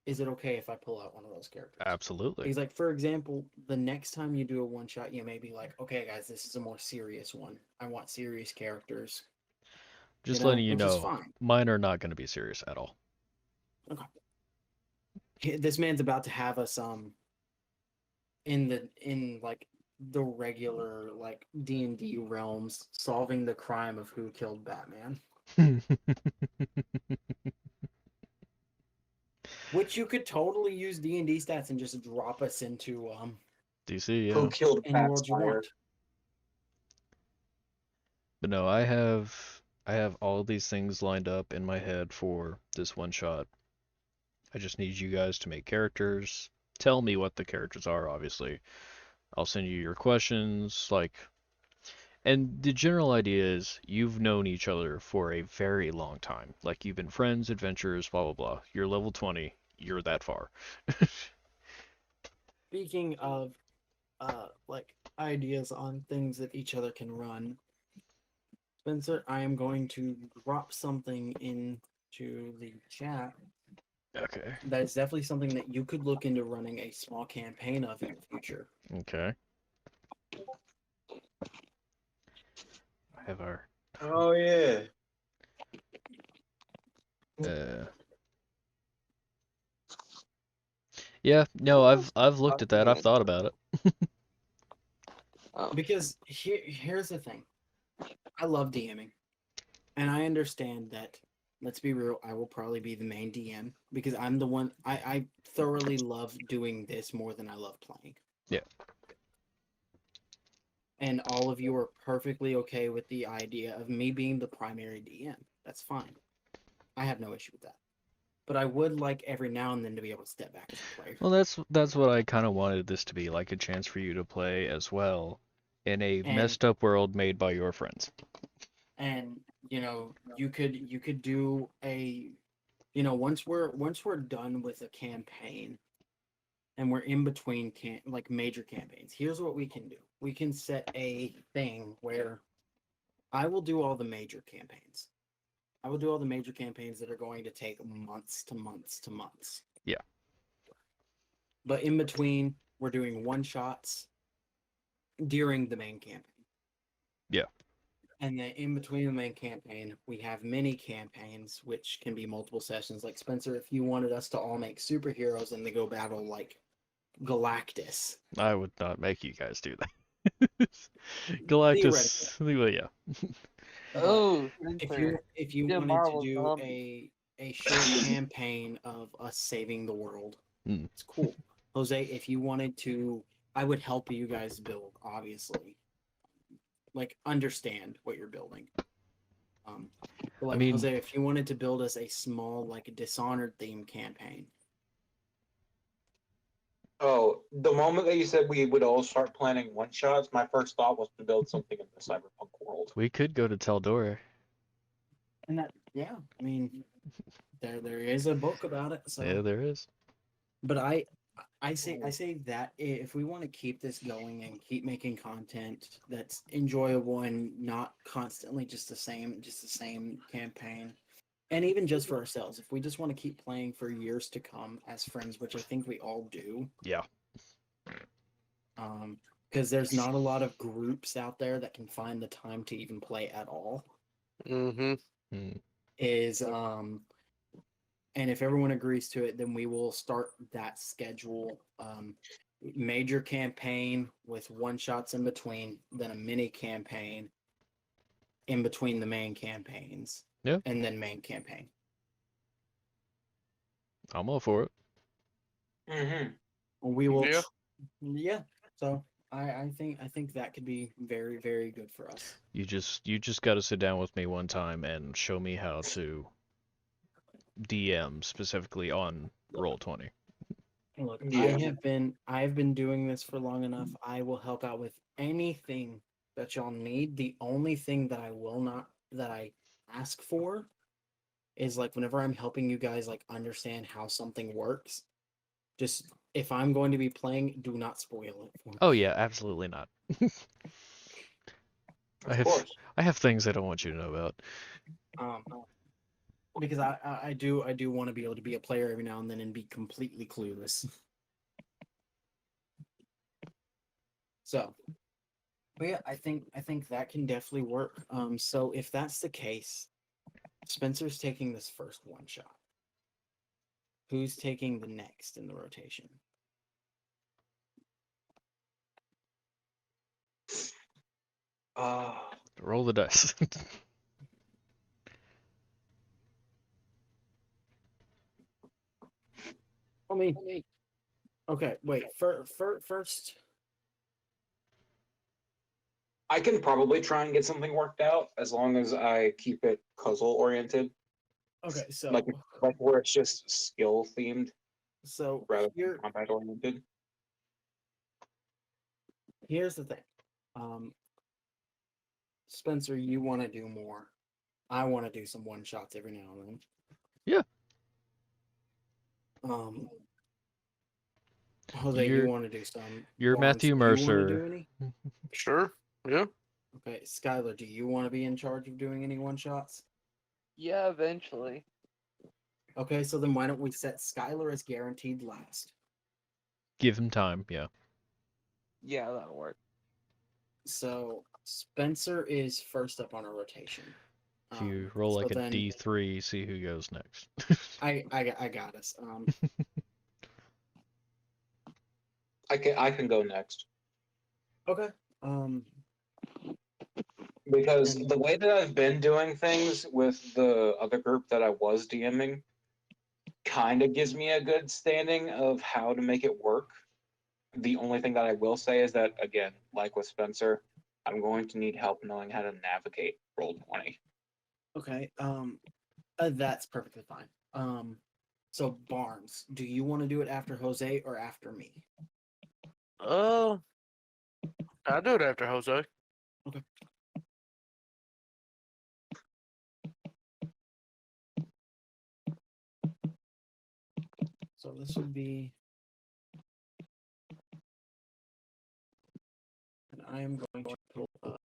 is it okay if I pull out one of those characters?
Absolutely.
Because, like, for example, the next time you do a one shot, you may be like, okay, guys, this is a more serious one. I want serious characters.
Just letting you
which is
know,
fine.
mine are not going to be serious at all.
Okay. This man's about to have us in the regular like D&D realms solving the crime of who killed Batman. Which you could totally use D&D stats and just drop us into
DC,
Who
yeah.
killed
any world you
Batfire?
want.
But no, I have all these things lined up in my head for this one shot. I just need you guys to make characters. Tell me what the characters are, obviously. I'll send you your questions, and the general idea is you've known each other for a very long time. Like you've been friends, adventurers, blah blah blah. You're level 20, you're that far.
Speaking of like ideas on things that each other can run, Spencer, I am going to drop something into the chat.
Okay.
That is definitely something that you could look into running a small campaign of in the future.
Okay. I have our
Oh yeah.
Yeah, no, I've looked at that. I've thought about it.
Because here's the thing. I love DMing. And I understand that, let's be real, I will probably be the main DM because I'm the one I thoroughly love doing this more than I love playing.
Yeah.
And all of you are perfectly okay with the idea of me being the primary DM. That's fine. I have no issue with that. But I would like every now and then to be able to step back as a player.
Well, that's what I kind of wanted this to be, like a chance for you to play as well in a messed up world made by your friends.
And you could do a once we're done with a campaign and we're in between major campaigns, here's what we can do. We can set a thing where I will do all the major campaigns. I will do all the major campaigns that are going to take months to months to months.
Yeah.
But in between, we're doing one shots during the main campaign.
Yeah.
And then in between the main campaign, we have mini campaigns, which can be multiple sessions. Like Spencer, if you wanted us to all make superheroes and they go battle like Galactus.
I would not make you guys do that. Galactus, well, yeah.
Oh,
if you
Yeah,
wanted
Marvel
to do
Zombies.
a short campaign of us saving the world, it's cool. Jose, if you wanted to, I would help you guys build, obviously. Like understand what you're building. But like Jose, if you wanted to build us a small like Dishonored theme campaign.
Oh, the moment that you said we would all start planning one shots, my first thought was to build something in the cyberpunk world.
We could go to Taldor.
And that, yeah, I mean, there is a book about it. So
Yeah, there is.
But I say that if we want to keep this going and keep making content that's enjoyable and not constantly just the same campaign, and even just for ourselves, if we just want to keep playing for years to come as friends, which I think we all do.
Yeah.
Because there's not a lot of groups out there that can find the time to even play at all. And if everyone agrees to it, then we will start that schedule. Major campaign with one shots in between, then a mini campaign in between the main campaigns.
Yeah.
And then main campaign.
I'm all for it.
We will.
Yeah.
Yeah. So I think that could be very, very good for us.
You just got to sit down with me one time and show me how to DM specifically on Roll20.
Look,
Yeah.
I've been doing this for long enough. I will help out with anything that y'all need. The only thing that I ask for is like whenever I'm helping you guys like understand how something works, just if I'm going to be playing, do not spoil it for me.
Oh yeah, absolutely not.
Of course.
I have things I don't want you to know about.
Because I do want to be able to be a player every now and then and be completely clueless. So, but yeah, I think that can definitely work. So if that's the case, Spencer's taking this first one shot. Who's taking the next in the rotation?
Roll the dice.
I mean, okay, wait. First,
I can probably try and get something worked out as long as I keep it puzzle oriented,
okay. So,
like where it's just skill themed rather
here,
than combat oriented.
here's the thing. Spencer, you want to do more. I want to do some one shots every now and then.
Yeah.
Jose, you want to do some.
You're
Barnes,
Matthew
do you wanna
Mercer.
do any?
Sure. Yeah.
Okay, Skylar, do you want to be in charge of doing any one shots?
Yeah, eventually.
Okay, so then why don't we set Skylar as guaranteed last?
Give him time, yeah.
Yeah, that'll work.
So Spencer is first up on a rotation.
If you roll
so
like a
then
D3, see who goes next.
I got us.
I can go next.
Okay.
Because
And-
the way that I've been doing things with the other group that I was DMing kind of gives me a good standing of how to make it work. The only thing that I will say is that, again, like with Spencer, I'm going to need help knowing how to navigate Roll20.
Okay. That's perfectly fine. So Barnes, do you want to do it after Jose or after me?
I'll do it after Jose.
Okay. So this would be, and I am going to pull up.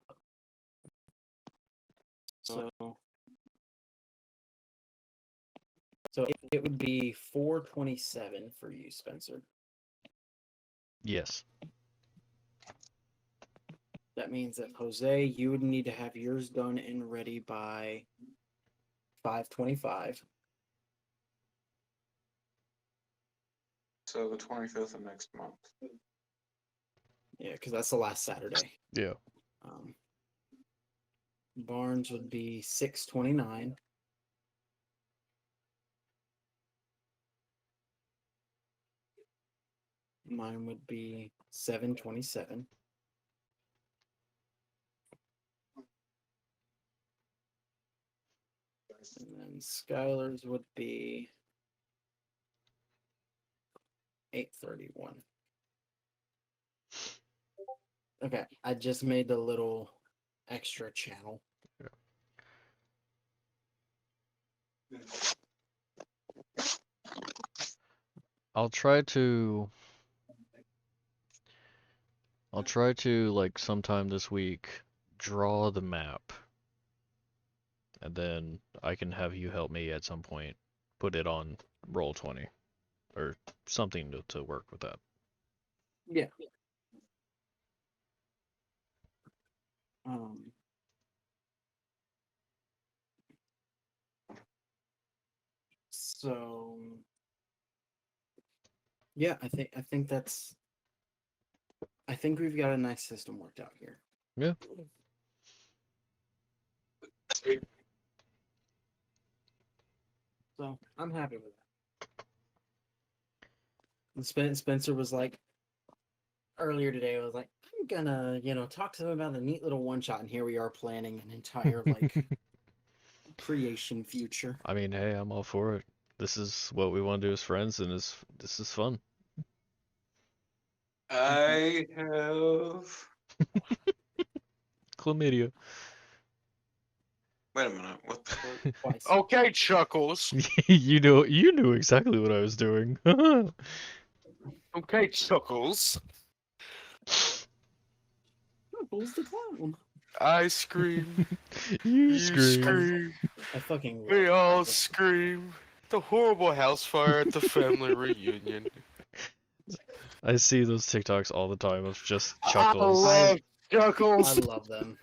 So it would be 427 for you, Spencer.
Yes.
That means that Jose, you would need to have yours done and ready by 525.
So the 25th of next month.
Yeah, because that's the last Saturday.
Yeah.
Barnes would be 629. Mine would be 727. And then Skylar's would be 831. Okay, I just made the little extra channel.
I'll try to like sometime this week draw the map. And then I can have you help me at some point put it on Roll20 or something to work with that.
Yeah. So yeah, I think that's I think we've got a nice system worked out here.
Yeah.
So I'm happy with that. And Spencer was like earlier today, I was like, I'm gonna, talk to them about a neat little one shot, and here we are planning an entire like creation future.
I mean, hey, I'm all for it. This is what we want to do as friends, and this is fun.
I have
Chlamydia.
Wait a minute. What the fuck?
Twice.
Okay, Chuckles.
you knew exactly what I was doing.
Okay, Chuckles.
Chuckles the clown.
I scream.
you
You
scream.
scream.
I fucking love
We all
Chuckles.
scream. The horrible house fire at the family reunion.
I see those TikToks all the time of just
I
chuckles.
love
I
Chuckles.
love them.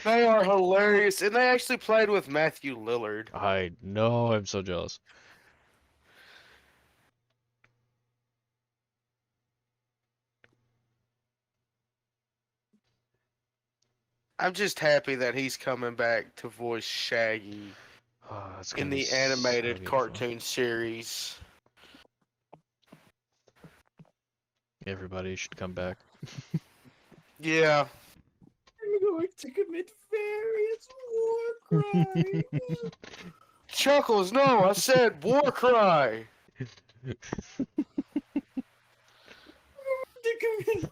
They are hilarious, and they actually played with Matthew Lillard.
I know, I'm so jealous.
I'm just happy that he's coming back to voice Shaggy
Oh, that's
in
gonna be
the
so
animated
beautiful.
cartoon series.
Everybody should come back.
Yeah.
I'm going to commit various war crimes.
Chuckles, no, I said war cry.
to commit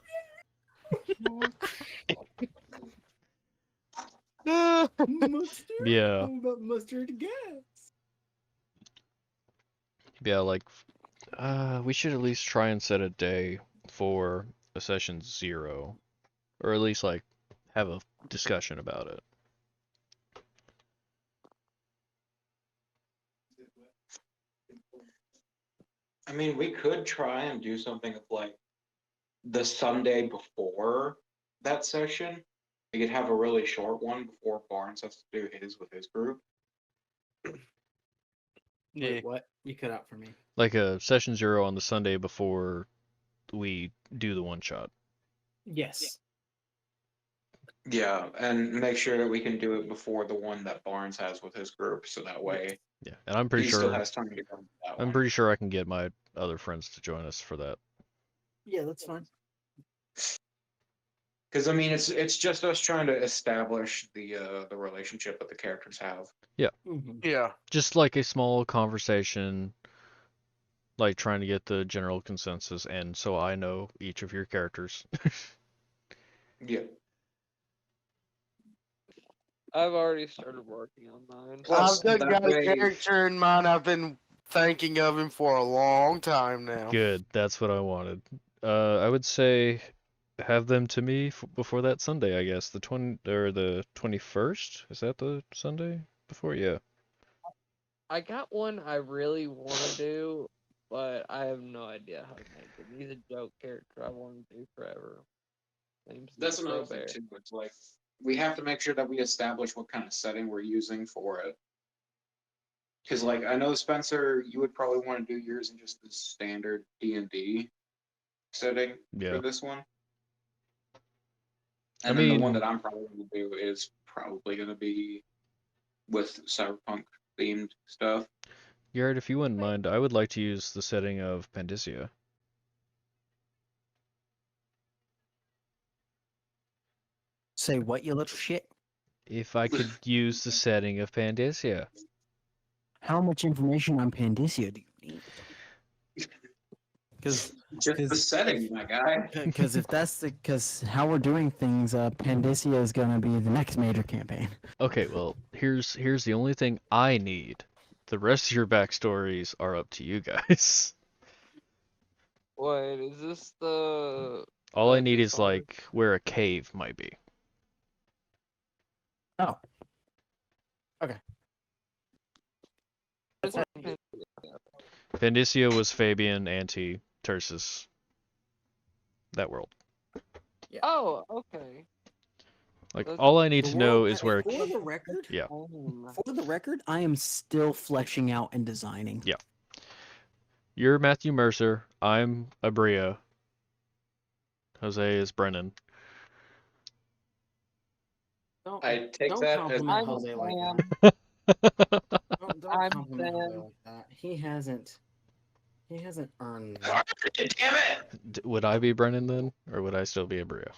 mustard.
Yeah.
How about mustard gas?
Yeah, like, we should at least try and set a day for a session 0. Or at least, like, have a discussion about it.
I mean, we could try and do something of like the Sunday before that session. We could have a really short one before Barnes has to do his with his group.
Yeah.
Wait, what? You cut out for me.
Like a session 0 on the Sunday before we do the one shot.
Yes.
Yeah, and make sure that we can do it before the one that Barnes has with his group, so that way
Yeah, and I'm pretty
he
sure
still has time to come to that
I'm
one.
pretty sure I can get my other friends to join us for that.
Yeah, that's fine.
Because I mean, it's just us trying to establish the relationship that the characters have.
Mm-hmm.
Yeah.
Just like a small conversation, like trying to get the general consensus, and so I know each of your characters.
Yeah.
I've already started working on mine.
Plus,
I've
that
got a
way-
character in mind. I've been thinking of him for a long time now.
Good, that's what I wanted. I would say have them to me before that Sunday, I guess. The 21st? Is that the Sunday before? Yeah.
I got one I really want to do, but I have no idea how to make it. He's a joke character I want to do forever. Name's
That's
Necro
another thing
Bear.
too. It's like we have to make sure that we establish what kind of setting we're using for it. Because like I know Spencer, you would probably want to do yours in just the standard D&D setting
Yeah.
for this one.
I
And then the
mean-
one that I'm probably going to do is probably going to be with cyberpunk themed stuff.
Garrett, if you wouldn't mind, I would like to use the setting of Pandysia.
Say what, you little shit?
If I could use the setting of Pandysia.
How much information on Pandysia do you need? Because
Just the setting, my guy.
if that's because how we're doing things, Pandysia is gonna be the next major campaign.
Okay, well, here's the only thing I need. The rest of your backstories are up to you guys.
Wait, is this the?
All I
Uh,
need is
Dishonored?
like where a cave might be.
Oh,
It's not-
Pandysia was Fabian, Anti, Tursus. That world.
Oh, okay.
Like,
That's-
all I need to know is where.
For the record,
Yeah.
for the record, I am still fleshing out and designing.
Yeah. You're Matthew Mercer. I'm Abria. Jose is Brennan.
Don't,
I take
don't
that as
compliment
I'm
Jose like
Sam.
that. Don't
I'm
compliment Jose
Sam.
like that. He hasn't earned that.
Damn it!
Would I be Brennan then, or would I still be Abria?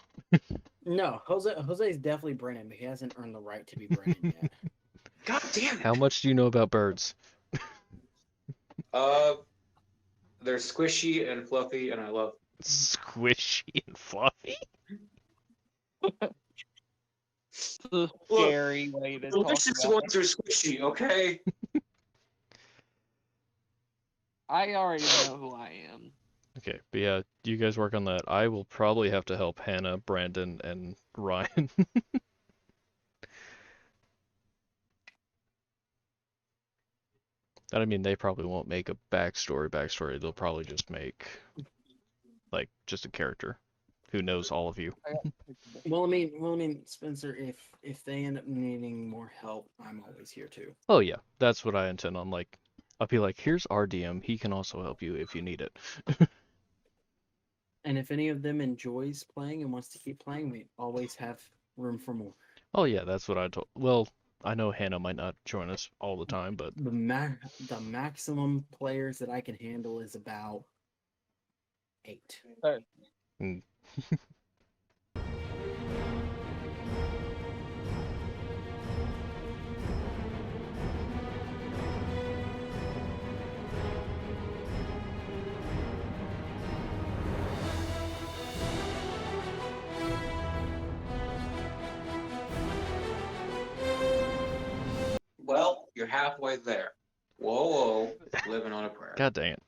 No, Jose's definitely Brennan, but he hasn't earned the right to be Brennan yet.
God damn it!
How much do you know about birds?
They're squishy and fluffy, and I love.
Squishy and fluffy?
a scary way to talk
Delicious
about
ones are squishy, okay?
I already know who I am.
Okay, but yeah, you guys work on that. I will probably have to help Hannah, Brandon, and Ryan. And I mean, they probably won't make a backstory. They'll probably just make, like, just a character who knows all of you.
Well, I mean, Spencer, if they end up needing more help, I'm always here too.
Oh yeah, that's what I intend on. Like, I'll be like, here's our DM. He can also help you if you need it.
And if any of them enjoys playing and wants to keep playing, we always have room for more.
Oh yeah, that's what I told. Well, I know Hannah might not join us all the time, but
The maximum players that I can handle is about 8.
mm,
Well, you're halfway there. Whoa, living on a prayer.
god dang it.